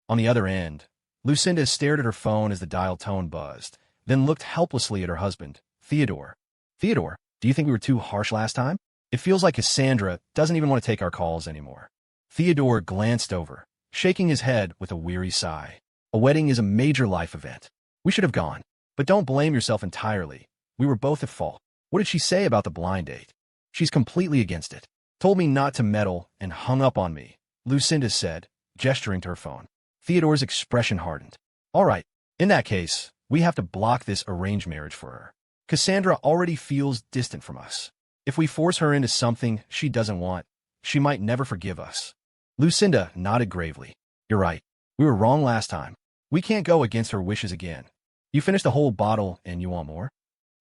On the other end, Lucinda stared at her phone as the dial tone buzzed, then looked helplessly at her husband, Theodore. "Theodore, do you think we were too harsh last time? It feels like Cassandra doesn't even want to take our calls anymore." Theodore glanced over, shaking his head with a weary sigh. "A wedding is a major life event. We should have gone." But don't blame yourself entirely. We were both at fault. What did she say about the blind date? She's completely against it. Told me not to meddle and hung up on me, Lucinda said, gesturing to her phone. Theodore's expression hardened. All right, in that case, we have to block this arranged marriage for her. Cassandra already feels distant from us. If we force her into something she doesn't want, she might never forgive us. Lucinda nodded gravely. You're right. We were wrong last time. We can't go against her wishes again. You finished a whole bottle and you want more?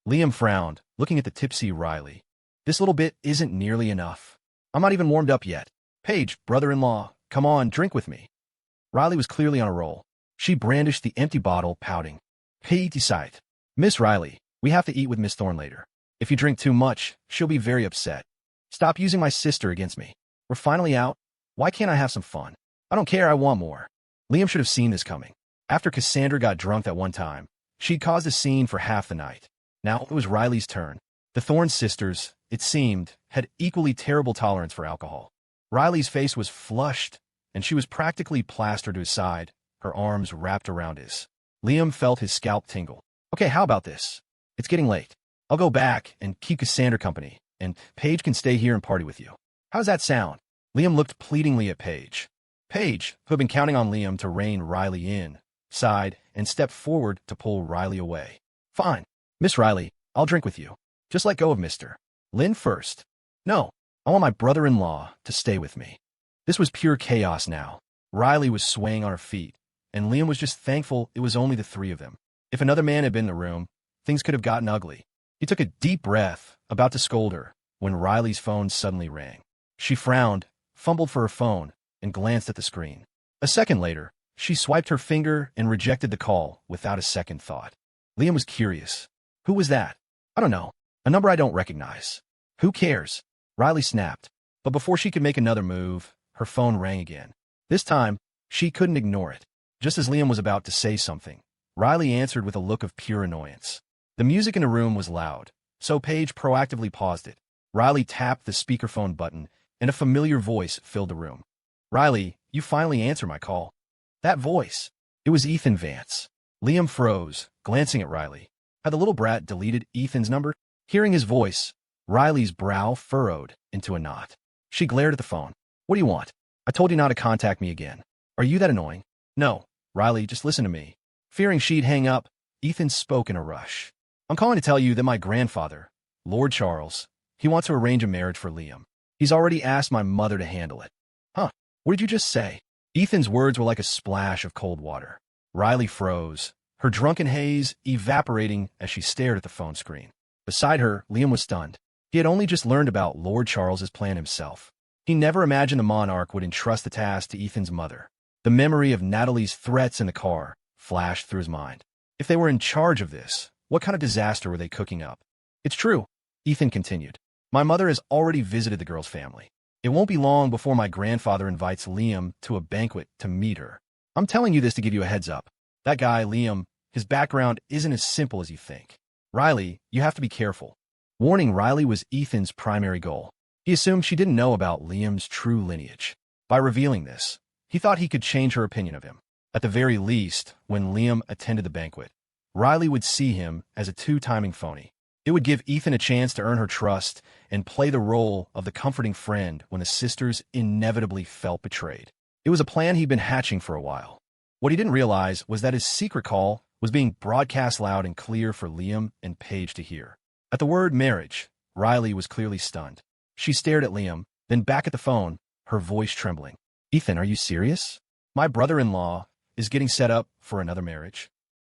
Liam frowned, looking at the tipsy Riley. This little bit isn't nearly enough. I'm not even warmed up yet. Paige, brother-in-law, come on, drink with me. Riley was clearly on a roll. She brandished the empty bottle, pouting. P14.She. Miss Riley, we have to eat with Miss Thorne later. If you drink too much, she'll be very upset. Stop using my sister against me. We're finally out. Why can't I have some fun? I don't care, I want more. Liam should have seen this coming. After Cassandra got drunk that one time, she'd caused a scene for half the night. Now it was Riley's turn. The Thorne sisters, it seemed, had equally terrible tolerance for alcohol. Riley's face was flushed, and she was practically plastered to his side, her arms wrapped around his. Liam felt his scalp tingle. Okay, how about this? It's getting late. I'll go back and keep Cassandra company, and Paige can stay here and party with you. How does that sound? Liam looked pleadingly at Paige. Paige, who had been counting on Liam to rein Riley in, sighed and stepped forward to pull Riley away. Fine. Miss Riley, I'll drink with you. Just let go of Mr. Lynn first. No, I want my brother-in-law to stay with me. This was pure chaos now. Riley was swaying on her feet, and Liam was just thankful it was only the three of them. If another man had been in the room, things could have gotten ugly. He took a deep breath, about to scold her, when Riley's phone suddenly rang. She frowned, fumbled for her phone, and glanced at the screen. A second later, she swiped her finger and rejected the call without a second thought. Liam was curious. Who was that? I don't know. A number I don't recognize. Who cares? Riley snapped. But before she could make another move, her phone rang again. This time, she couldn't ignore it. Just as Liam was about to say something, Riley answered with a look of pure annoyance. The music in the room was loud, so Paige proactively paused it. Riley tapped the speakerphone button, and a familiar voice filled the room. Riley, you finally answered my call. That voice. It was Ethan Vance. Liam froze, glancing at Riley. Had the little brat deleted Ethan's number? Hearing his voice, Riley's brow furrowed into a knot. She glared at the phone. What do you want? I told you not to contact me again. Are you that annoying? No, Riley, just listen to me. Fearing she'd hang up, Ethan spoke in a rush. I'm calling to tell you that my grandfather, Lord Charles, he wants to arrange a marriage for Liam. He's already asked my mother to handle it. Huh, what did you just say? Ethan's words were like a splash of cold water. Riley froze, her drunken haze evaporating as she stared at the phone screen. Beside her, Liam was stunned. He had only just learned about Lord Charles's plan himself. He never imagined the monarch would entrust the task to Ethan's mother. The memory of Natalie's threats in the car flashed through his mind. If they were in charge of this, what kind of disaster were they cooking up? It's true, Ethan continued. My mother has already visited the girl's family. It won't be long before my grandfather invites Liam to a banquet to meet her. I'm telling you this to give you a heads up. That guy, Liam, his background isn't as simple as you think. Riley, you have to be careful. Warning Riley was Ethan's primary goal. He assumed she didn't know about Liam's true lineage. By revealing this, he thought he could change her opinion of him. At the very least, when Liam attended the banquet, Riley would see him as a two-timing phony. It would give Ethan a chance to earn her trust and play the role of the comforting friend when the sisters inevitably felt betrayed. It was a plan he'd been hatching for a while. What he didn't realize was that his secret call was being broadcast loud and clear for Liam and Paige to hear. At the word marriage, Riley was clearly stunned. She stared at Liam, then back at the phone, her voice trembling. Ethan, are you serious? My brother-in-law is getting set up for another marriage.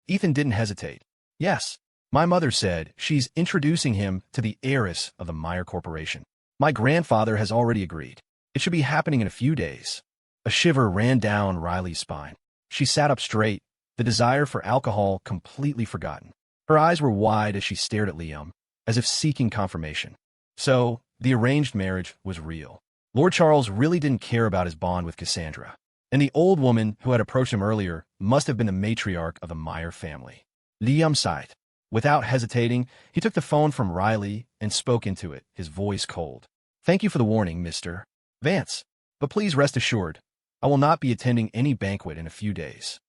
Ethan didn't hesitate. Yes, my mother said she's introducing him to the heiress of the Meyer Corporation. My grandfather has already agreed. It should be happening in a few days. A shiver ran down Riley's spine. She sat up straight, the desire for alcohol completely forgotten. Her eyes were wide as she stared at Liam, as if seeking confirmation. So, the arranged marriage was real. Lord Charles really didn't care about his bond with Cassandra. And the old woman who had approached him earlier must have been the matriarch of the Meyer family. Liam sighed. Without hesitating, he took the phone from Riley and spoke into it, his voice cold. Thank you for the warning, Mr. Vance. But please rest assured, I will not be attending any banquet in a few days.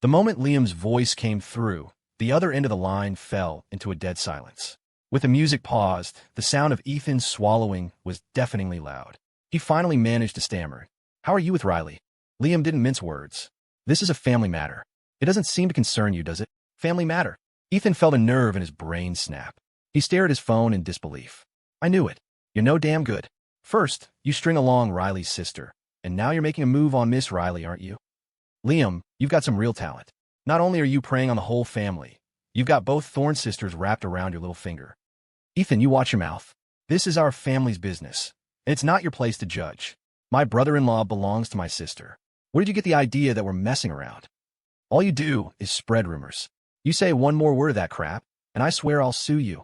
The moment Liam's voice came through, The other end of the line fell into a dead silence. With the music paused, the sound of Ethan's swallowing was deafeningly loud. He finally managed to stammer. "How are you with Riley?" Liam didn't mince words. "This is a family matter. It doesn't seem to concern you, does it?" "Family matter?" Ethan felt a nerve in his brain snap. He stared at his phone in disbelief. "I knew it. You're no damn good. First, you string along Riley's sister, and now you're making a move on Miss Riley, aren't you? Liam, you've got some real talent. Not only are you preying on the whole family, you've got both Thorne sisters wrapped around your little finger." "Ethan, you watch your mouth. This is our family's business, and it's not your place to judge. My brother-in-law belongs to my sister. Where did you get the idea that we're messing around? All you do is spread rumors. You say one more word of that crap, and I swear I'll sue you."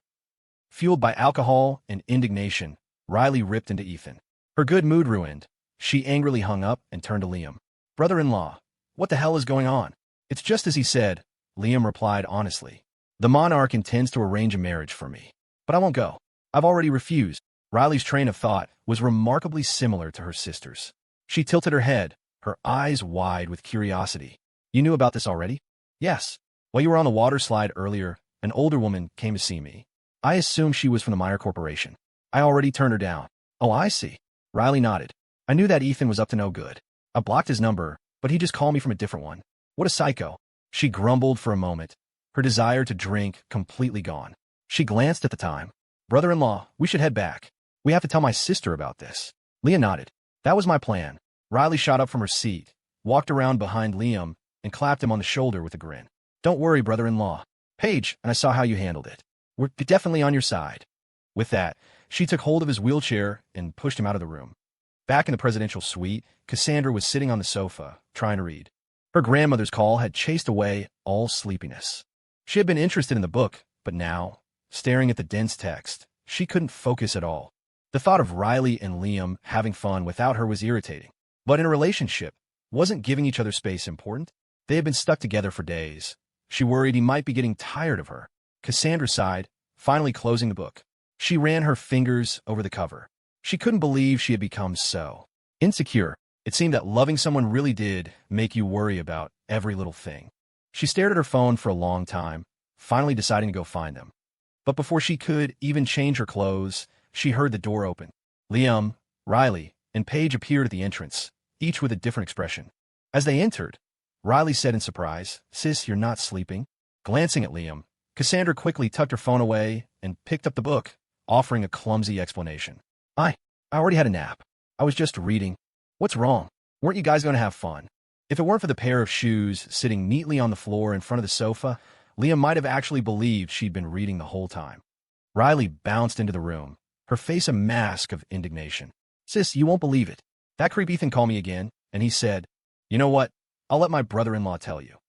Fueled by alcohol and indignation, Riley ripped into Ethan. Her good mood ruined, she angrily hung up and turned to Liam. "Brother-in-law, what the hell is going on?" "It's just as he said," Liam replied honestly. "The monarch intends to arrange a marriage for me. But I won't go. I've already refused." Riley's train of thought was remarkably similar to her sister's. She tilted her head, her eyes wide with curiosity. "You knew about this already?" "Yes. While you were on the water slide earlier, an older woman came to see me. I assumed she was from the Meyer Corporation. I already turned her down." "Oh, I see." Riley nodded. "I knew that Ethan was up to no good. I blocked his number, but he just called me from a different one. What a psycho." She grumbled for a moment, her desire to drink completely gone. She glanced at the time. "Brother-in-law, we should head back. We have to tell my sister about this." Leah nodded. "That was my plan." Riley shot up from her seat, walked around behind Liam, and clapped him on the shoulder with a grin. "Don't worry, brother-in-law. Paige and I saw how you handled it. We're definitely on your side." With that, she took hold of his wheelchair and pushed him out of the room. Back in the presidential suite, Cassandra was sitting on the sofa, trying to read. Her grandmother's call had chased away all sleepiness. She had been interested in the book, but now, staring at the dense text, she couldn't focus at all. The thought of Riley and Liam having fun without her was irritating. But in a relationship, wasn't giving each other space important? They had been stuck together for days. She worried he might be getting tired of her. Cassandra sighed, finally closing the book. She ran her fingers over the cover. She couldn't believe she had become so insecure. It seemed that loving someone really did make you worry about every little thing. She stared at her phone for a long time, finally deciding to go find them. But before she could even change her clothes, she heard the door open. Liam, Riley, and Paige appeared at the entrance, each with a different expression. As they entered, Riley said in surprise, "Sis, you're not sleeping?" Glancing at Liam, Cassandra quickly tucked her phone away and picked up the book, offering a clumsy explanation. I already had a nap. I was just reading." "What's wrong? Weren't you guys going to have fun?" If it weren't for the pair of shoes sitting neatly on the floor in front of the sofa, Liam might have actually believed she'd been reading the whole time. Riley bounced into the room, her face a mask of indignation. "Sis, you won't believe it. That creep Ethan called me again, and he said, 'You know what? I'll let my brother-in-law tell you.'"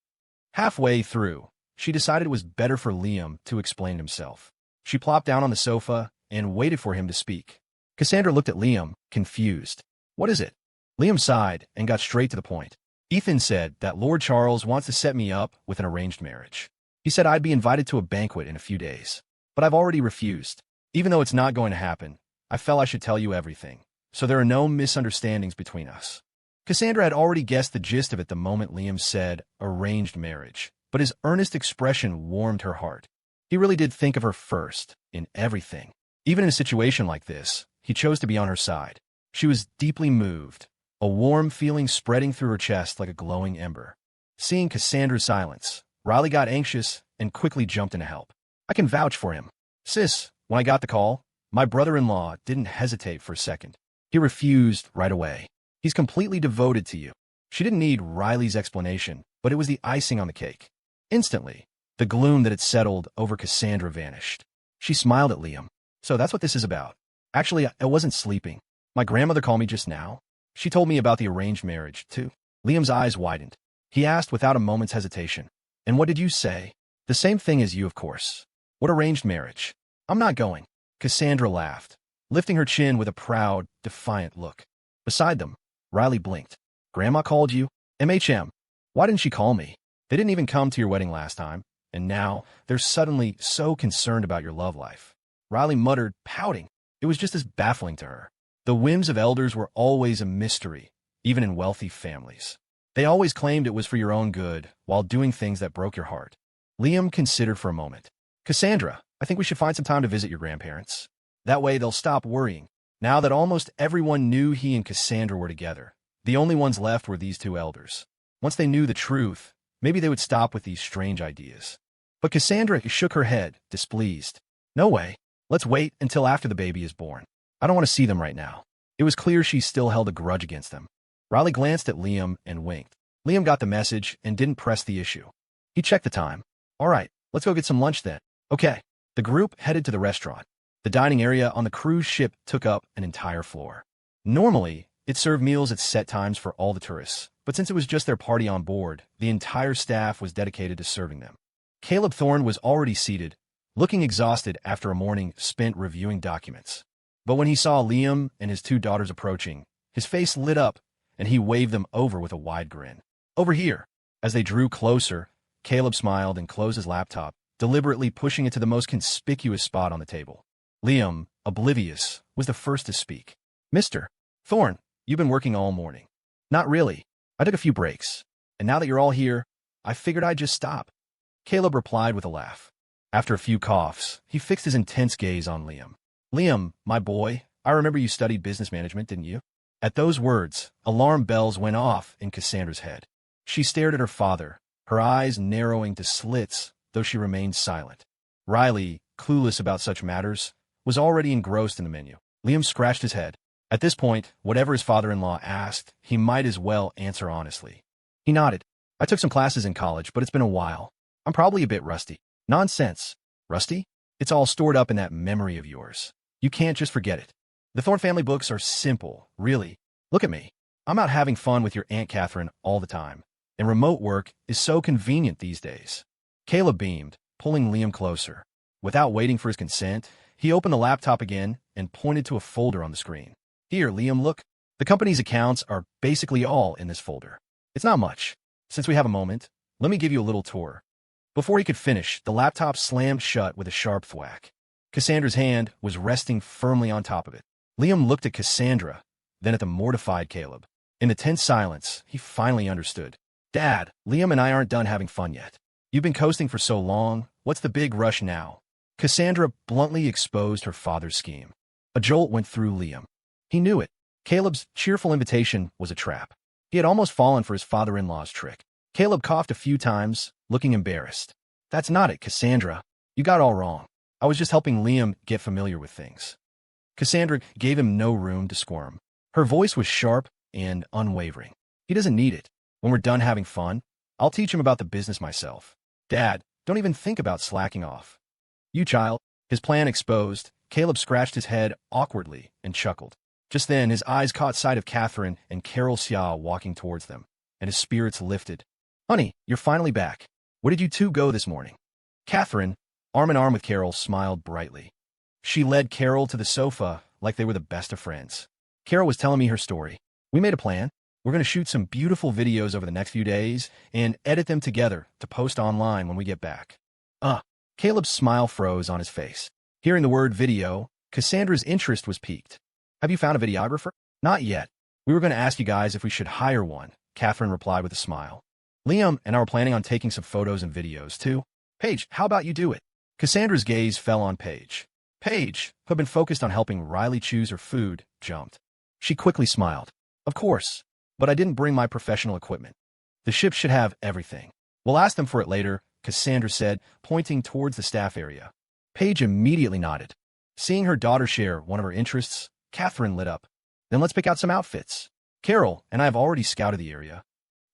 Halfway through, she decided it was better for Liam to explain himself. She plopped down on the sofa and waited for him to speak. Cassandra looked at Liam, confused. "What is it?" Liam sighed and got straight to the point. "Ethan said that Lord Charles wants to set me up with an arranged marriage. He said I'd be invited to a banquet in a few days. But I've already refused. Even though it's not going to happen, I felt I should tell you everything, so there are no misunderstandings between us." Cassandra had already guessed the gist of it the moment Liam said arranged marriage, but his earnest expression warmed her heart. He really did think of her first, in everything. Even in a situation like this, he chose to be on her side. She was deeply moved, a warm feeling spreading through her chest like a glowing ember. Seeing Cassandra's silence, Riley got anxious and quickly jumped in to help. "I can vouch for him. Sis, when I got the call, my brother-in-law didn't hesitate for a second. He refused right away. He's completely devoted to you." She didn't need Riley's explanation, but it was the icing on the cake. Instantly, the gloom that had settled over Cassandra vanished. She smiled at Liam. "So that's what this is about." "Actually, I wasn't sleeping. My grandmother called me just now. She told me about the arranged marriage, too." Liam's eyes widened. He asked without a moment's hesitation, "And what did you say?" "The same thing as you, of course." "What arranged marriage?" "I'm not going." Cassandra laughed, lifting her chin with a proud, defiant look. Beside them, Riley blinked. "Grandma called you? MHM. Why didn't she call me? They didn't even come to your wedding last time, and now they're suddenly so concerned about your love life." Riley muttered, pouting. It was just as baffling to her. The whims of elders were always a mystery, even in wealthy families. They always claimed it was for your own good, while doing things that broke your heart. Liam considered for a moment. Cassandra, I think we should find some time to visit your grandparents. That way they'll stop worrying. Now that almost everyone knew he and Cassandra were together, the only ones left were these two elders. Once they knew the truth, maybe they would stop with these strange ideas. But Cassandra shook her head, displeased. No way. Let's wait until after the baby is born. I don't want to see them right now. It was clear she still held a grudge against them. Riley glanced at Liam and winked. Liam got the message and didn't press the issue. He checked the time. All right, let's go get some lunch then. Okay. The group headed to the restaurant. The dining area on the cruise ship took up an entire floor. Normally, it served meals at set times for all the tourists, but since it was just their party on board, the entire staff was dedicated to serving them. Caleb Thorne was already seated, looking exhausted after a morning spent reviewing documents. But when he saw Liam and his two daughters approaching, his face lit up, and he waved them over with a wide grin. Over here. As they drew closer, Caleb smiled and closed his laptop, deliberately pushing it to the most conspicuous spot on the table. Liam, oblivious, was the first to speak. Mr. Thorne, you've been working all morning. Not really. I took a few breaks. And now that you're all here, I figured I'd just stop. Caleb replied with a laugh. After a few coughs, he fixed his intense gaze on Liam. Liam, my boy, I remember you studied business management, didn't you? At those words, alarm bells went off in Cassandra's head. She stared at her father, her eyes narrowing to slits, though she remained silent. Riley, clueless about such matters, was already engrossed in the menu. Liam scratched his head. At this point, whatever his father-in-law asked, he might as well answer honestly. He nodded. I took some classes in college, but it's been a while. I'm probably a bit rusty. Nonsense. Rusty? It's all stored up in that memory of yours. You can't just forget it. The Thorne family books are simple, really. Look at me. I'm out having fun with your Aunt Catherine all the time. And remote work is so convenient these days. Caleb beamed, pulling Liam closer. Without waiting for his consent, he opened the laptop again and pointed to a folder on the screen. Here, Liam, look. The company's accounts are basically all in this folder. It's not much. Since we have a moment, let me give you a little tour. Before he could finish, the laptop slammed shut with a sharp thwack. Cassandra's hand was resting firmly on top of it. Liam looked at Cassandra, then at the mortified Caleb. In the tense silence, he finally understood. Dad, Liam and I aren't done having fun yet. You've been coasting for so long. What's the big rush now? Cassandra bluntly exposed her father's scheme. A jolt went through Liam. He knew it. Caleb's cheerful invitation was a trap. He had almost fallen for his father-in-law's trick. Caleb coughed a few times, looking embarrassed. That's not it, Cassandra. You got it all wrong. I was just helping Liam get familiar with things. Cassandra gave him no room to squirm. Her voice was sharp and unwavering. He doesn't need it. When we're done having fun, I'll teach him about the business myself. Dad, don't even think about slacking off. You child. His plan exposed, Caleb scratched his head awkwardly and chuckled. Just then, his eyes caught sight of Catherine and Carol Xia walking towards them, and his spirits lifted. Honey, you're finally back. Where did you two go this morning? Catherine, arm in arm with Carol, smiled brightly. She led Carol to the sofa like they were the best of friends. Carol was telling me her story. We made a plan. We're going to shoot some beautiful videos over the next few days and edit them together to post online when we get back. Caleb's smile froze on his face. Hearing the word video, Cassandra's interest was piqued. Have you found a videographer? Not yet. We were going to ask you guys if we should hire one, Catherine replied with a smile. Liam and I were planning on taking some photos and videos, too. Paige, how about you do it? Cassandra's gaze fell on Paige. Paige, who had been focused on helping Riley choose her food, jumped. She quickly smiled. Of course, but I didn't bring my professional equipment. The ship should have everything. We'll ask them for it later, Cassandra said, pointing towards the staff area. Paige immediately nodded. Seeing her daughter share one of her interests, Catherine lit up. Then let's pick out some outfits. Carol and I have already scouted the area.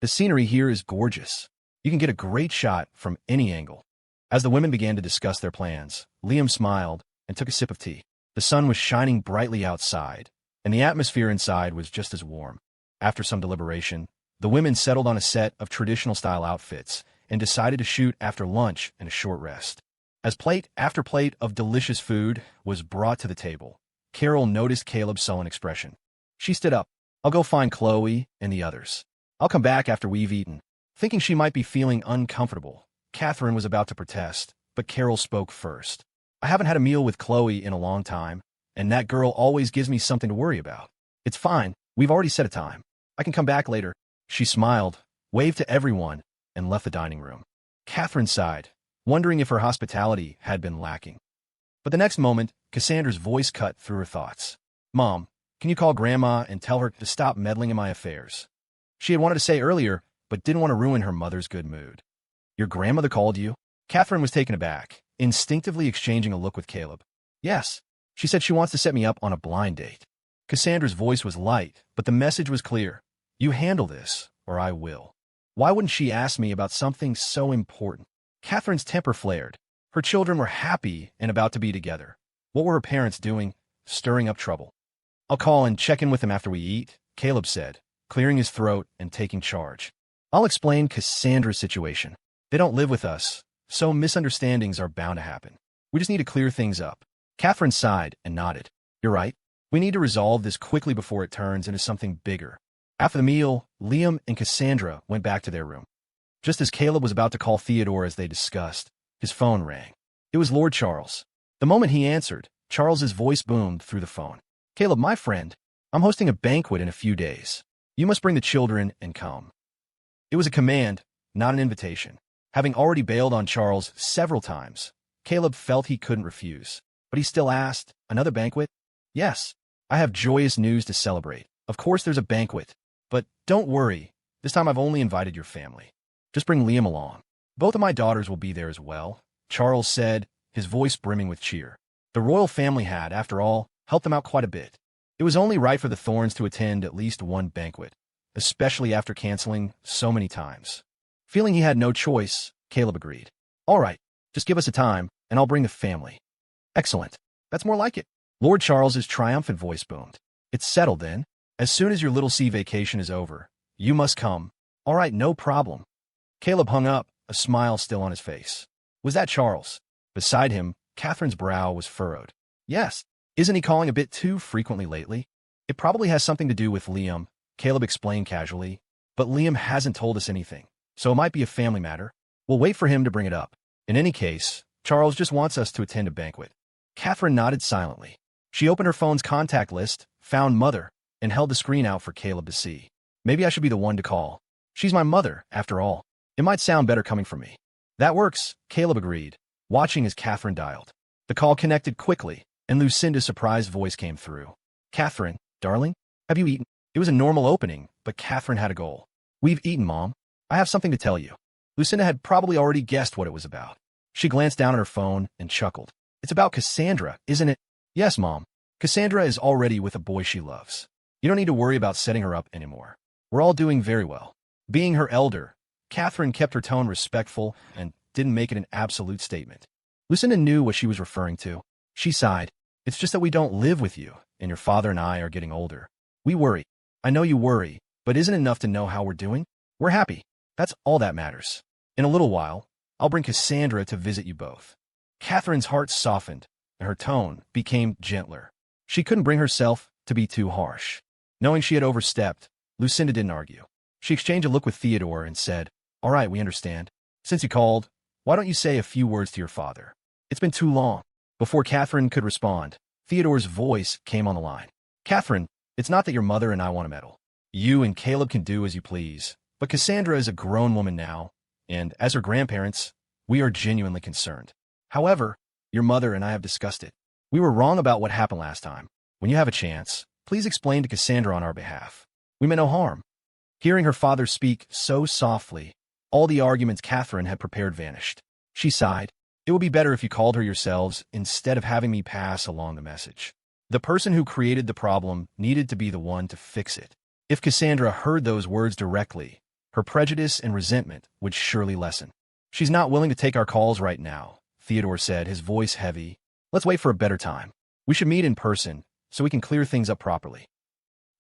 The scenery here is gorgeous. You can get a great shot from any angle. As the women began to discuss their plans, Liam smiled and took a sip of tea. The sun was shining brightly outside, and the atmosphere inside was just as warm. After some deliberation, the women settled on a set of traditional-style outfits and decided to shoot after lunch and a short rest. As plate after plate of delicious food was brought to the table, Carol noticed Caleb's sullen expression. She stood up. I'll go find Chloe and the others. I'll come back after we've eaten. Thinking she might be feeling uncomfortable, Catherine was about to protest, but Carol spoke first. I haven't had a meal with Chloe in a long time, and that girl always gives me something to worry about. It's fine. We've already set a time. I can come back later. She smiled, waved to everyone, and left the dining room. Catherine sighed. wondering if her hospitality had been lacking. But the next moment, Cassandra's voice cut through her thoughts. "Mom, can you call Grandma and tell her to stop meddling in my affairs?" She had wanted to say earlier, but didn't want to ruin her mother's good mood. "Your grandmother called you?" Catherine was taken aback, instinctively exchanging a look with Caleb. "Yes. She said she wants to set me up on a blind date." Cassandra's voice was light, but the message was clear. "You handle this, or I will." Why wouldn't she ask me about something so important? Catherine's temper flared. Her children were happy and about to be together. What were her parents doing? Stirring up trouble. "I'll call and check in with them after we eat," Caleb said, clearing his throat and taking charge. "I'll explain Cassandra's situation. They don't live with us, so misunderstandings are bound to happen. We just need to clear things up." Catherine sighed and nodded. "You're right. We need to resolve this quickly before it turns into something bigger." After the meal, Liam and Cassandra went back to their room. Just as Caleb was about to call Theodore as they discussed, his phone rang. It was Lord Charles. The moment he answered, Charles's voice boomed through the phone. "Caleb, my friend, I'm hosting a banquet in a few days. You must bring the children and come." It was a command, not an invitation. Having already bailed on Charles several times, Caleb felt he couldn't refuse. But he still asked, "Another banquet?" "Yes. I have joyous news to celebrate. Of course there's a banquet. But don't worry, this time I've only invited your family. Just bring Liam along. Both of my daughters will be there as well," Charles said, his voice brimming with cheer. The royal family had, after all, helped them out quite a bit. It was only right for the Thorns to attend at least one banquet, especially after canceling so many times. Feeling he had no choice, Caleb agreed. "All right, just give us a time, and I'll bring the family." "Excellent. That's more like it." Lord Charles's triumphant voice boomed. "It's settled then. As soon as your little sea vacation is over, you must come." "All right, no problem." Caleb hung up, a smile still on his face. Was that Charles? Beside him, Catherine's brow was furrowed. "Yes. Isn't he calling a bit too frequently lately?" "It probably has something to do with Liam," Caleb explained casually. "But Liam hasn't told us anything, so it might be a family matter. We'll wait for him to bring it up. In any case, Charles just wants us to attend a banquet." Catherine nodded silently. She opened her phone's contact list, found Mother, and held the screen out for Caleb to see. "Maybe I should be the one to call. She's my mother, after all. It might sound better coming from me." "That works," Caleb agreed, watching as Catherine dialed. The call connected quickly, and Lucinda's surprised voice came through. "Catherine, darling, have you eaten?" It was a normal opening, but Catherine had a goal. "We've eaten, Mom. I have something to tell you." Lucinda had probably already guessed what it was about. She glanced down at her phone and chuckled. "It's about Cassandra, isn't it?" "Yes, Mom. Cassandra is already with a boy she loves. You don't need to worry about setting her up anymore. We're all doing very well." Being her elder, Catherine kept her tone respectful and didn't make it an absolute statement. Lucinda knew what she was referring to. She sighed. "It's just that we don't live with you, and your father and I are getting older. We worry. I know you worry, but isn't it enough to know how we're doing? We're happy. That's all that matters. In a little while, I'll bring Cassandra to visit you both." Catherine's heart softened, and her tone became gentler. She couldn't bring herself to be too harsh. Knowing she had overstepped, Lucinda didn't argue. She exchanged a look with Theodore and said, "All right, we understand. Since you called, why don't you say a few words to your father? It's been too long." Before Catherine could respond, Theodore's voice came on the line. "Catherine, it's not that your mother and I want to meddle. You and Caleb can do as you please, but Cassandra is a grown woman now, and as her grandparents, we are genuinely concerned. However, your mother and I have discussed it. We were wrong about what happened last time. When you have a chance, please explain to Cassandra on our behalf. We meant no harm." Hearing her father speak so softly, all the arguments Catherine had prepared vanished. She sighed. "It would be better if you called her yourselves instead of having me pass along the message. The person who created the problem needed to be the one to fix it. If Cassandra heard those words directly, her prejudice and resentment would surely lessen." "She's not willing to take our calls right now," Theodore said, his voice heavy. "Let's wait for a better time. We should meet in person so we can clear things up properly."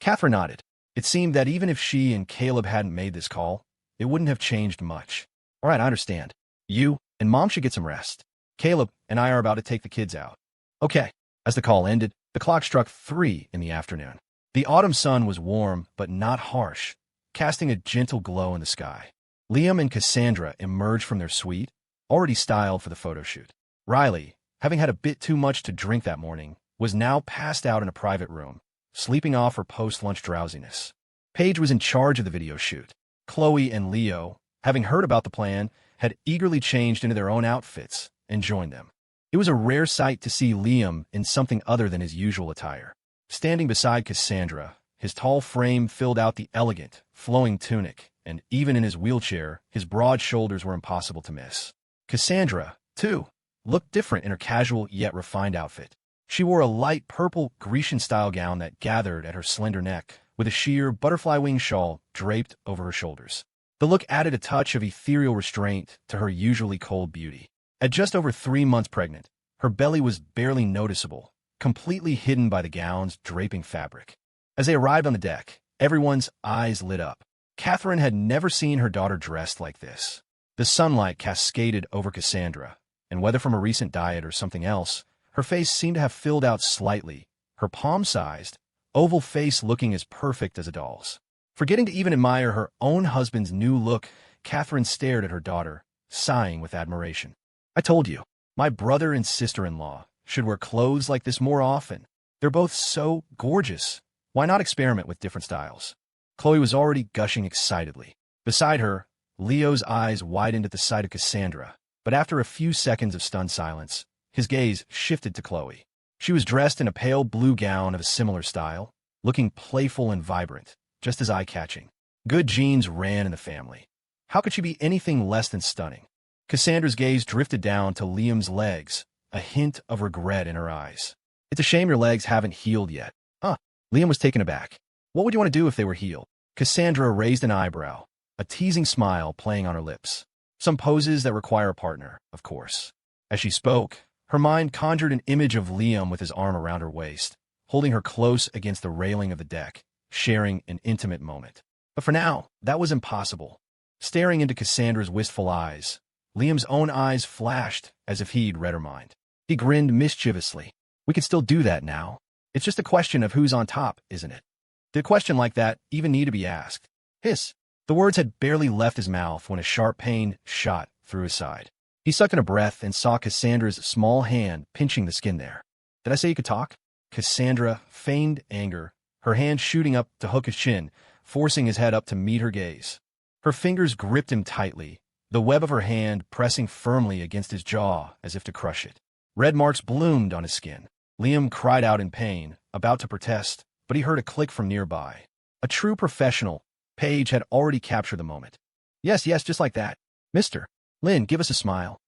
Catherine nodded. It seemed that even if she and Caleb hadn't made this call, it wouldn't have changed much. "All right, I understand. You and Mom should get some rest. Caleb and I are about to take the kids out." "Okay." As the call ended, the clock struck 3 in the afternoon. The autumn sun was warm but not harsh, casting a gentle glow in the sky. Liam and Cassandra emerged from their suite, already styled for the photoshoot. Riley, having had a bit too much to drink that morning, was now passed out in a private room, sleeping off her post-lunch drowsiness. Paige was in charge of the video shoot. Chloe and Leo, having heard about the plan, had eagerly changed into their own outfits and joined them. It was a rare sight to see Liam in something other than his usual attire. Standing beside Cassandra, his tall frame filled out the elegant, flowing tunic, and even in his wheelchair, his broad shoulders were impossible to miss. Cassandra, too, looked different in her casual yet refined outfit. She wore a light purple Grecian-style gown that gathered at her slender neck, with a sheer butterfly-wing shawl draped over her shoulders. The look added a touch of ethereal restraint to her usually cold beauty. At just over 3 months pregnant, her belly was barely noticeable, completely hidden by the gown's draping fabric. As they arrived on the deck, everyone's eyes lit up. Catherine had never seen her daughter dressed like this. The sunlight cascaded over Cassandra, and whether from a recent diet or something else, her face seemed to have filled out slightly, her palm-sized, oval face looking as perfect as a doll's. Forgetting to even admire her own husband's new look, Catherine stared at her daughter, sighing with admiration. "I told you, my brother and sister-in-law should wear clothes like this more often. They're both so gorgeous. Why not experiment with different styles?" Chloe was already gushing excitedly. Beside her, Leo's eyes widened at the sight of Cassandra, but after a few seconds of stunned silence, his gaze shifted to Chloe. She was dressed in a pale blue gown of a similar style, looking playful and vibrant, just as eye-catching. Good genes ran in the family. How could she be anything less than stunning? Cassandra's gaze drifted down to Liam's legs, a hint of regret in her eyes. "It's a shame your legs haven't healed yet." "Huh?" Liam was taken aback. "What would you want to do if they were healed?" Cassandra raised an eyebrow, a teasing smile playing on her lips. "Some poses that require a partner, of course." As she spoke, her mind conjured an image of Liam with his arm around her waist, holding her close against the railing of the deck, sharing an intimate moment. But for now, that was impossible. Staring into Cassandra's wistful eyes, Liam's own eyes flashed as if he'd read her mind. He grinned mischievously. "We can still do that now. It's just a question of who's on top, isn't it?" Did a question like that even need to be asked? Hiss. The words had barely left his mouth when a sharp pain shot through his side. He sucked in a breath and saw Cassandra's small hand pinching the skin there. "Did I say you could talk?" Cassandra feigned anger, her hand shooting up to hook his chin, forcing his head up to meet her gaze. Her fingers gripped him tightly, the web of her hand pressing firmly against his jaw as if to crush it. Red marks bloomed on his skin. Liam cried out in pain, about to protest, but he heard a click from nearby. A true professional, Paige had already captured the moment. Yes, just like that. "Mister. Lynn, give us a smile."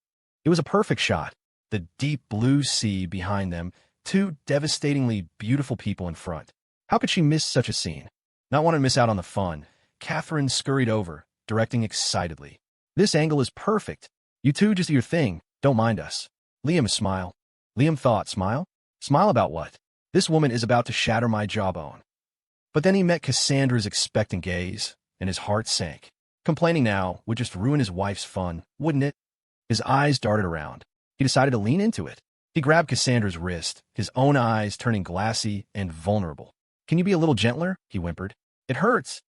It was a perfect shot. The deep blue sea behind them, two devastatingly beautiful people in front. How could she miss such a scene? Not wanting to miss out on the fun, Catherine scurried over, directing excitedly. "This angle is perfect. You two just do your thing. Don't mind us." Liam smiled. Liam thought, smile? Smile about what? This woman is about to shatter my jawbone. But then he met Cassandra's expectant gaze, and his heart sank. Complaining now would just ruin his wife's fun, wouldn't it? His eyes darted around. He decided to lean into it. He grabbed Cassandra's wrist, his own eyes turning glassy and vulnerable. "Can you be a little gentler?" he whimpered. "It hurts."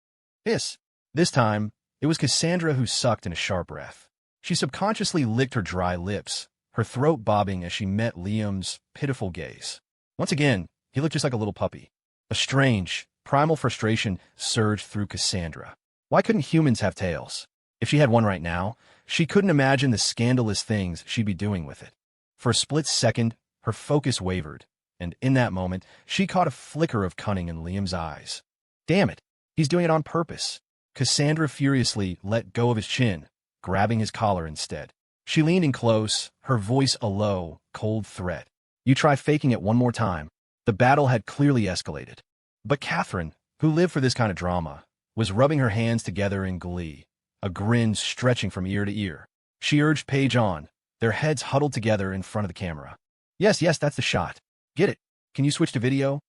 Hiss. This time, it was Cassandra who sucked in a sharp breath. She subconsciously licked her dry lips, her throat bobbing as she met Liam's pitiful gaze. Once again, he looked just like a little puppy. A strange, primal frustration surged through Cassandra. Why couldn't humans have tails? If she had one right now, she couldn't imagine the scandalous things she'd be doing with it. For a split second, her focus wavered, and in that moment, she caught a flicker of cunning in Liam's eyes. Damn it, he's doing it on purpose. Cassandra furiously let go of his chin, grabbing his collar instead. She leaned in close, her voice a low, cold threat. "You try faking it one more time." The battle had clearly escalated. But Catherine, who lived for this kind of drama, was rubbing her hands together in glee, a grin stretching from ear to ear. She urged Paige on, their heads huddled together in front of the camera. Yes, that's the shot. Get it. Can you switch to video?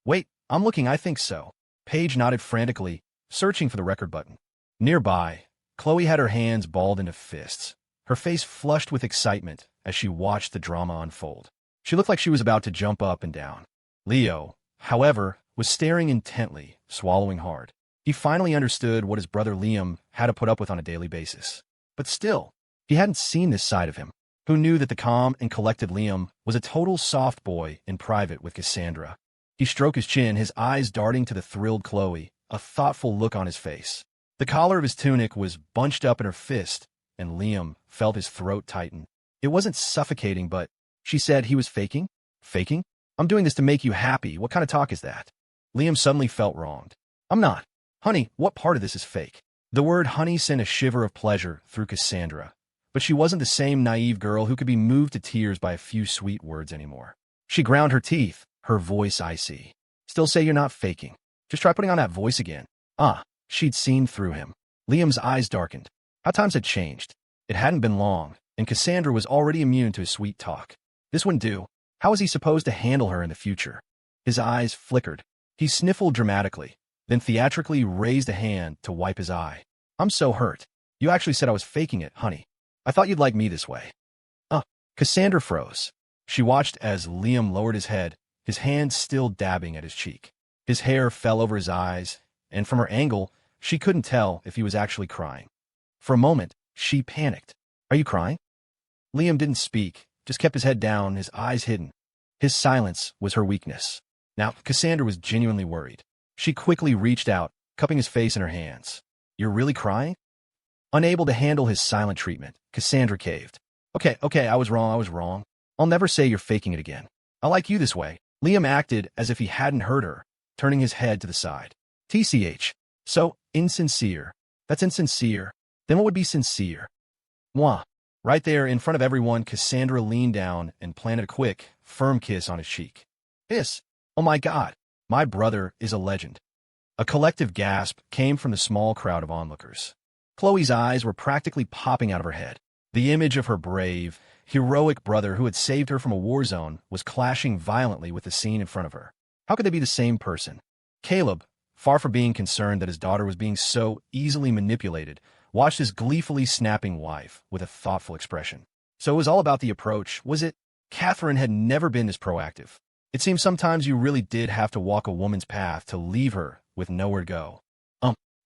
Wait, I'm looking, I think so." Paige nodded frantically, searching for the record button. Nearby, Chloe had her hands balled into fists, her face flushed with excitement as she watched the drama unfold. She looked like she was about to jump up and down. Leo, however, was staring intently, swallowing hard. He finally understood what his brother Liam had to put up with on a daily basis. But still, he hadn't seen this side of him. Who knew that the calm and collected Liam was a total soft boy in private with Cassandra? He stroked his chin, his eyes darting to the thrilled Chloe, a thoughtful look on his face. The collar of his tunic was bunched up in her fist, and Liam felt his throat tighten. It wasn't suffocating, but she said he was faking? Faking? I'm doing this to make you happy. What kind of talk is that? Liam suddenly felt wronged. I'm not. Honey, what part of this is fake? The word honey sent a shiver of pleasure through Cassandra, but she wasn't the same naive girl who could be moved to tears by a few sweet words anymore. She ground her teeth, her voice icy. Still say you're not faking. Just try putting on that voice again. She'd seen through him. Liam's eyes darkened. How times had changed. It hadn't been long, and Cassandra was already immune to his sweet talk. This wouldn't do. How was he supposed to handle her in the future? His eyes flickered. He sniffled dramatically, then theatrically raised a hand to wipe his eye. I'm so hurt. You actually said I was faking it, honey. I thought you'd like me this way. Cassandra froze. She watched as Liam lowered his head, his hand still dabbing at his cheek. His hair fell over his eyes, and from her angle, she couldn't tell if he was actually crying. For a moment, she panicked. Are you crying? Liam didn't speak, just kept his head down, his eyes hidden. His silence was her weakness. Now, Cassandra was genuinely worried. She quickly reached out, cupping his face in her hands. You're really crying? Unable to handle his silent treatment, Cassandra caved. Okay, I was wrong. I'll never say you're faking it again. I like you this way. Liam acted as if he hadn't heard her, turning his head to the side. TCH. So, insincere. That's insincere. Then what would be sincere? Mwah. Right there, in front of everyone, Cassandra leaned down and planted a quick, firm kiss on his cheek. Hiss. Oh my God. My brother is a legend. A collective gasp came from the small crowd of onlookers. Chloe's eyes were practically popping out of her head. The image of her brave, heroic brother who had saved her from a war zone was clashing violently with the scene in front of her. How could they be the same person? Caleb, far from being concerned that his daughter was being so easily manipulated, watched his gleefully snapping wife with a thoughtful expression. So it was all about the approach, was it? Catherine had never been this proactive. It seems sometimes you really did have to walk a woman's path to leave her with nowhere to go.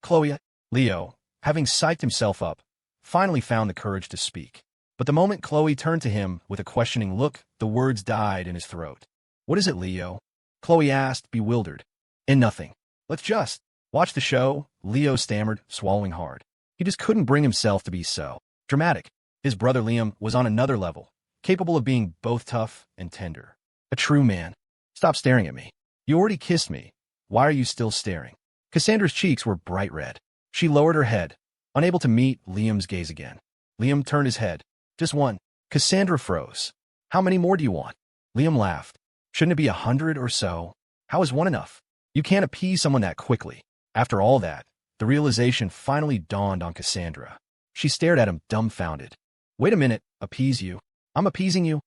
Chloe, Leo, having psyched himself up, finally found the courage to speak. But the moment Chloe turned to him with a questioning look, the words died in his throat. What is it, Leo? Chloe asked, bewildered. And nothing. Let's just watch the show, Leo stammered, swallowing hard. He just couldn't bring himself to be so dramatic. His brother Liam was on another level, capable of being both tough and tender. A true man. Stop staring at me. You already kissed me. Why are you still staring? Cassandra's cheeks were bright red. She lowered her head, unable to meet Liam's gaze again. Liam turned his head. Just one. Cassandra froze. How many more do you want? Liam laughed. Shouldn't it be 100 or so? How is one enough? You can't appease someone that quickly. After all that, the realization finally dawned on Cassandra. She stared at him dumbfounded. Wait a minute, appease you? I'm appeasing you?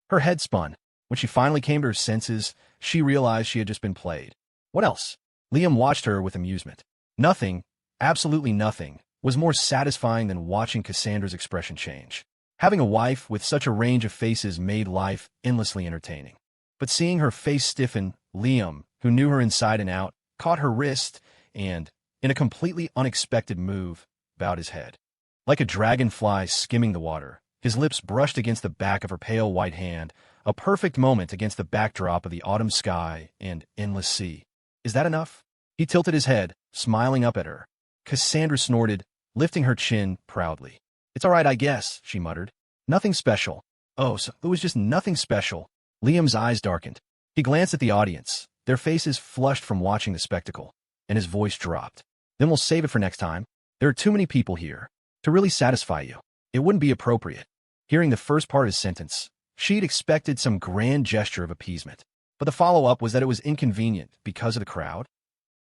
Her head spun. When she finally came to her senses, she realized she had just been played. What else? Liam watched her with amusement. Nothing, absolutely nothing, was more satisfying than watching Cassandra's expression change. Having a wife with such a range of faces made life endlessly entertaining. But seeing her face stiffen, Liam, who knew her inside and out, caught her wrist and, in a completely unexpected move, bowed his head. Like a dragonfly skimming the water, his lips brushed against the back of her pale white hand, a perfect moment against the backdrop of the autumn sky and endless sea. Is that enough? He tilted his head, smiling up at her. Cassandra snorted, lifting her chin proudly. It's all right, I guess, she muttered. Nothing special. Oh, so it was just nothing special. Liam's eyes darkened. He glanced at the audience, their faces flushed from watching the spectacle, and his voice dropped. Then we'll save it for next time. There are too many people here to really satisfy you. It wouldn't be appropriate. Hearing the first part of his sentence, she'd expected some grand gesture of appeasement. But the follow-up was that it was inconvenient because of the crowd.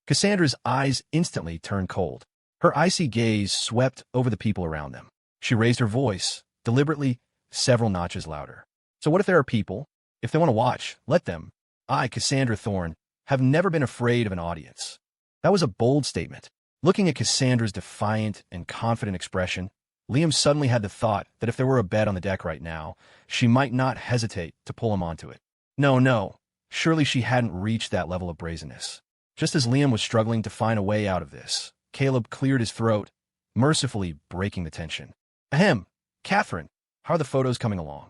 Cassandra's eyes instantly turned cold. Her icy gaze swept over the people around them. She raised her voice, deliberately, several notches louder. So what if there are people? If they want to watch, let them. I, Cassandra Thorne, have never been afraid of an audience. That was a bold statement. Looking at Cassandra's defiant and confident expression, Liam suddenly had the thought that if there were a bed on the deck right now, she might not hesitate to pull him onto it. No. Surely she hadn't reached that level of brazenness. Just as Liam was struggling to find a way out of this, Caleb cleared his throat, mercifully breaking the tension. Ahem, Catherine, how are the photos coming along?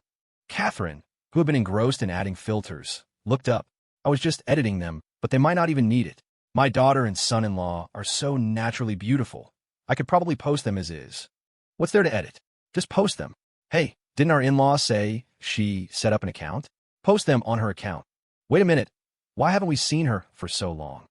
Catherine, who had been engrossed in adding filters, looked up. I was just editing them, but they might not even need it. My daughter and son-in-law are so naturally beautiful. I could probably post them as is. What's there to edit? Just post them. Hey, didn't our in-laws say she set up an account? Post them on her account. Wait a minute. Why haven't we seen her for so long?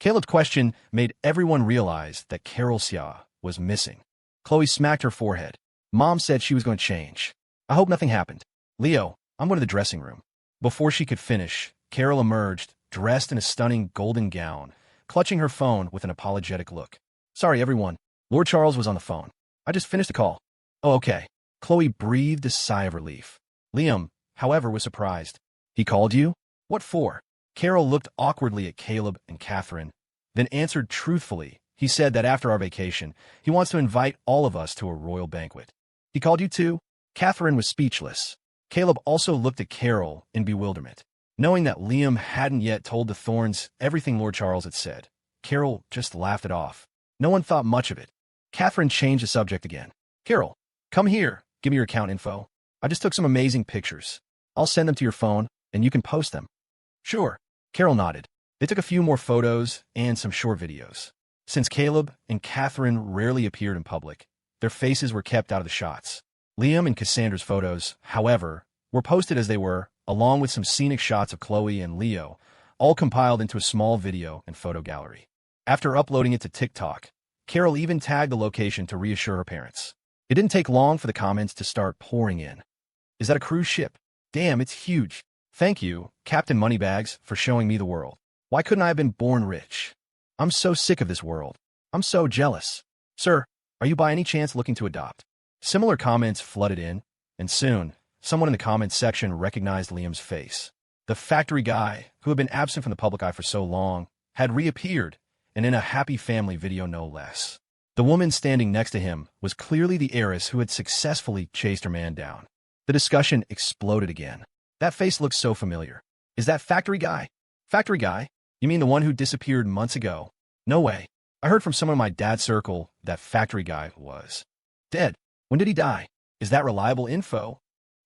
Caleb's question made everyone realize that Cassandra was missing. Chloe smacked her forehead. Mom said she was going to change. I hope nothing happened. Leo, I'm going to the dressing room. Before she could finish, Carol emerged, dressed in a stunning golden gown, clutching her phone with an apologetic look. Sorry, everyone. Lord Charles was on the phone. I just finished the call. Oh, okay. Chloe breathed a sigh of relief. Liam, however, was surprised. He called you? What for? Carol looked awkwardly at Caleb and Catherine, then answered truthfully. He said that after our vacation, he wants to invite all of us to a royal banquet. He called you too? Catherine was speechless. Caleb also looked at Carol in bewilderment. Knowing that Liam hadn't yet told the Thorns everything Lord Charles had said, Carol just laughed it off. No one thought much of it. Catherine changed the subject again. Carol, come here. Give me your account info. I just took some amazing pictures. I'll send them to your phone, and you can post them. Sure. Carol nodded. They took a few more photos and some short videos. Since Caleb and Catherine rarely appeared in public, their faces were kept out of the shots. Liam and Cassandra's photos, however, were posted as they were, along with some scenic shots of Chloe and Leo, all compiled into a small video and photo gallery. After uploading it to TikTok, Carol even tagged the location to reassure her parents. It didn't take long for the comments to start pouring in. Is that a cruise ship? Damn, it's huge. Thank you, Captain Moneybags, for showing me the world. Why couldn't I have been born rich? I'm so sick of this world. I'm so jealous. Sir, are you by any chance looking to adopt? Similar comments flooded in, and soon, someone in the comments section recognized Liam's face. The factory guy, who had been absent from the public eye for so long, had reappeared, and in a happy family video no less. The woman standing next to him was clearly the heiress who had successfully chased her man down. The discussion exploded again. That face looks so familiar. Is that factory guy? Factory guy? You mean the one who disappeared months ago? No way. I heard from someone in my dad's circle that factory guy was dead. When did he die? Is that reliable info?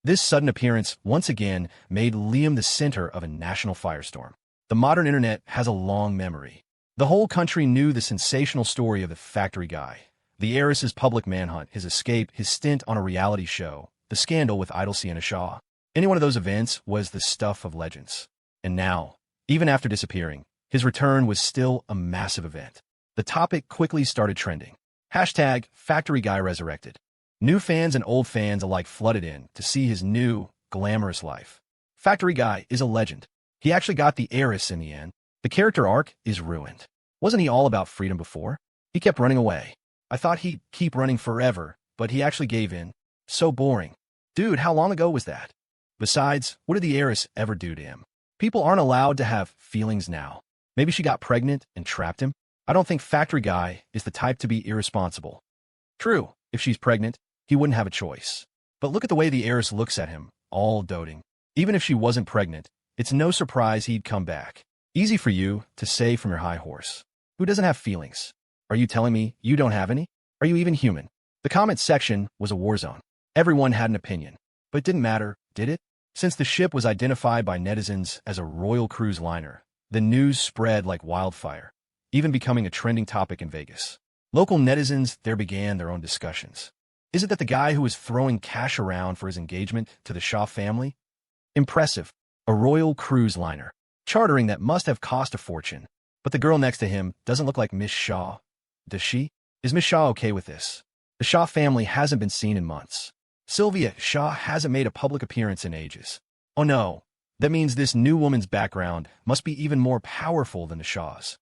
This sudden appearance once again made Liam the center of a national firestorm. The modern internet has a long memory. The whole country knew the sensational story of the factory guy, the heiress's public manhunt, his escape, his stint on a reality show, the scandal with idol Sienna Shaw. Any one of those events was the stuff of legends. And now, even after disappearing, his return was still a massive event. The topic quickly started trending. Hashtag factory guy resurrected. New fans and old fans alike flooded in to see his new, glamorous life. Factory guy is a legend. He actually got the heiress in the end. The character arc is ruined. Wasn't he all about freedom before? He kept running away. I thought he'd keep running forever, but he actually gave in. So boring. Dude, how long ago was that? Besides, what did the heiress ever do to him? People aren't allowed to have feelings now. Maybe she got pregnant and trapped him? I don't think factory guy is the type to be irresponsible. True, if she's pregnant, he wouldn't have a choice. But look at the way the heiress looks at him, all doting. Even if she wasn't pregnant, it's no surprise he'd come back. Easy for you to say from your high horse. Who doesn't have feelings? Are you telling me you don't have any? Are you even human? The comment section was a war zone. Everyone had an opinion. But it didn't matter, did it? Since the ship was identified by netizens as a royal cruise liner, the news spread like wildfire, even becoming a trending topic in Vegas. Local netizens there began their own discussions. Is it that the guy who was throwing cash around for his engagement to the Shaw family? Impressive. A royal cruise liner. Chartering that must have cost a fortune. But the girl next to him doesn't look like Miss Shaw. Does she? Is Miss Shaw okay with this? The Shaw family hasn't been seen in months. Sylvia Shaw hasn't made a public appearance in ages. Oh no, that means this new woman's background must be even more powerful than the Shaws.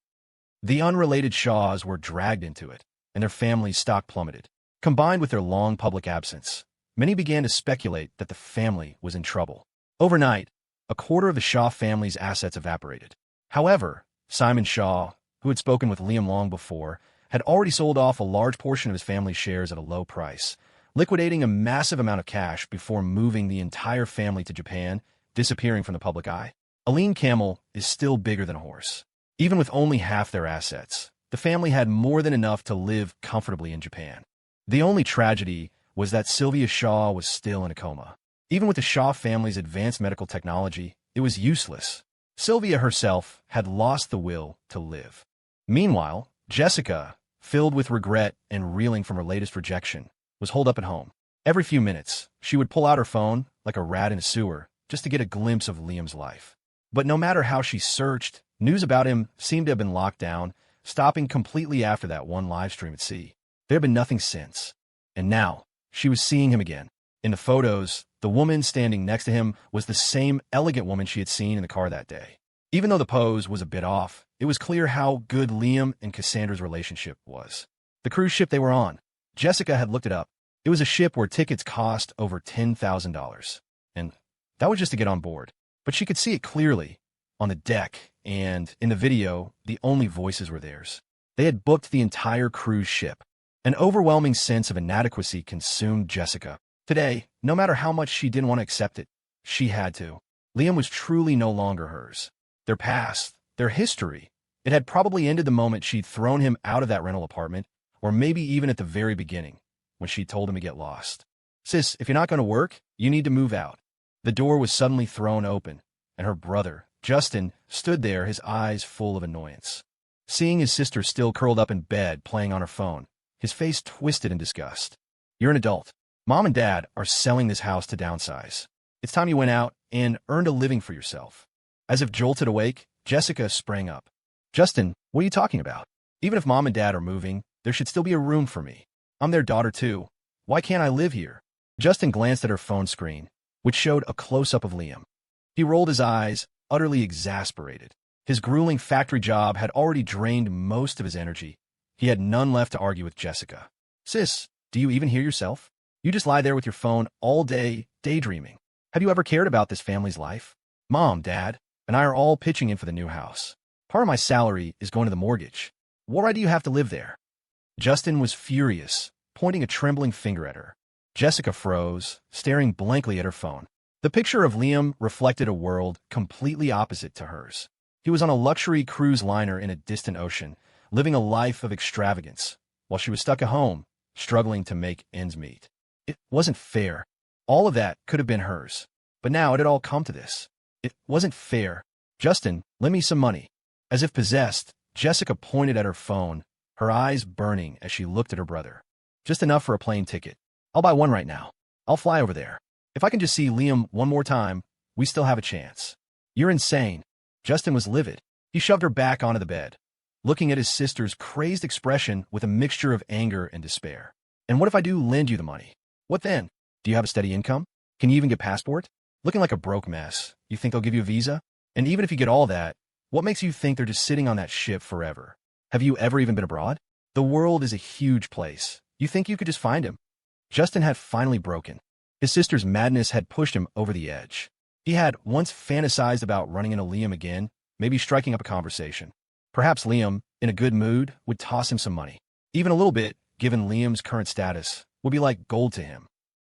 The unrelated Shaws were dragged into it, and their family's stock plummeted. Combined with their long public absence, many began to speculate that the family was in trouble. Overnight, a quarter of the Shaw family's assets evaporated. However, Simon Shaw, who had spoken with Liam long before, had already sold off a large portion of his family's shares at a low price, liquidating a massive amount of cash before moving the entire family to Japan, disappearing from the public eye. A lean camel is still bigger than a horse. Even with only half their assets, the family had more than enough to live comfortably in Japan. The only tragedy was that Sylvia Shaw was still in a coma. Even with the Shaw family's advanced medical technology, it was useless. Sylvia herself had lost the will to live. Meanwhile, Jessica, filled with regret and reeling from her latest rejection, was holed up at home. Every few minutes, she would pull out her phone, like a rat in a sewer, just to get a glimpse of Liam's life. But no matter how she searched, news about him seemed to have been locked down, stopping completely after that one live stream at sea. There had been nothing since. And now, she was seeing him again. In the photos, the woman standing next to him was the same elegant woman she had seen in the car that day. Even though the pose was a bit off, it was clear how good Liam and Cassandra's relationship was. The cruise ship they were on, Jessica had looked it up. It was a ship where tickets cost over $10,000. And that was just to get on board. But she could see it clearly on the deck, and in the video, the only voices were theirs. They had booked the entire cruise ship. An overwhelming sense of inadequacy consumed Jessica. Today, no matter how much she didn't want to accept it, she had to. Liam was truly no longer hers. Their past, their history, it had probably ended the moment she'd thrown him out of that rental apartment, or maybe even at the very beginning, when she told him to get lost. Sis, if you're not going to work, you need to move out. The door was suddenly thrown open, and her brother, Justin, stood there, his eyes full of annoyance. Seeing his sister still curled up in bed playing on her phone, his face twisted in disgust. You're an adult. Mom and Dad are selling this house to downsize. It's time you went out and earned a living for yourself. As if jolted awake, Jessica sprang up. Justin, what are you talking about? Even if Mom and Dad are moving, there should still be a room for me. I'm their daughter too. Why can't I live here? Justin glanced at her phone screen, which showed a close-up of Liam. He rolled his eyes, utterly exasperated. His grueling factory job had already drained most of his energy. He had none left to argue with Jessica. Sis, do you even hear yourself? You just lie there with your phone all day, daydreaming. Have you ever cared about this family's life? Mom, Dad, and I are all pitching in for the new house. Part of my salary is going to the mortgage. What right do you have to live there? Justin was furious, pointing a trembling finger at her. Jessica froze, staring blankly at her phone. The picture of Liam reflected a world completely opposite to hers. He was on a luxury cruise liner in a distant ocean, living a life of extravagance, while she was stuck at home, struggling to make ends meet. It wasn't fair. All of that could have been hers. But now it had all come to this. It wasn't fair. Justin, lend me some money. As if possessed, Jessica pointed at her phone, her eyes burning as she looked at her brother. Just enough for a plane ticket. I'll buy one right now. I'll fly over there. If I can just see Liam one more time, we still have a chance. You're insane. Justin was livid. He shoved her back onto the bed, looking at his sister's crazed expression with a mixture of anger and despair. And what if I do lend you the money? What then? Do you have a steady income? Can you even get passport? Looking like a broke mess. You think they'll give you a visa? And even if you get all that, what makes you think they're just sitting on that ship forever? Have you ever even been abroad? The world is a huge place. You think you could just find him? Justin had finally broken. His sister's madness had pushed him over the edge. He had once fantasized about running into Liam again, maybe striking up a conversation. Perhaps Liam, in a good mood, would toss him some money. Even a little bit, given Liam's current status, would be like gold to him.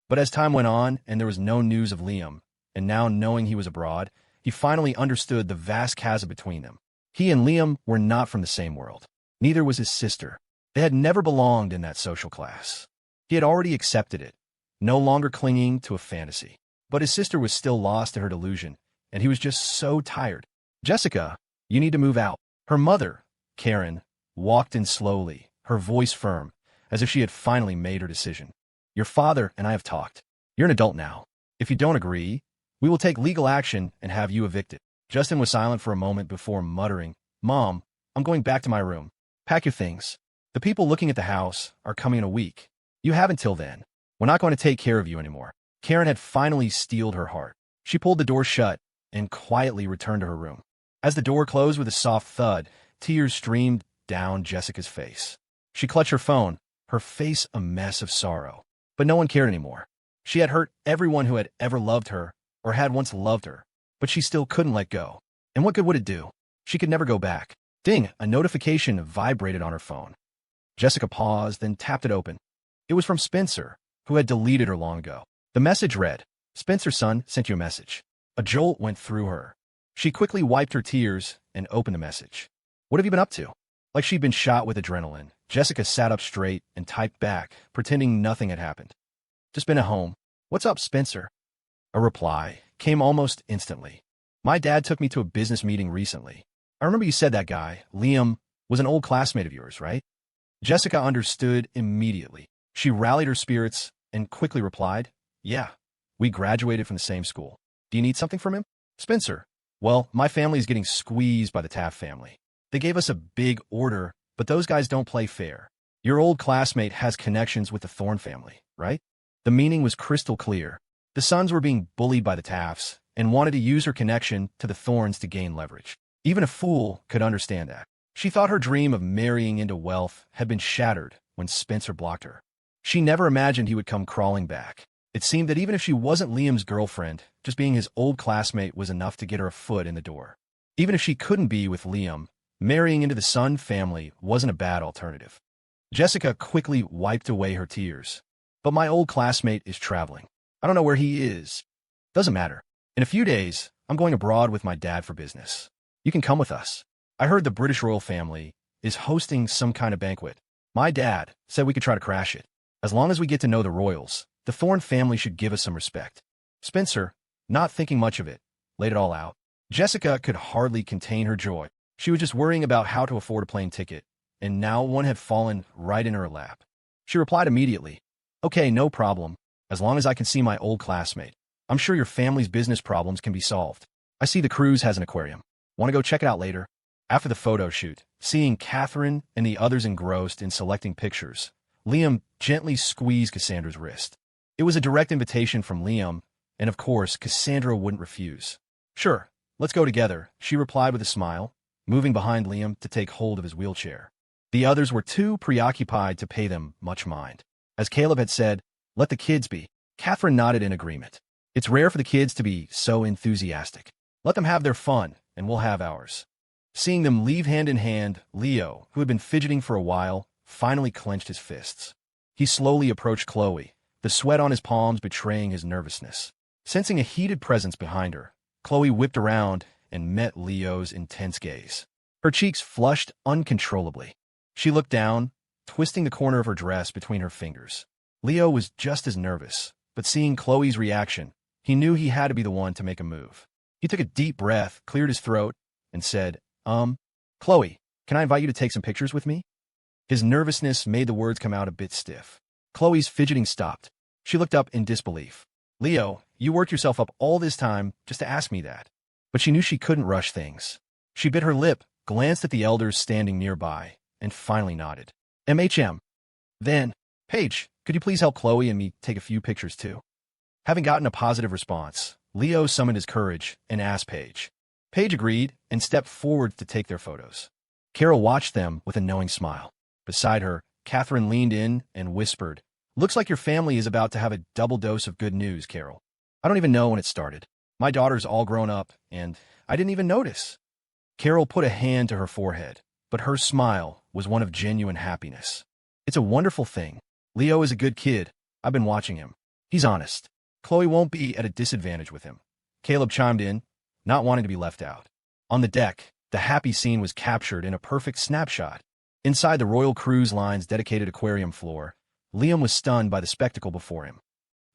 But as time went on and there was no news of Liam, and now knowing he was abroad, he finally understood the vast chasm between them. He and Liam were not from the same world. Neither was his sister. They had never belonged in that social class. He had already accepted it, no longer clinging to a fantasy. But his sister was still lost to her delusion, and he was just so tired. Jessica, you need to move out. Her mother, Karen, walked in slowly, her voice firm, as if she had finally made her decision. Your father and I have talked. You're an adult now. If you don't agree, we will take legal action and have you evicted. Justin was silent for a moment before muttering, Mom, I'm going back to my room. Pack your things. The people looking at the house are coming in a week. You have until then. We're not going to take care of you anymore. Karen had finally steeled her heart. She pulled the door shut and quietly returned to her room. As the door closed with a soft thud, tears streamed down Jessica's face. She clutched her phone, her face a mess of sorrow. But no one cared anymore. She had hurt everyone who had ever loved her or had once loved her, but she still couldn't let go. And what good would it do? She could never go back. Ding! A notification vibrated on her phone. Jessica paused, then tapped it open. It was from Spencer, who had deleted her long ago. The message read, Spencer, son, sent you a message. A jolt went through her. She quickly wiped her tears and opened the message. What have you been up to? Like she'd been shot with adrenaline, Jessica sat up straight and typed back, pretending nothing had happened. Just been at home. What's up, Spencer? A reply came almost instantly. My dad took me to a business meeting recently. I remember you said that guy, Liam, was an old classmate of yours, right? Jessica understood immediately. She rallied her spirits and quickly replied, "Yeah, we graduated from the same school. Do you need something from him?" Spencer, "Well, my family is getting squeezed by the Taft family. They gave us a big order, but those guys don't play fair. Your old classmate has connections with the Thorne family, right?" The meaning was crystal clear. The sons were being bullied by the Tafts and wanted to use her connection to the Thornes to gain leverage. Even a fool could understand that. She thought her dream of marrying into wealth had been shattered when Spencer blocked her. She never imagined he would come crawling back. It seemed that even if she wasn't Liam's girlfriend, just being his old classmate was enough to get her a foot in the door. Even if she couldn't be with Liam, marrying into the Sun family wasn't a bad alternative. Jessica quickly wiped away her tears. "But my old classmate is traveling. I don't know where he is." "Doesn't matter. In a few days, I'm going abroad with my dad for business. You can come with us. I heard the British royal family is hosting some kind of banquet. My dad said we could try to crash it. As long as we get to know the royals, the Thorne family should give us some respect." Spencer, not thinking much of it, laid it all out. Jessica could hardly contain her joy. She was just worrying about how to afford a plane ticket, and now one had fallen right in her lap. She replied immediately, "Okay, no problem, as long as I can see my old classmate. I'm sure your family's business problems can be solved. I see the cruise has an aquarium. Want to go check it out later?" After the photo shoot, seeing Catherine and the others engrossed in selecting pictures, Liam gently squeezed Cassandra's wrist. It was a direct invitation from Liam, and of course, Cassandra wouldn't refuse. "Sure, let's go together," she replied with a smile, moving behind Liam to take hold of his wheelchair. The others were too preoccupied to pay them much mind. As Caleb had said, "Let the kids be." Catherine nodded in agreement. "It's rare for the kids to be so enthusiastic. Let them have their fun, and we'll have ours." Seeing them leave hand in hand, Leo, who had been fidgeting for a while, finally clenched his fists. He slowly approached Chloe, the sweat on his palms betraying his nervousness. Sensing a heated presence behind her, Chloe whipped around and met Leo's intense gaze. Her cheeks flushed uncontrollably. She looked down, twisting the corner of her dress between her fingers. Leo was just as nervous, but seeing Chloe's reaction, he knew he had to be the one to make a move. He took a deep breath, cleared his throat, and said, Chloe, can I invite you to take some pictures with me?" His nervousness made the words come out a bit stiff. Chloe's fidgeting stopped. She looked up in disbelief. "Leo, you worked yourself up all this time just to ask me that." But she knew she couldn't rush things. She bit her lip, glanced at the elders standing nearby, and finally nodded. "MHM. Then, Paige, could you please help Chloe and me take a few pictures too?" Having gotten a positive response, Leo summoned his courage and asked Paige. Paige agreed and stepped forward to take their photos. Carol watched them with a knowing smile. Beside her, Catherine leaned in and whispered, "Looks like your family is about to have a double dose of good news, Carol. I don't even know when it started. My daughter's all grown up, and I didn't even notice." Carol put a hand to her forehead, but her smile was one of genuine happiness. "It's a wonderful thing. Leo is a good kid. I've been watching him. He's honest. Chloe won't be at a disadvantage with him." Caleb chimed in, not wanting to be left out. On the deck, the happy scene was captured in a perfect snapshot. Inside the Royal Cruise Line's dedicated aquarium floor, Liam was stunned by the spectacle before him.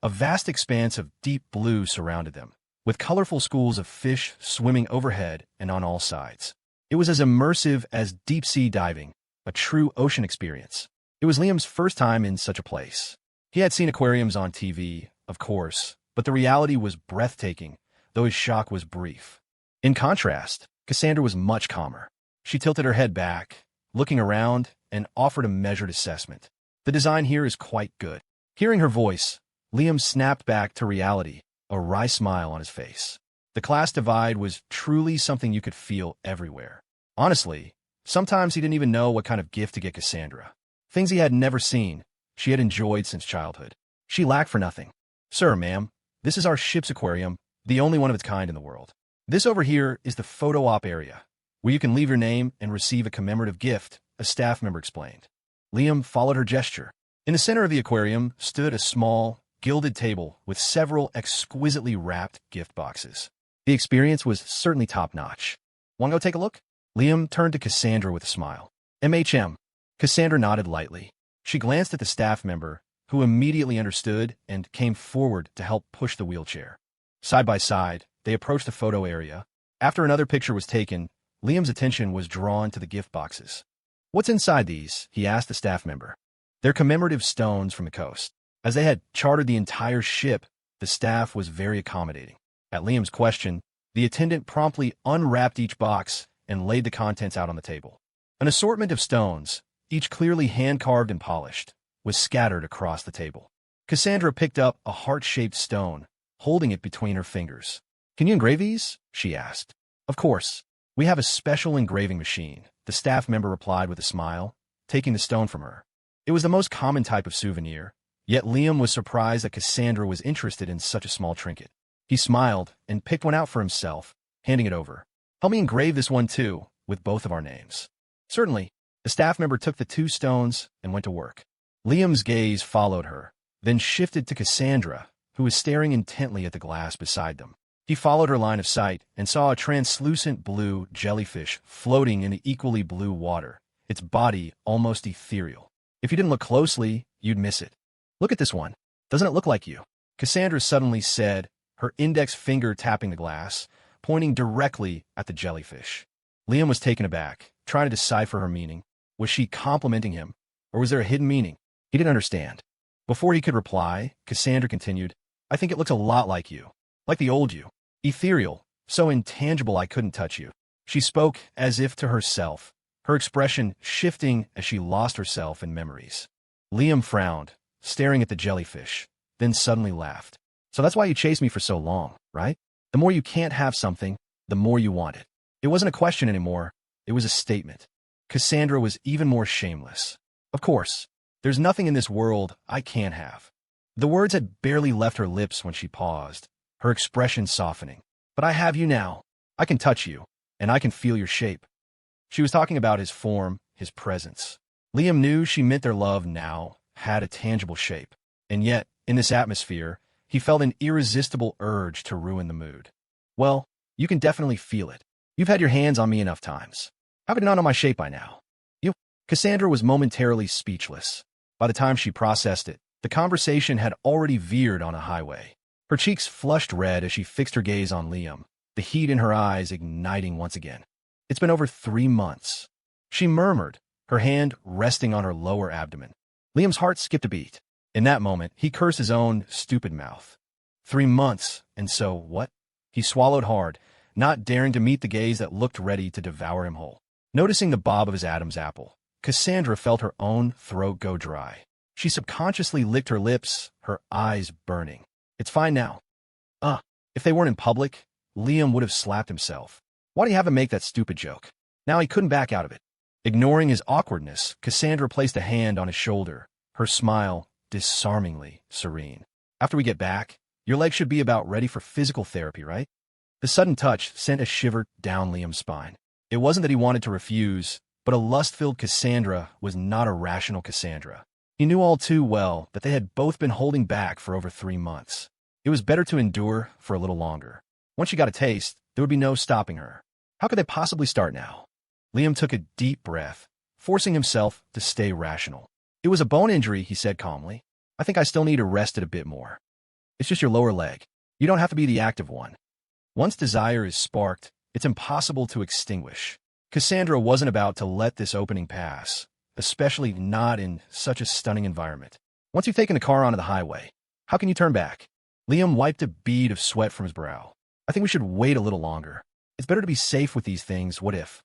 A vast expanse of deep blue surrounded them, with colorful schools of fish swimming overhead and on all sides. It was as immersive as deep-sea diving, a true ocean experience. It was Liam's first time in such a place. He had seen aquariums on TV, of course, but the reality was breathtaking, though his shock was brief. In contrast, Cassandra was much calmer. She tilted her head back, looking around, and offered a measured assessment. "The design here is quite good." Hearing her voice, Liam snapped back to reality, a wry smile on his face. The class divide was truly something you could feel everywhere. Honestly, sometimes he didn't even know what kind of gift to get Cassandra. Things he had never seen, she had enjoyed since childhood. She lacked for nothing. "Sir, ma'am, this is our ship's aquarium, the only one of its kind in the world. This over here is the photo op area, where you can leave your name and receive a commemorative gift," a staff member explained. Liam followed her gesture. In the center of the aquarium stood a small, gilded table with several exquisitely wrapped gift boxes. The experience was certainly top-notch. "Want to go take a look?" Liam turned to Cassandra with a smile. "MHM." Cassandra nodded lightly. She glanced at the staff member, who immediately understood and came forward to help push the wheelchair. Side by side, they approached the photo area. After another picture was taken, Liam's attention was drawn to the gift boxes. "What's inside these?" he asked the staff member. "They're commemorative stones from the coast. As they had chartered the entire ship, the staff was very accommodating. At Liam's question, the attendant promptly unwrapped each box and laid the contents out on the table. An assortment of stones, each clearly hand-carved and polished, was scattered across the table. Cassandra picked up a heart-shaped stone, holding it between her fingers. "Can you engrave these?" she asked. "Of course. We have a special engraving machine," the staff member replied with a smile, taking the stone from her. It was the most common type of souvenir, yet Liam was surprised that Cassandra was interested in such a small trinket. He smiled and picked one out for himself, handing it over. "Help me engrave this one too, with both of our names." "Certainly." The staff member took the 2 stones and went to work. Liam's gaze followed her, then shifted to Cassandra, who was staring intently at the glass beside them. He followed her line of sight and saw a translucent blue jellyfish floating in the equally blue water, its body almost ethereal. If you didn't look closely, you'd miss it. "Look at this one. Doesn't it look like you?" Cassandra suddenly said, her index finger tapping the glass, pointing directly at the jellyfish. Liam was taken aback, trying to decipher her meaning. Was she complimenting him, or was there a hidden meaning? He didn't understand. Before he could reply, Cassandra continued, "I think it looks a lot like you. Like the old you. Ethereal, so intangible I couldn't touch you." She spoke as if to herself, her expression shifting as she lost herself in memories. Liam frowned, staring at the jellyfish, then suddenly laughed. "So that's why you chased me for so long, right? The more you can't have something, the more you want it." It wasn't a question anymore, it was a statement. Cassandra was even more shameless. "Of course, there's nothing in this world I can't have." The words had barely left her lips when she paused, her expression softening. "But I have you now. I can touch you, and I can feel your shape." She was talking about his form, his presence. Liam knew she meant their love now had a tangible shape. And yet, in this atmosphere, he felt an irresistible urge to ruin the mood. "Well, you can definitely feel it. You've had your hands on me enough times. How could you not know my shape by now?" Cassandra was momentarily speechless. By the time she processed it, the conversation had already veered on a highway. Her cheeks flushed red as she fixed her gaze on Liam, the heat in her eyes igniting once again. "It's been over 3 months," she murmured, her hand resting on her lower abdomen. Liam's heart skipped a beat. In that moment, he cursed his own stupid mouth. 3 months, and so what? He swallowed hard, not daring to meet the gaze that looked ready to devour him whole. Noticing the bob of his Adam's apple, Cassandra felt her own throat go dry. She subconsciously licked her lips, her eyes burning. "It's fine now." If they weren't in public, Liam would have slapped himself. Why do you have to make that stupid joke? Now he couldn't back out of it. Ignoring his awkwardness, Cassandra placed a hand on his shoulder, her smile disarmingly serene. "After we get back, your leg should be about ready for physical therapy, right?" The sudden touch sent a shiver down Liam's spine. It wasn't that he wanted to refuse, but a lust-filled Cassandra was not a rational Cassandra. He knew all too well that they had both been holding back for over 3 months. It was better to endure for a little longer. Once she got a taste, there would be no stopping her. How could they possibly start now? Liam took a deep breath, forcing himself to stay rational. "It was a bone injury," he said calmly. "I think I still need to rest it a bit more. It's just your lower leg. You don't have to be the active one." Once desire is sparked, it's impossible to extinguish. Cassandra wasn't about to let this opening pass, especially not in such a stunning environment. "Once you've taken the car onto the highway, how can you turn back?" Liam wiped a bead of sweat from his brow. "I think we should wait a little longer. It's better to be safe with these things, what if?"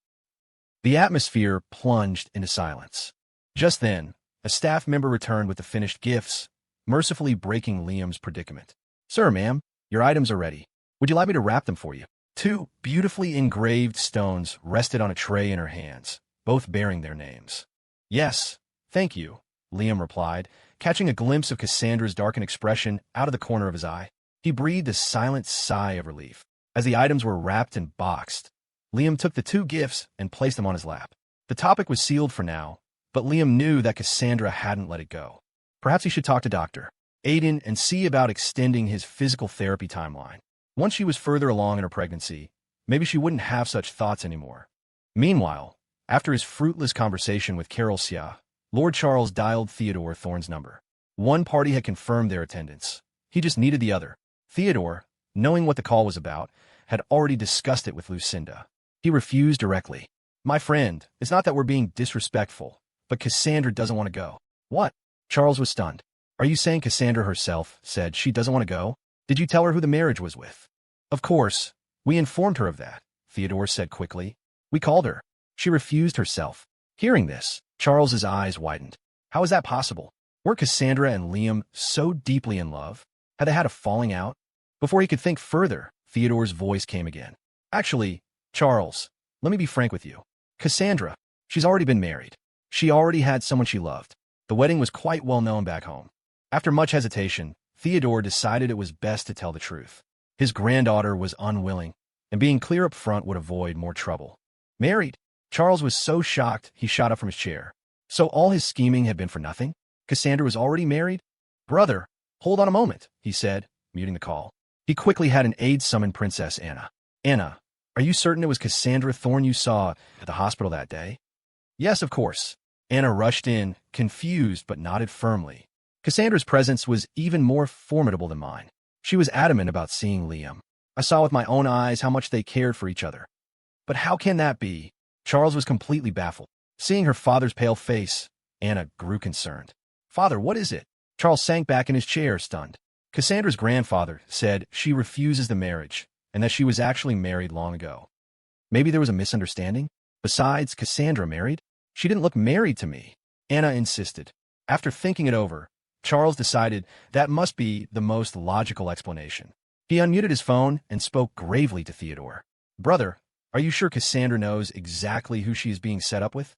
The atmosphere plunged into silence. Just then, a staff member returned with the finished gifts, mercifully breaking Liam's predicament. "Sir, ma'am, your items are ready. Would you like me to wrap them for you?" 2 beautifully engraved stones rested on a tray in her hands, both bearing their names. "Yes, thank you," Liam replied, catching a glimpse of Cassandra's darkened expression out of the corner of his eye. He breathed a silent sigh of relief. As the items were wrapped and boxed, Liam took the 2 gifts and placed them on his lap. The topic was sealed for now, but Liam knew that Cassandra hadn't let it go. Perhaps he should talk to Dr. Aiden and see about extending his physical therapy timeline. Once she was further along in her pregnancy, maybe she wouldn't have such thoughts anymore. Meanwhile, after his fruitless conversation with karaoke, Lord Charles dialed Theodore Thorne's number. One party had confirmed their attendance. He just needed the other. Theodore, knowing what the call was about, had already discussed it with Lucinda. He refused directly. "My friend, it's not that we're being disrespectful, but Cassandra doesn't want to go." "What?" Charles was stunned. Are you saying Cassandra herself said she doesn't want to go? Did you tell her who the marriage was with? Of course. We informed her of that, Theodore said quickly. We called her. She refused herself. Hearing this, Charles's eyes widened. How is that possible? Were Cassandra and Liam so deeply in love? Had they had a falling out? Before he could think further, Theodore's voice came again. Actually, Charles, let me be frank with you. Cassandra, she's already been married. She already had someone she loved. The wedding was quite well known back home. After much hesitation, Theodore decided it was best to tell the truth. His granddaughter was unwilling, and being clear up front would avoid more trouble. Married? Charles was so shocked he shot up from his chair. So all his scheming had been for nothing? Cassandra was already married? Brother, hold on a moment, he said, muting the call. He quickly had an aide summon Princess Anna. Anna, are you certain it was Cassandra Thorne you saw at the hospital that day? Yes, of course. Anna rushed in, confused but nodded firmly. Cassandra's presence was even more formidable than mine. She was adamant about seeing Liam. I saw with my own eyes how much they cared for each other. But how can that be? Charles was completely baffled. Seeing her father's pale face, Anna grew concerned. Father, what is it? Charles sank back in his chair, stunned. Cassandra's grandfather said she refuses the marriage and that she was actually married long ago. Maybe there was a misunderstanding? Besides, Cassandra married? She didn't look married to me. Anna insisted. After thinking it over, Charles decided that must be the most logical explanation. He unmuted his phone and spoke gravely to Theodore. Brother, are you sure Cassandra knows exactly who she is being set up with?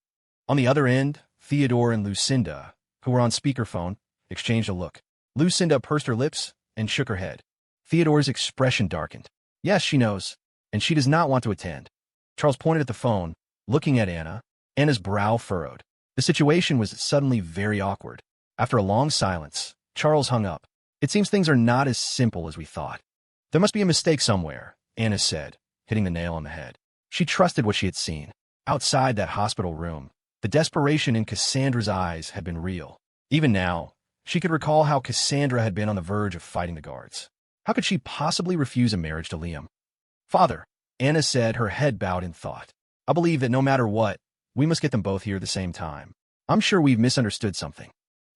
On the other end, Theodore and Lucinda, who were on speakerphone, exchanged a look. Lucinda pursed her lips and shook her head. Theodore's expression darkened. Yes, she knows, and she does not want to attend. Charles pointed at the phone, looking at Anna. Anna's brow furrowed. The situation was suddenly very awkward. After a long silence, Charles hung up. It seems things are not as simple as we thought. There must be a mistake somewhere, Anna said, hitting the nail on the head. She trusted what she had seen. Outside that hospital room, the desperation in Cassandra's eyes had been real. Even now, she could recall how Cassandra had been on the verge of fighting the guards. How could she possibly refuse a marriage to Liam? Father, Anna said, her head bowed in thought. I believe that no matter what, we must get them both here at the same time. I'm sure we've misunderstood something.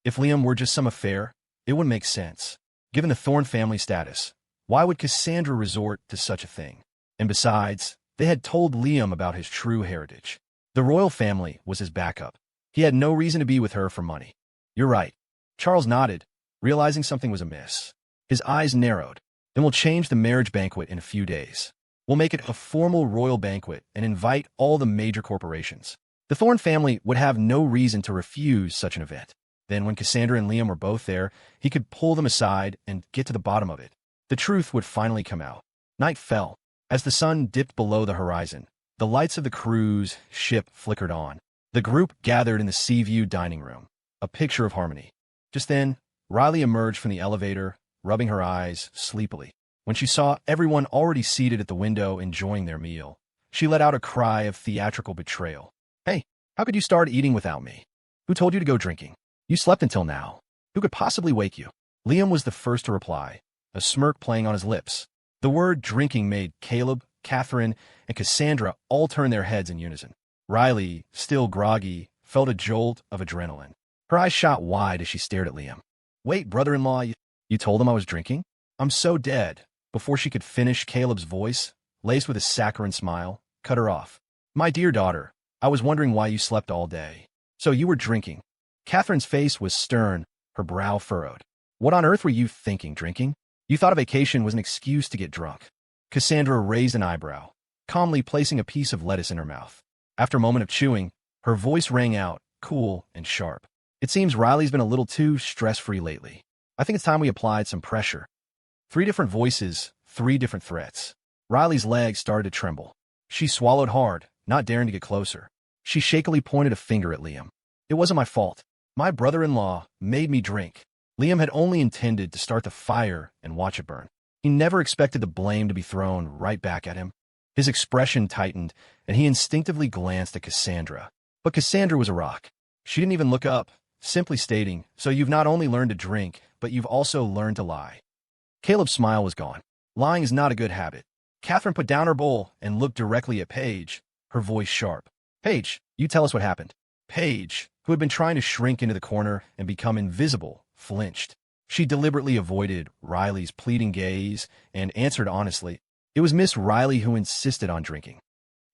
If Liam were just some affair, it wouldn't make sense. Given the Thorne family status, why would Cassandra resort to such a thing? And besides, they had told Liam about his true heritage. The royal family was his backup. He had no reason to be with her for money. You're right. Charles nodded, realizing something was amiss. His eyes narrowed. Then we'll change the marriage banquet in a few days. We'll make it a formal royal banquet and invite all the major corporations. The Thorne family would have no reason to refuse such an event. Then when Cassandra and Liam were both there, he could pull them aside and get to the bottom of it. The truth would finally come out. Night fell. As the sun dipped below the horizon, the lights of the cruise ship flickered on. The group gathered in the Seaview dining room, a picture of harmony. Just then, Riley emerged from the elevator, rubbing her eyes sleepily. When she saw everyone already seated at the window enjoying their meal, she let out a cry of theatrical betrayal. Hey, how could you start eating without me? Who told you to go drinking? You slept until now. Who could possibly wake you? Liam was the first to reply, a smirk playing on his lips. The word drinking made Caleb, Catherine, and Cassandra all turn their heads in unison. Riley, still groggy, felt a jolt of adrenaline. Her eyes shot wide as she stared at Liam. Wait, brother-in-law, you told him I was drinking? I'm so dead. Before she could finish, Caleb's voice, laced with a saccharine smile, cut her off. My dear daughter, I was wondering why you slept all day. So you were drinking. Catherine's face was stern, her brow furrowed. What on earth were you thinking, drinking? You thought a vacation was an excuse to get drunk. Cassandra raised an eyebrow, calmly placing a piece of lettuce in her mouth. After a moment of chewing, her voice rang out, cool and sharp. It seems Riley's been a little too stress-free lately. I think it's time we applied some pressure. 3 different voices, 3 different threats. Riley's legs started to tremble. She swallowed hard, not daring to get closer. She shakily pointed a finger at Liam. It wasn't my fault. My brother-in-law made me drink. Liam had only intended to start the fire and watch it burn. He never expected the blame to be thrown right back at him. His expression tightened, and he instinctively glanced at Cassandra. But Cassandra was a rock. She didn't even look up, simply stating, so you've not only learned to drink, but you've also learned to lie. Caleb's smile was gone. Lying is not a good habit. Catherine put down her bowl and looked directly at Paige, her voice sharp. Paige, you tell us what happened. Paige, who had been trying to shrink into the corner and become invisible, flinched. She deliberately avoided Riley's pleading gaze and answered honestly. It was Miss Riley who insisted on drinking.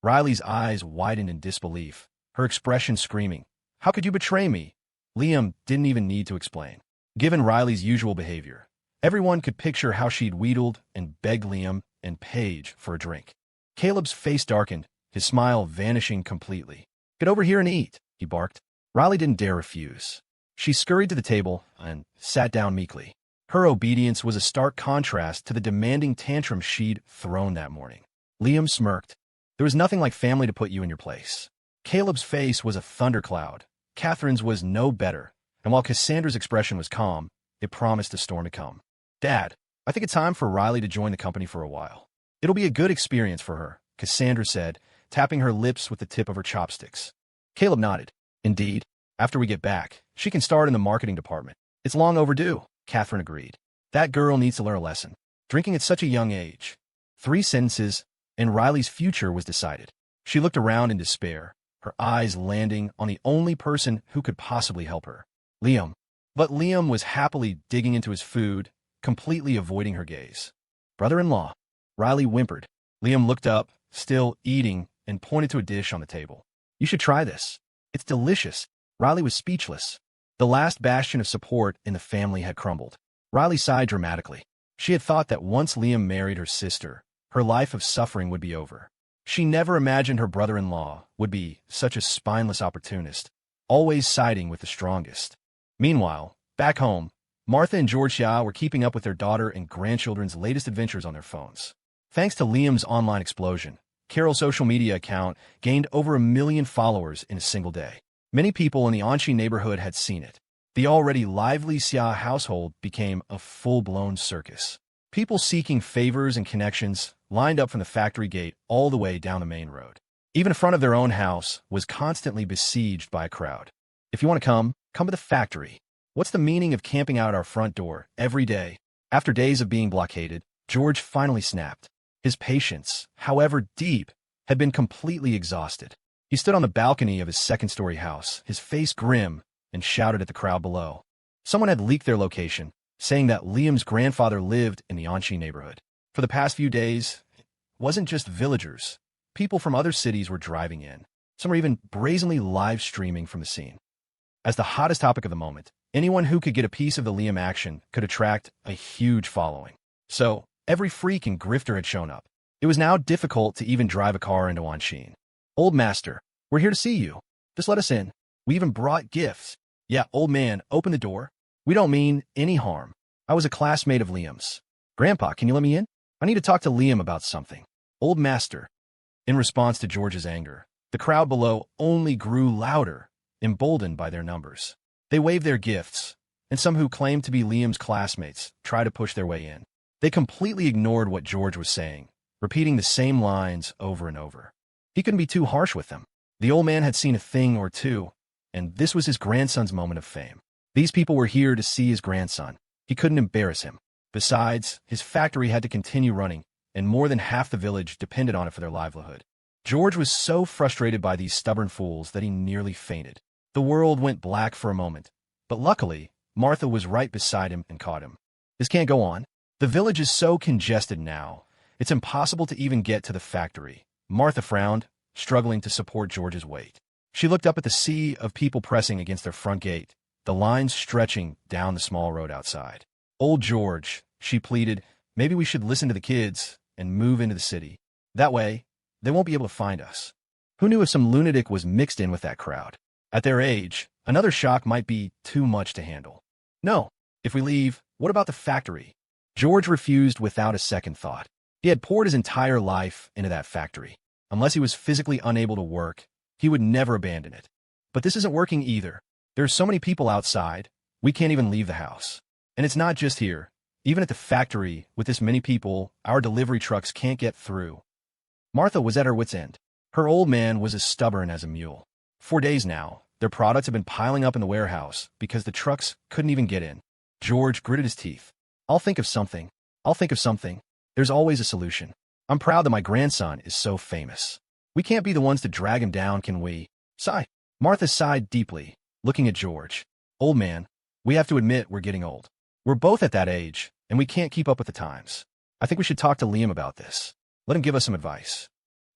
Riley's eyes widened in disbelief, her expression screaming, "How could you betray me?" Liam didn't even need to explain. Given Riley's usual behavior, everyone could picture how she'd wheedled and begged Liam and Paige for a drink. Caleb's face darkened, his smile vanishing completely. "Get over here and eat," he barked. Riley didn't dare refuse. She scurried to the table and sat down meekly. Her obedience was a stark contrast to the demanding tantrum she'd thrown that morning. Liam smirked. There was nothing like family to put you in your place. Caleb's face was a thundercloud. Catherine's was no better, and while Cassandra's expression was calm, it promised a storm to come. "Dad, I think it's time for Riley to join the company for a while. It'll be a good experience for her," Cassandra said, tapping her lips with the tip of her chopsticks. Caleb nodded. "Indeed. After we get back, she can start in the marketing department. It's long overdue," Catherine agreed. "That girl needs to learn a lesson. Drinking at such a young age." 3 sentences, and Riley's future was decided. She looked around in despair, her eyes landing on the only person who could possibly help her, Liam. But Liam was happily digging into his food, completely avoiding her gaze. "Brother-in-law," Riley whimpered. Liam looked up, still eating, and pointed to a dish on the table. "You should try this. It's delicious." Riley was speechless. The last bastion of support in the family had crumbled. Riley sighed dramatically. She had thought that once Liam married her sister, her life of suffering would be over. She never imagined her brother-in-law would be such a spineless opportunist, always siding with the strongest. Meanwhile, back home, Martha and George were keeping up with their daughter and grandchildren's latest adventures on their phones. Thanks to Liam's online explosion, Carol's social media account gained over 1 million followers in a single day. Many people in the P14.She neighborhood had seen it. The already lively Xia household became a full-blown circus. People seeking favors and connections lined up from the factory gate all the way down the main road. Even in front of their own house was constantly besieged by a crowd. "If you want to come to the factory. What's the meaning of camping out our front door every day?" After days of being blockaded, George finally snapped. His patience, however deep, had been completely exhausted. He stood on the balcony of his second-story house, his face grim, and shouted at the crowd below. Someone had leaked their location, saying that Liam's grandfather lived in the P14.She neighborhood. For the past few days, it wasn't just villagers. People from other cities were driving in. Some were even brazenly live-streaming from the scene. As the hottest topic of the moment, anyone who could get a piece of the Liam action could attract a huge following. So, every freak and grifter had shown up. It was now difficult to even drive a car into P14.She. "Old master, we're here to see you. Just let us in. We even brought gifts." "Yeah, old man, open the door. We don't mean any harm. I was a classmate of Liam's." "Grandpa, can you let me in? I need to talk to Liam about something." "Old master." In response to George's anger, the crowd below only grew louder, emboldened by their numbers. They waved their gifts, and some who claimed to be Liam's classmates tried to push their way in. They completely ignored what George was saying, repeating the same lines over and over. He couldn't be too harsh with them. The old man had seen a thing or two, and this was his grandson's moment of fame. These people were here to see his grandson. He couldn't embarrass him. Besides, his factory had to continue running, and more than half the village depended on it for their livelihood. George was so frustrated by these stubborn fools that he nearly fainted. The world went black for a moment, but luckily, Martha was right beside him and caught him. "This can't go on. The village is so congested now, it's impossible to even get to the factory." Martha frowned, struggling to support George's weight. She looked up at the sea of people pressing against their front gate, the lines stretching down the small road outside. "Old George," she pleaded, "maybe we should listen to the kids and move into the city. That way, they won't be able to find us." Who knew if some lunatic was mixed in with that crowd? At their age, another shock might be too much to handle. "No, if we leave, what about the factory?" George refused without a second thought. He had poured his entire life into that factory. Unless he was physically unable to work, he would never abandon it. "But this isn't working either. There are so many people outside, we can't even leave the house. And it's not just here. Even at the factory, with this many people, our delivery trucks can't get through." Martha was at her wit's end. Her old man was as stubborn as a mule. For days now, their products have been piling up in the warehouse because the trucks couldn't even get in. George gritted his teeth. I'll think of something. There's always a solution. I'm proud that my grandson is so famous. We can't be the ones to drag him down, can we?" Sigh. Martha sighed deeply, looking at George. "Old man, We have to admit we're getting old. We're both at that age, and we can't keep up with the times. I think we should talk to Liam about this. Let him give us some advice.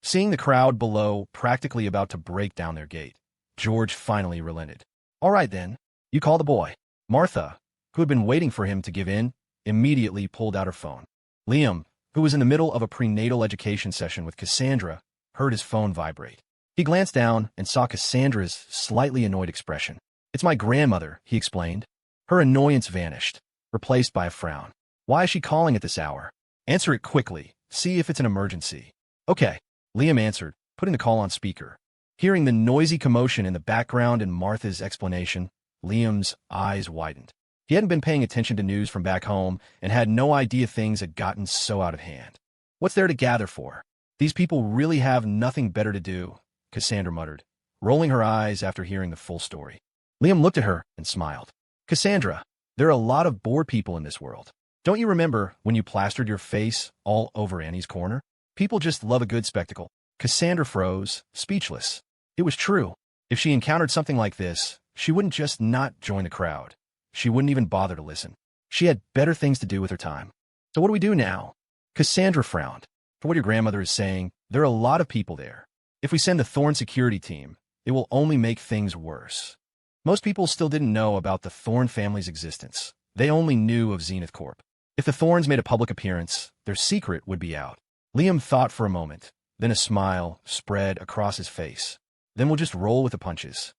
Seeing the crowd below practically about to break down their gate, George finally relented. All right then, you call the boy. Martha, who had been waiting for him to give in, immediately pulled out her phone. Liam, who was in the middle of a prenatal education session with Cassandra, heard his phone vibrate. He glanced down and saw Cassandra's slightly annoyed expression. It's my grandmother, he explained. Her annoyance vanished, replaced by a frown. Why is she calling at this hour? Answer it quickly. See if it's an emergency. Okay, Liam answered, putting the call on speaker. Hearing the noisy commotion in the background and Martha's explanation, Liam's eyes widened. He hadn't been paying attention to news from back home and had no idea things had gotten so out of hand. What's there to gather for? These people really have nothing better to do, Cassandra muttered, rolling her eyes after hearing the full story. Liam looked at her and smiled. Cassandra, there are a lot of bored people in this world. Don't you remember when you plastered your face all over Annie's corner? People just love a good spectacle. Cassandra froze, speechless. It was true. If she encountered something like this, she wouldn't just not join the crowd. She wouldn't even bother to listen. She had better things to do with her time. So what do we do now? Cassandra frowned. For what your grandmother is saying, there are a lot of people there. If we send the Thorn security team, it will only make things worse. Most people still didn't know about the Thorn family's existence. They only knew of Zenith Corp. If the Thorns made a public appearance, their secret would be out. Liam thought for a moment, then a smile spread across his face. Then we'll just roll with the punches.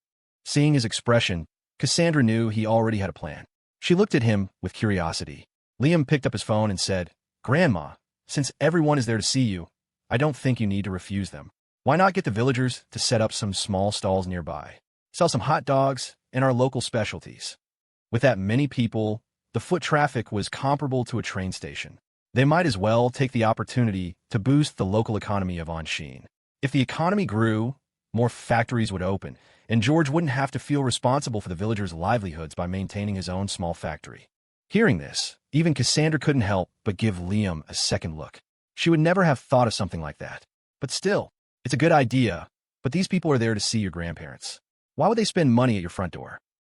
Seeing his expression, Cassandra knew he already had a plan. She looked at him with curiosity. Liam picked up his phone and said, Grandma, since everyone is there to see you, I don't think you need to refuse them. Why not get the villagers to set up some small stalls nearby? Sell some hot dogs and our local specialties. With that many people, the foot traffic was comparable to a train station. They might as well take the opportunity to boost the local economy of Sheen. If the economy grew, more factories would open, and George wouldn't have to feel responsible for the villagers' livelihoods by maintaining his own small factory. Hearing this, even Cassandra couldn't help but give Liam a second look. She would never have thought of something like that. But still, it's a good idea, but these people are there to see your grandparents. Why would they spend money at your front door?